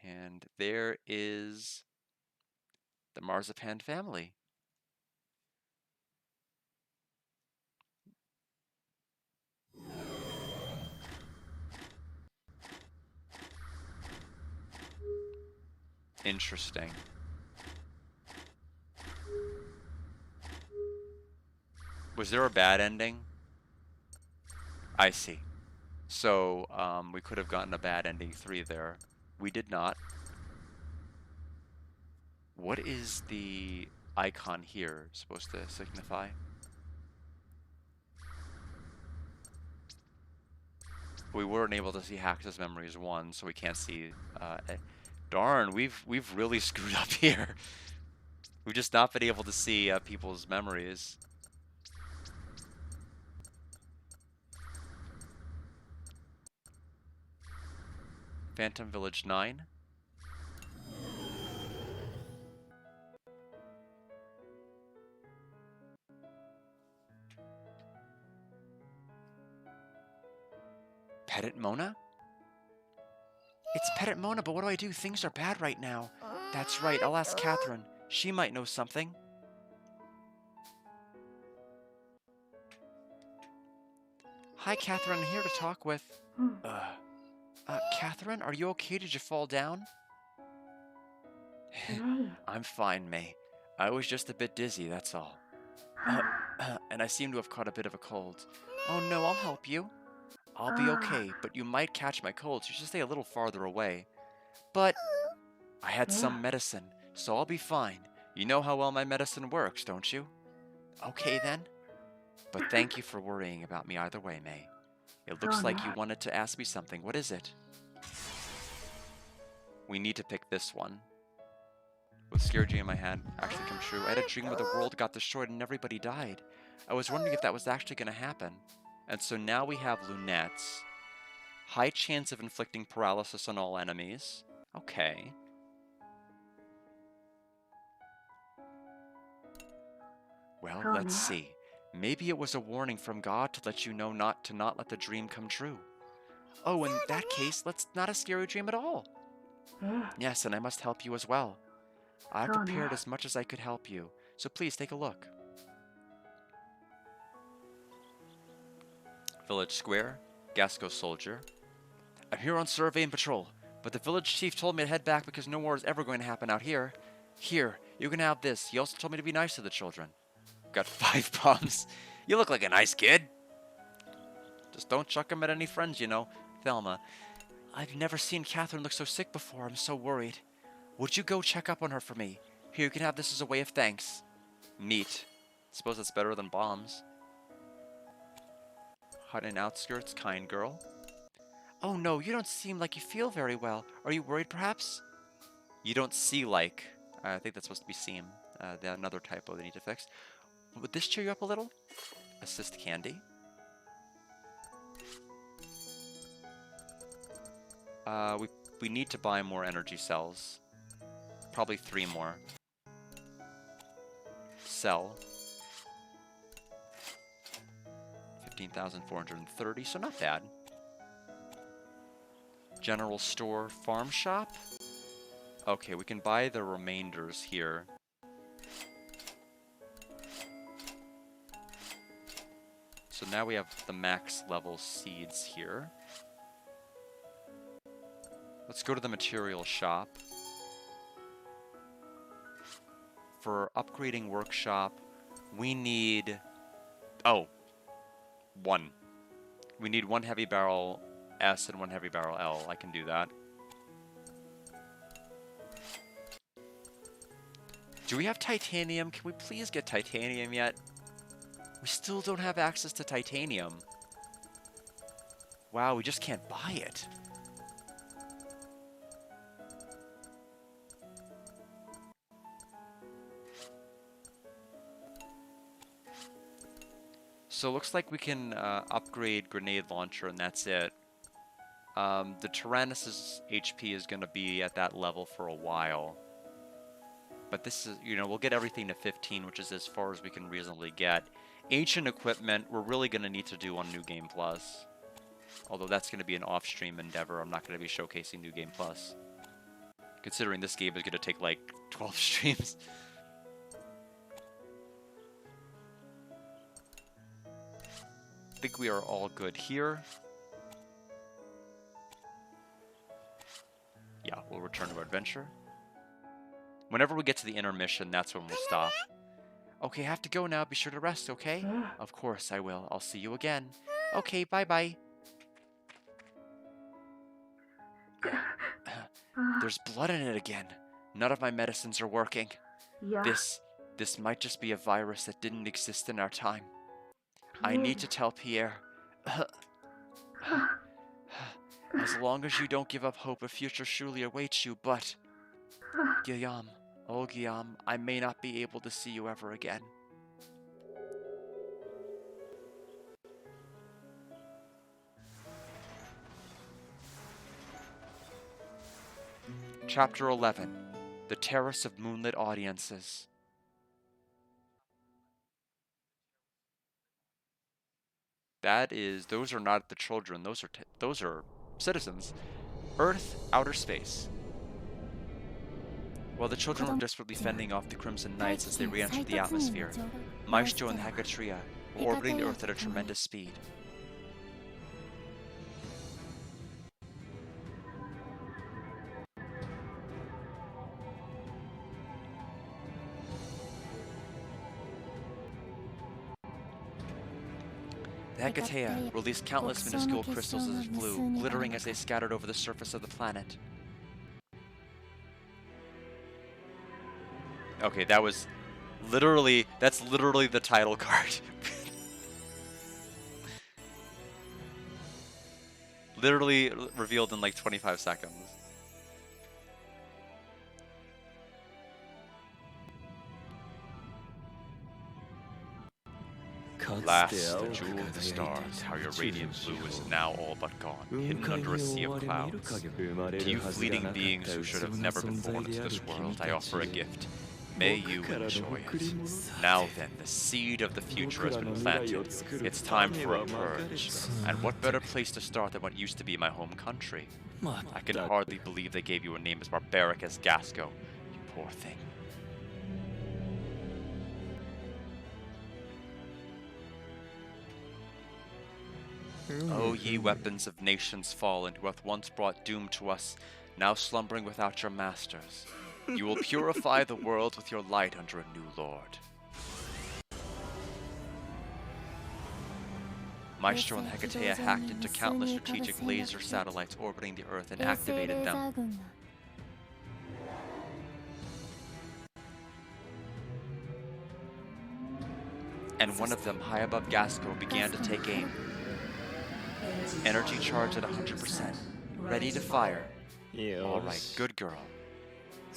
And there is the Marzipan family. Interesting. Was there a bad ending? I see. So, we could have gotten a bad ending 3 there. We did not. What is the icon here supposed to signify? We weren't able to see Hax's Memories 1, so we can't see... darn, we've really screwed up here. We've just not been able to see people's memories. Phantom Village 9. Petit Mona? It's Petit Mona, but what do I do? Things are bad right now. That's right, I'll ask Catherine. She might know something. Hi, Catherine, I'm here to talk with... Catherine, are you okay? Did you fall down? I'm fine, May. I was just a bit dizzy, that's all. And I seem to have caught a bit of a cold. Oh no, I'll help you. I'll be okay, but you might catch my cold, so you should stay a little farther away. But I had some medicine, so I'll be fine. You know how well my medicine works, don't you? Okay then. But thank you for worrying about me either way, May. It looks like you wanted to ask me something. What is it? We need to pick this one. With Scary Dream in my hand actually come true. I had a dream where the world got destroyed and everybody died. I was wondering if that was actually going to happen. And so now we have lunettes. High chance of inflicting paralysis on all enemies. Okay. Well, let's see. Maybe it was a warning from God to let you know not to let the dream come true. Oh, in that case, let's not a scary dream at all. Yes, and I must help you as well. I've prepared as much as I could help you, so please take a look. Village Square, Gasco Soldier. I'm here on survey and patrol, but the village chief told me to head back because no war is ever going to happen out here. Here, you can have this. He also told me to be nice to the children. Got 5 bombs. You look like a nice kid. Just don't chuck them at any friends, you know. Thelma. I've never seen Catherine look so sick before. I'm so worried. Would you go check up on her for me? Here, you can have this as a way of thanks. Meat. Suppose that's better than bombs. Hut and outskirts, kind girl. Oh no, you don't seem like you feel very well. Are you worried, perhaps? You don't see like. I think that's supposed to be seem. Another typo they need to fix. Would this cheer you up a little? Assist candy. We need to buy more energy cells. Probably 3 more. Sell. 15,430, so not bad. General store, farm shop. Okay, we can buy the remainders here. So now we have the max level seeds here. Let's go to the material shop. For upgrading workshop, we need... Oh. 1. We need 1 heavy barrel S and 1 heavy barrel L. I can do that. Do we have titanium? Can we please get titanium yet? We still don't have access to titanium. Wow, we just can't buy it. So it looks like we can upgrade grenade launcher and that's it. The Tyrannus' HP is going to be at that level for a while. But this is, you know, we'll get everything to 15, which is as far as we can reasonably get. Ancient equipment, we're really going to need to do on New Game Plus. Although that's going to be an off-stream endeavor. I'm not going to be showcasing New Game Plus. Considering this game is going to take like 12 streams. I think we are all good here. Yeah, we'll return to our adventure. Whenever we get to the intermission, that's when we'll stop. Okay, I have to go now. Be sure to rest, okay? Of course I will. I'll see you again. Okay, bye-bye. There's blood in it again. None of my medicines are working. This might just be a virus that didn't exist in our time. I need to tell Pierre. As long as you don't give up hope, a future surely awaits you, but... Guillaume, oh Guillaume, I may not be able to see you ever again. Chapter 11. The Terrace of Moonlit Audiences. Those are not the children, those are citizens. Earth, outer space. While the children were desperately fending off the Crimson Knights as they re-entered the atmosphere, Maestro and Hecatria were orbiting the Earth at a tremendous speed. The Hecatea released countless minuscule crystals as it flew, glittering as they scattered over the surface of the planet. Okay, that's literally the title card. Literally revealed in like 25 seconds. Last, the jewel of the stars, how your radiant blue is now all but gone, hidden under a sea of clouds. To you fleeting beings who should have never been born into this world, I offer a gift. May you enjoy it. Now then, the seed of the future has been planted. It's time for a purge. And what better place to start than what used to be my home country? I can hardly believe they gave you a name as barbaric as Gasco. You poor thing. O ye weapons of nations fallen, who hath once brought doom to us, now slumbering without your masters. You will purify the world with your light under a new lord. Maestro and Hecatea hacked into countless strategic laser satellites orbiting the Earth and activated them. And one of them, high above Gasco, began to take aim. Energy charge at 100%. Ready to fire. Alright, good girl.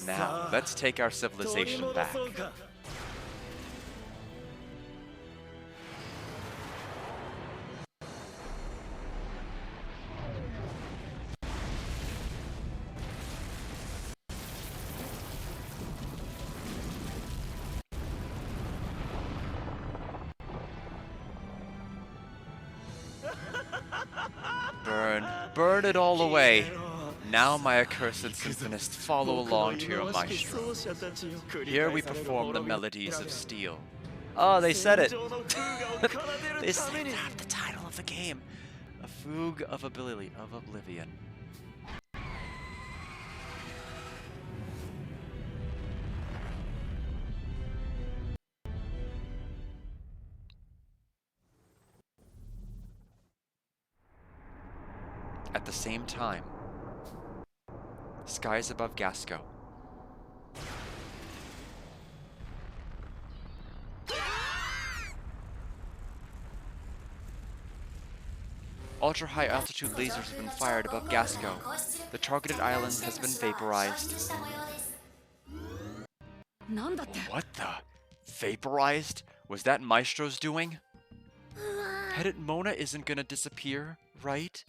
Now, let's take our civilization back. Burn it all away. Now, my accursed symphonist, follow along to your maestro. Here we perform the melodies of steel. Oh, they said it. They said that, the title of the game. A Fugue of Oblivion. At the same time, skies above Gasco. Ultra-high altitude lasers have been fired above Gasco. The targeted island has been vaporized. なんだって What the? Vaporized? Was that Maestro's doing? うわ Pedant Mona isn't gonna disappear, right?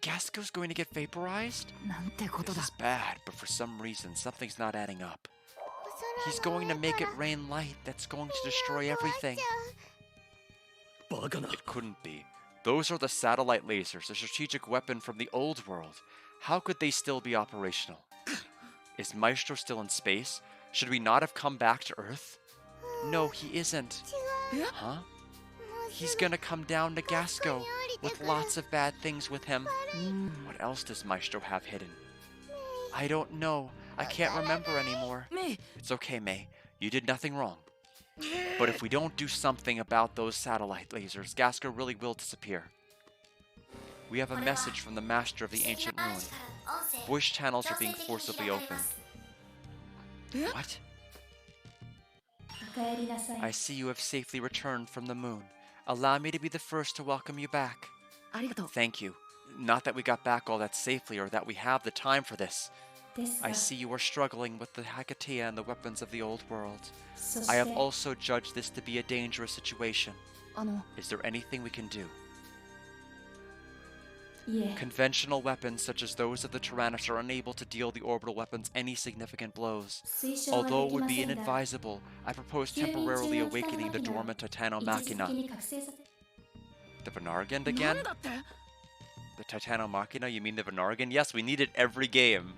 Gasco's going to get vaporized? なんてこと This だ is bad, but for some reason, something's not adding up. 空 He's が going to 上 make か it ら rain light that's going to destroy 壊し everything. ちゃう バカな It couldn't be. Those are the satellite lasers, a strategic weapon from the old world. How could they still be operational? Is Maestro still in space? Should we not have come back to Earth? No, he isn't. 違う Huh? もうす He's ぐ gonna come down to 確か Gasco に降りて with くる lots of bad things with him. うん What else does Maestro have hidden? I don't know. I can't remember anymore. メイ It's okay, May. You did nothing wrong. But if we don't do something about those satellite lasers, Gasco really will disappear. We have a message from the master of the 不思議 ancient な ruin. 話から音声 Voice channels are 強制 being 的に forcibly 開かれ opened. ます What? お帰りなさい I see you have safely returned from the moon. Allow me to be the first to welcome you back. ありがとう Thank you. Not that we got back all that safely or that we have the time for this. ですが I see you are struggling with the Hakatea and the weapons of the old world. そ I し have て also judged this to be a dangerous situation. あの Is there anything we can do? いえ Conventional weapons such as those of the Tyrannus are unable to deal the orbital weapons any significant blows. 推奨は Although で it き would ま be せんが inadvisable, I propose 休眠中 temporarily の awakening the 北の dormant Titano 一時的 Machina. に覚醒させ The Venargand な again? んだって The Titano Machina? You mean the Venargand? Yes, we need it every game.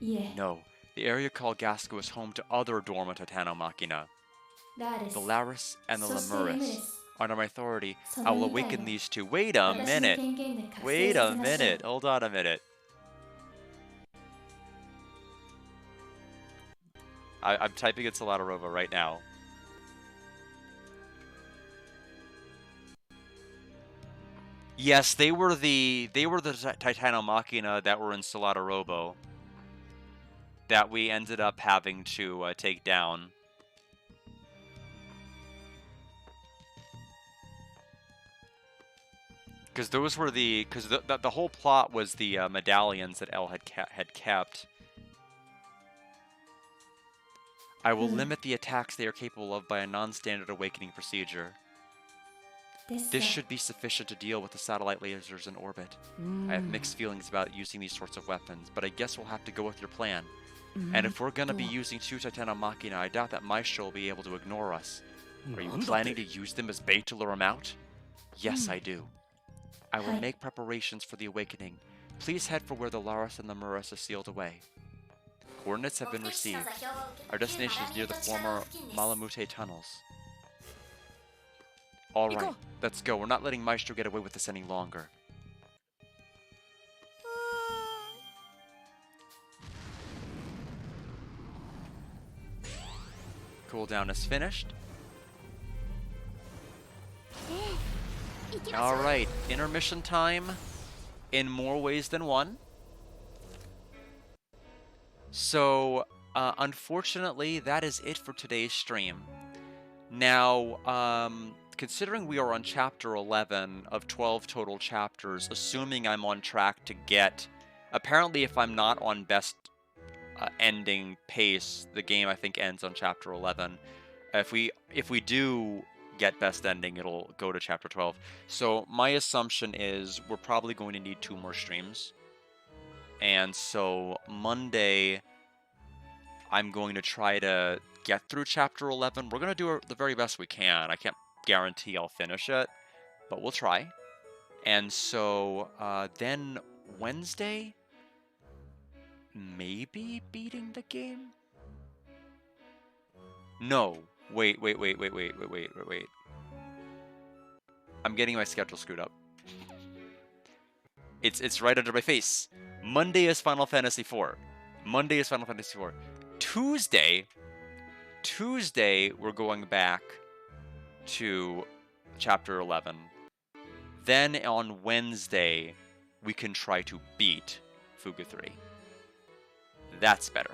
いえ No, the area called Gasco is home to other dormant Titano Machina. ラーレス The Laris and the そしてレムレ Lemuris. ス Under my authority, そ I の will 以外 awaken の these two. Wait a 私の minute. 権限で覚醒 Wait さ a せましょう minute. Hold on a minute. I'm typing in Solarova right now. Yes, they were the Titano Machina that were in Solata Robo that we ended up having to take down. Because those were the whole plot was the medallions that El had kept. I will limit the attacks they are capable of by a non-standard awakening procedure. です This が should be sufficient to deal with the satellite lasers in orbit. うん I have mixed feelings about using these sorts of weapons, but I guess we'll have to go with your plan. うん And if we're gonna be Cool. using two Titano Machina, I doubt that Maestro will be able to ignore us. Are you なんだっ planning to て use them as bait to lure him out? Yes, I do. I will Hi. make preparations for the awakening. Please head for where the Laris and the Muris are sealed away. Coordinates have 目 been 的地の received. 座標を受け Our destination is near the 9番 former 付近です Malamute tunnels. Alright, Iko. let's go. We're not letting Maestro get away with this any longer. Cooldown is finished. 行きましょう Alright, intermission time in more ways than one. So, unfortunately, that is it for today's stream. Now, considering we are on chapter 11 of 12 total chapters, assuming I'm on track to get... Apparently, if I'm not on best ending pace, the game, I think, ends on chapter 11. If we do get best ending, it'll go to chapter 12. So my assumption is we're probably going to need 2 more streams. And so Monday, I'm going to try to get through chapter 11. We're going to do the very best we can. I can't guarantee I'll finish it, but we'll try. And so then Wednesday, maybe beating the game? No. Wait. I'm getting my schedule screwed up. It's right under my face. Monday is Final Fantasy IV. Monday is Final Fantasy IV. Tuesday we're going back to chapter 11. Then on Wednesday, we can try to beat Fuga 3. That's better.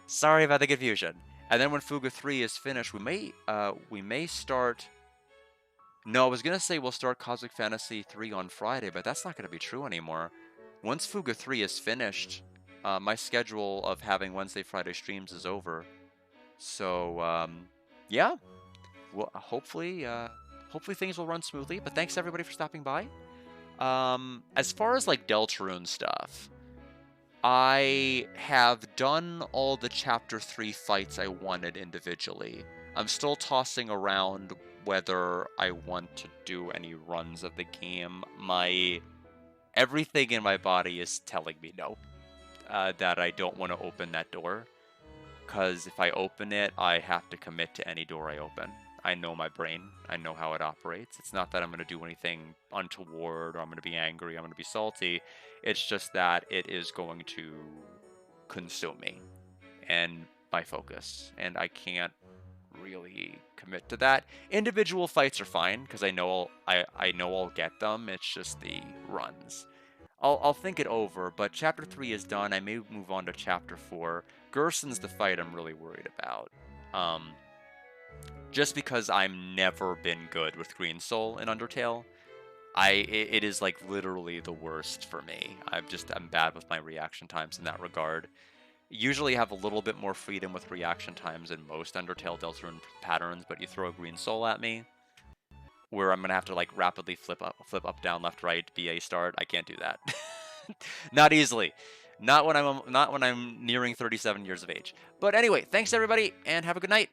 Sorry about the confusion. And then when Fuga 3 is finished, we may start. No, I was gonna say we'll start Cosmic Fantasy 3 on Friday, but that's not gonna be true anymore. Once Fuga 3 is finished, my schedule of having Wednesday, Friday streams is over. So yeah, well, hopefully things will run smoothly. But thanks everybody for stopping by. As far as like Deltarune stuff, I have done all the Chapter 3 fights I wanted individually. I'm still tossing around whether I want to do any runs of the game. Everything in my body is telling me no, that I don't want to open that door. Because if I open it, I have to commit to any door I open. I know my brain. I know how it operates. It's not that I'm going to do anything untoward or I'm going to be angry, I'm going to be salty. It's just that it is going to consume me and my focus. And I can't really commit to that. Individual fights are fine because I know I'll get them. It's just the runs. I'll think it over, but Chapter 3 is done. I may move on to Chapter 4. Gerson's the fight I'm really worried about. Just because I've never been good with Green Soul in Undertale. It is like literally the worst for me. I'm bad with my reaction times in that regard. Usually have a little bit more freedom with reaction times in most Undertale Deltarune patterns, but you throw a Green Soul at me, where I'm gonna have to like rapidly flip up, down, left, right, BA start. I can't do that. Not easily. Not when I'm nearing 37 years of age. But anyway, thanks everybody, and have a good night.